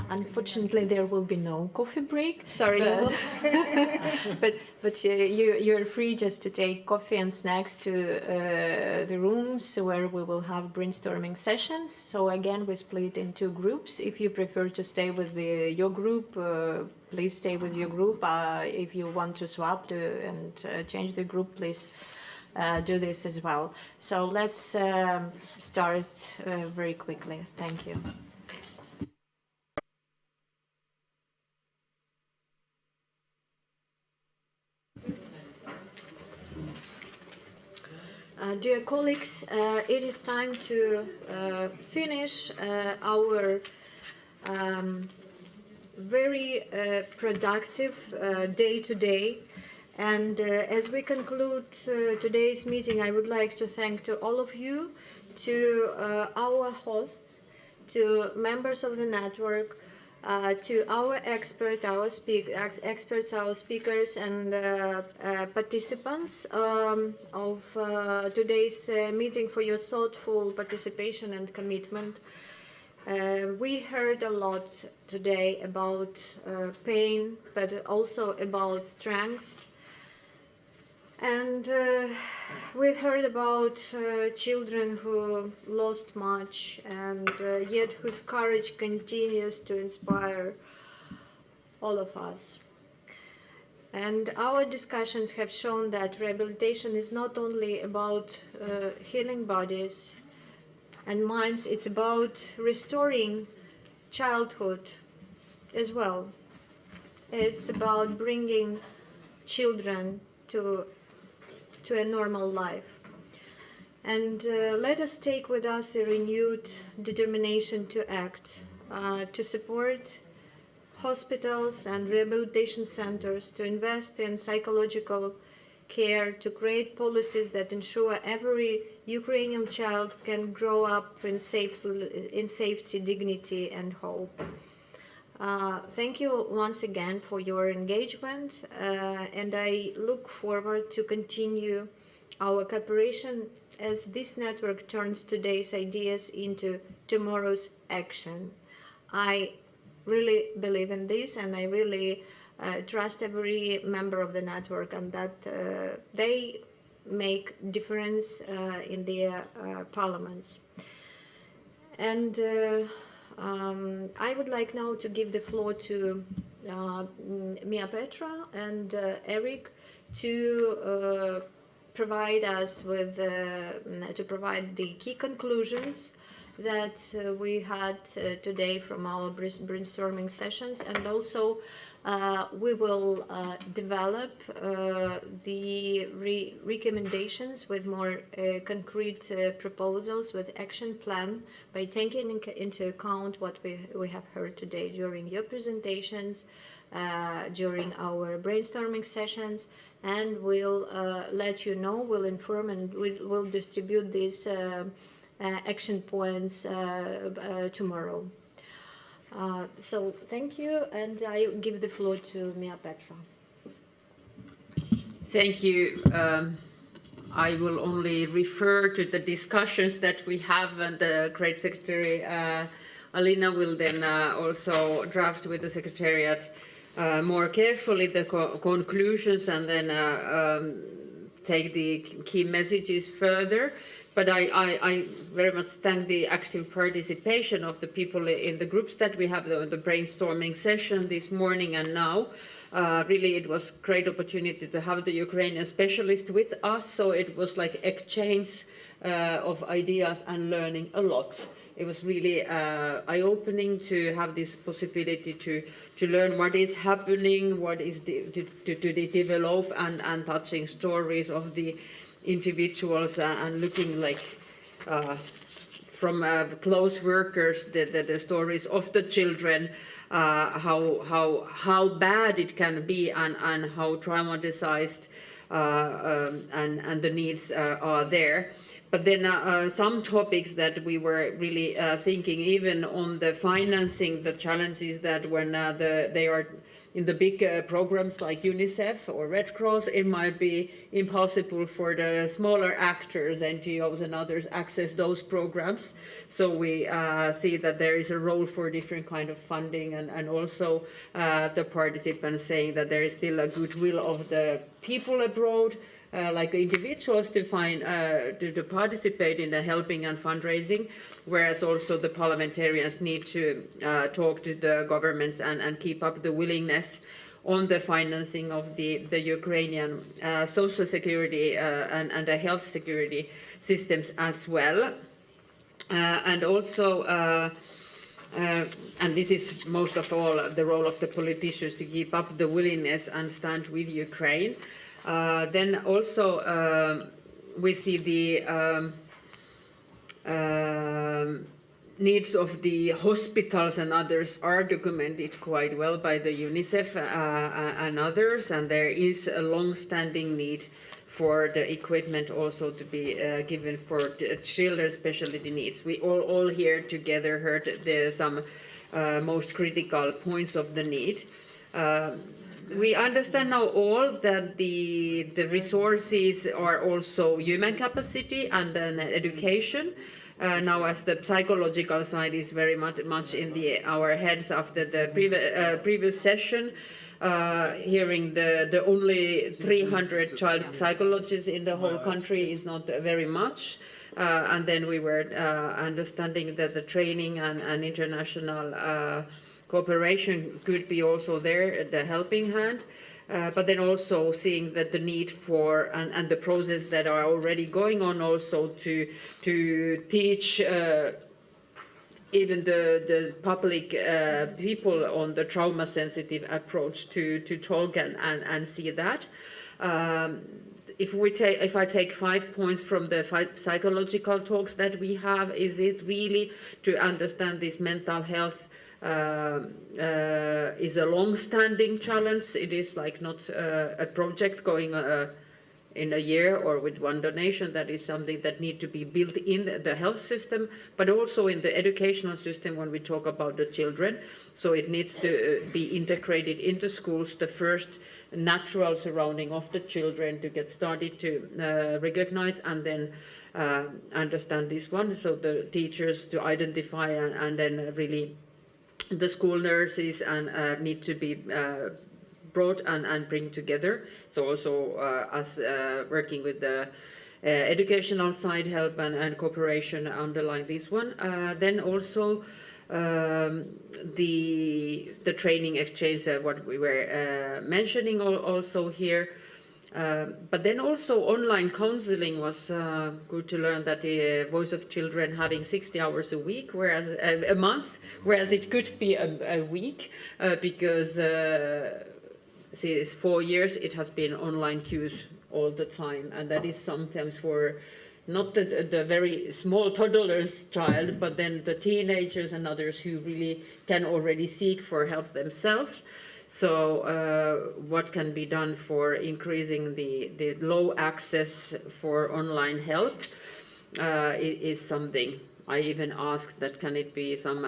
Unfortunately, there will be no coffee break. Sorry. But you're free just to take coffee and snacks to the rooms where we will have brainstorming sessions. So again, we split in 2 groups. If you prefer to stay with your group, please stay with your group. If you want to swap and change the group, please do this as well. So let's start very quickly. Thank you. Dear colleagues, it is time to finish our very productive day today. And as we conclude today's meeting, I would like to thank to all of you, to our hosts, to members of the network, to our experts, our speakers, and participants of today's meeting for your thoughtful participation and commitment. We heard a lot today about pain, but also about strength. And we heard about children who lost much, and yet whose courage continues to inspire all of us. And our discussions have shown that rehabilitation is not only about healing bodies and minds, it's about restoring childhood as well. It's about bringing children to a normal life. And let us take with us a renewed determination to act, to support hospitals and rehabilitation centers, to invest in psychological care, to create policies that ensure every Ukrainian child can grow up in safety, dignity, and hope. Thank you once again for your engagement, and I look forward to continue our cooperation as this network turns today's ideas into tomorrow's action. I really believe in this, and I really trust every member of the network, and that they make difference in their parliaments. And I would like now to give the floor to Mia Petra and Eric to provide us with to provide the key conclusions that we had today from our brainstorming sessions, and also we will develop the recommendations with more concrete proposals with action plan by taking into account what we have heard today during your presentations, during our brainstorming sessions, and we'll let you know, we'll inform, and we'll distribute these action points tomorrow. So thank you, and I give the floor to Mia Petra. Thank you. I will only refer to the discussions that we have, and the Great Secretary Alina will then also draft with the Secretariat more carefully the conclusions, and then take the key messages further. But I very much thank the active participation of the people in the groups that we have, the brainstorming session this morning and now. Really, it was a great opportunity to have the Ukrainian specialist with us, so it was like exchange of ideas and learning a lot. It was really eye-opening to have this possibility to learn what is happening, what is to develop, and touching stories of the individuals, and looking like from close workers the stories of the children, how bad it can be, and how traumatized and the needs are there. But then some topics that we were really thinking, even on the financing, the challenges that when they are in the big programs like UNICEF or Red Cross, it might be impossible for the smaller actors, NGOs and others, access those programs. So we see that there is a role for different kind of funding, and also the participants saying that there is still a goodwill of the people abroad, like individuals, to find to participate in the helping and fundraising, whereas also the parliamentarians need to talk to the governments and keep up the willingness on the financing of the Ukrainian social security and the health security systems as well. And also, and this is most of all the role of the politicians, to keep up the willingness and stand with Ukraine. Then also we see the needs of the hospitals and others are documented quite well by the UNICEF and others, and there is a long-standing need for the equipment also to be given for the children, especially the needs. We all here together heard some most critical points of the need. We understand now all that the resources are also human capacity and then education. Now, as the psychological side is very much in our heads after the previous session, hearing the only 300 child psychologists in the whole country is not very much. And then we were understanding that the training and international cooperation could be also there, the helping hand, but then also seeing that the need for and the process that are already going on also to teach even the public people on the trauma-sensitive approach to talk and see that. If I take 5 points from the psychological talks that we have, is it really to understand this mental health is a long-standing challenge. It is like not a project going in a year or with one donation. That is something that needs to be built in the health system, but also in the educational system when we talk about the children. So it needs to be integrated into schools, the first natural surrounding of the children, to get started to recognize and then understand this one. So the teachers to identify and then really the school nurses and need to be brought and bring together. So also us working with the educational side, help and cooperation underline this one. Then also the training exchange, what we were mentioning also here. But then also online counseling was good to learn that the Voice of Children having 60 hours a week, whereas a month, whereas it could be a week, because see, it's 4 years, it has been online queues all the time, and that is sometimes for not the very small toddlers child, but then the teenagers and others who really can already seek for help themselves. So what can be done for increasing the low access for online help is something. I even asked that can it be some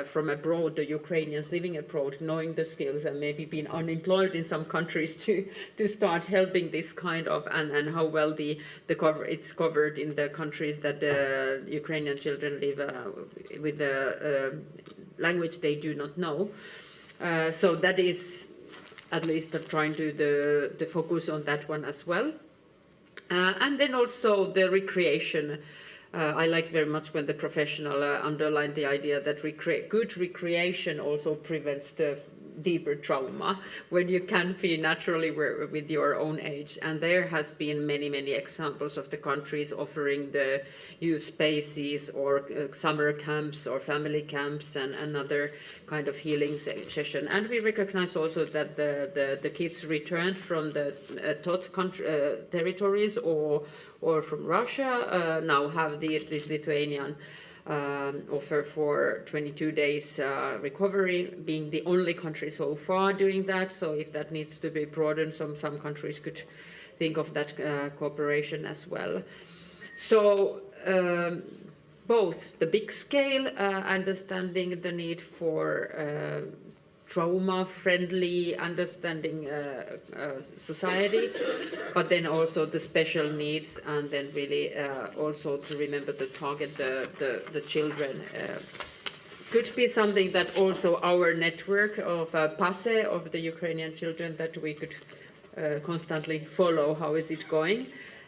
from abroad, the Ukrainians living abroad, knowing the skills and maybe being unemployed in some countries to start helping this kind of, and how well it's covered in the countries that the Ukrainian children live with the language they do not know. So that is at least trying to the focus on that one as well. And then also the recreation. I liked very much when the professional underlined the idea that good recreation also prevents the deeper trauma when you can be naturally with your own age. And there has been many examples of the countries offering the youth spaces or summer camps or family camps and another kind of healing session. And we recognize also that the kids returned from the territories or from Russia now have this Lithuanian offer for 22 days recovery, being the only country so far doing that. So if that needs to be broadened, some countries could think of that cooperation as well. So both the big scale, understanding the need for trauma-friendly, understanding society, but then also the special needs, and then really also to remember to target the children. Could be something that also our network of PASE, of the Ukrainian children, that we could constantly follow how is it going.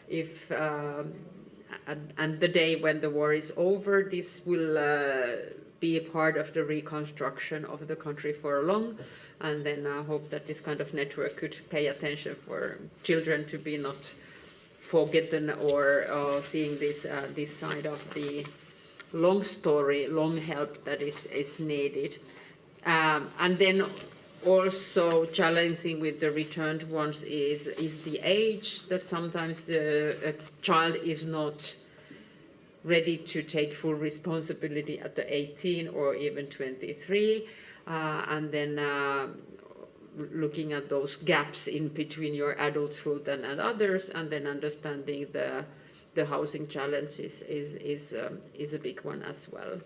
If and the day when the war is over, this will be a part of the reconstruction of the country for long, and then I hope that this kind of network could pay attention for children to be not forgotten or seeing this side of the long story, long help that is needed. And then also challenging with the returned ones is the age, that sometimes a child is not ready to take full responsibility at the 18 or even 23, and then looking at those gaps in between your adulthood and others, and then understanding the housing challenges is a big one as well.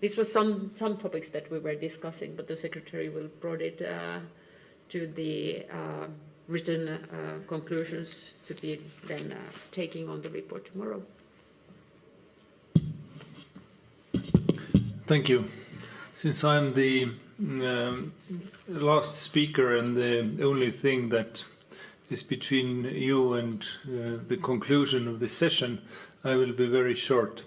This was some topics that we were discussing, but the Secretary will brought it to the written conclusions to be then taking on the report tomorrow. Thank you. Since I'm the last speaker and the only thing that is between you and the conclusion of this session, I will be very short.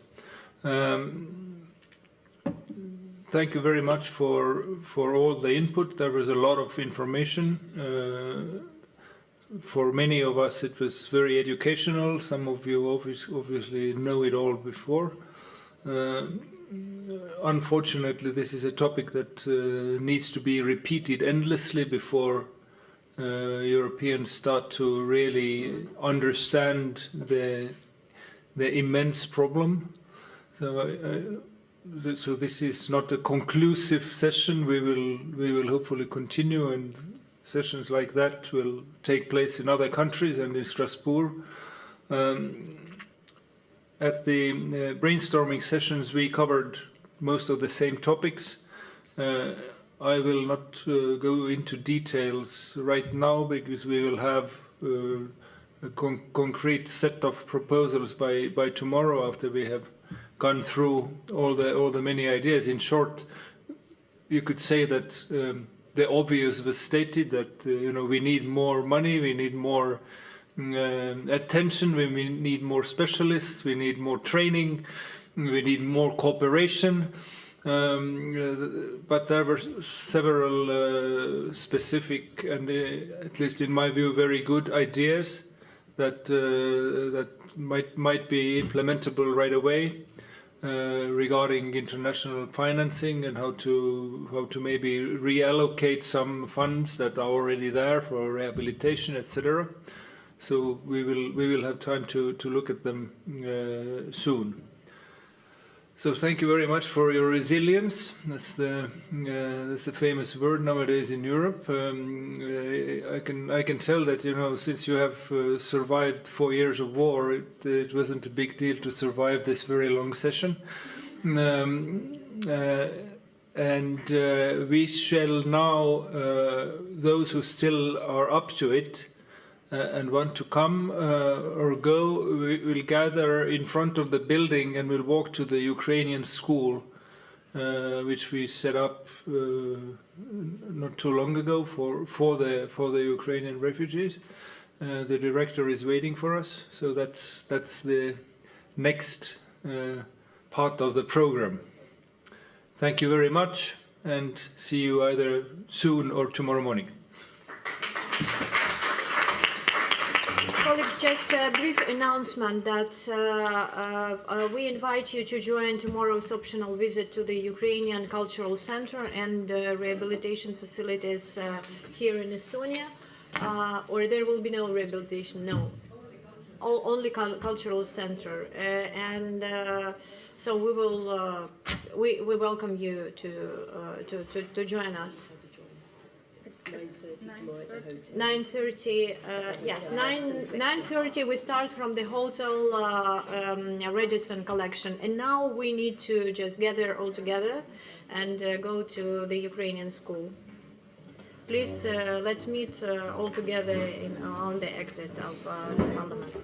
Thank you very much for all the input. There was a lot of information. For many of us, it was very educational. Some of you obviously know it all before. Unfortunately, this is a topic that needs to be repeated endlessly before Europeans start to really understand the immense problem. So this is not a conclusive session. We will hopefully continue, and sessions like that will take place in other countries and in Strasbourg. At the brainstorming sessions, we covered most of the same topics. I will not go into details right now because we will have a concrete set of proposals by tomorrow after we have gone through all the many ideas. In short, you could say that the obvious was stated, that we need more money, we need more attention, we need more specialists, we need more training, we need more cooperation. But there were several specific and, at least in my view, very good ideas that might be implementable right away regarding international financing and how to maybe reallocate some funds that are already there for rehabilitation, etc. So we will have time to look at them soon. So thank you very much for your resilience. That's the famous word nowadays in Europe. I can tell that since you have survived 4 years of war, it wasn't a big deal to survive this very long session. And we shall now, those who still are up to it, and want to come or go, we will gather in front of the building and we'll walk to the Ukrainian school, which we set up not too long ago for the Ukrainian refugees. The director is waiting for us, so that's the next part of the program. Thank you very much, and see you either soon or tomorrow morning. Colleagues, just a brief announcement that we invite you to join tomorrow's optional visit to the Ukrainian Cultural Center and rehabilitation facilities here in Estonia. Or there will be no rehabilitation, no. Only cultural center. So we will we welcome you to join us. 9:30. Yes, 9:30. We start from the hotel Radisson Collection, and now we need to just gather all together and go to the Ukrainian school. Please, let's meet all together on the exit of the Parliament.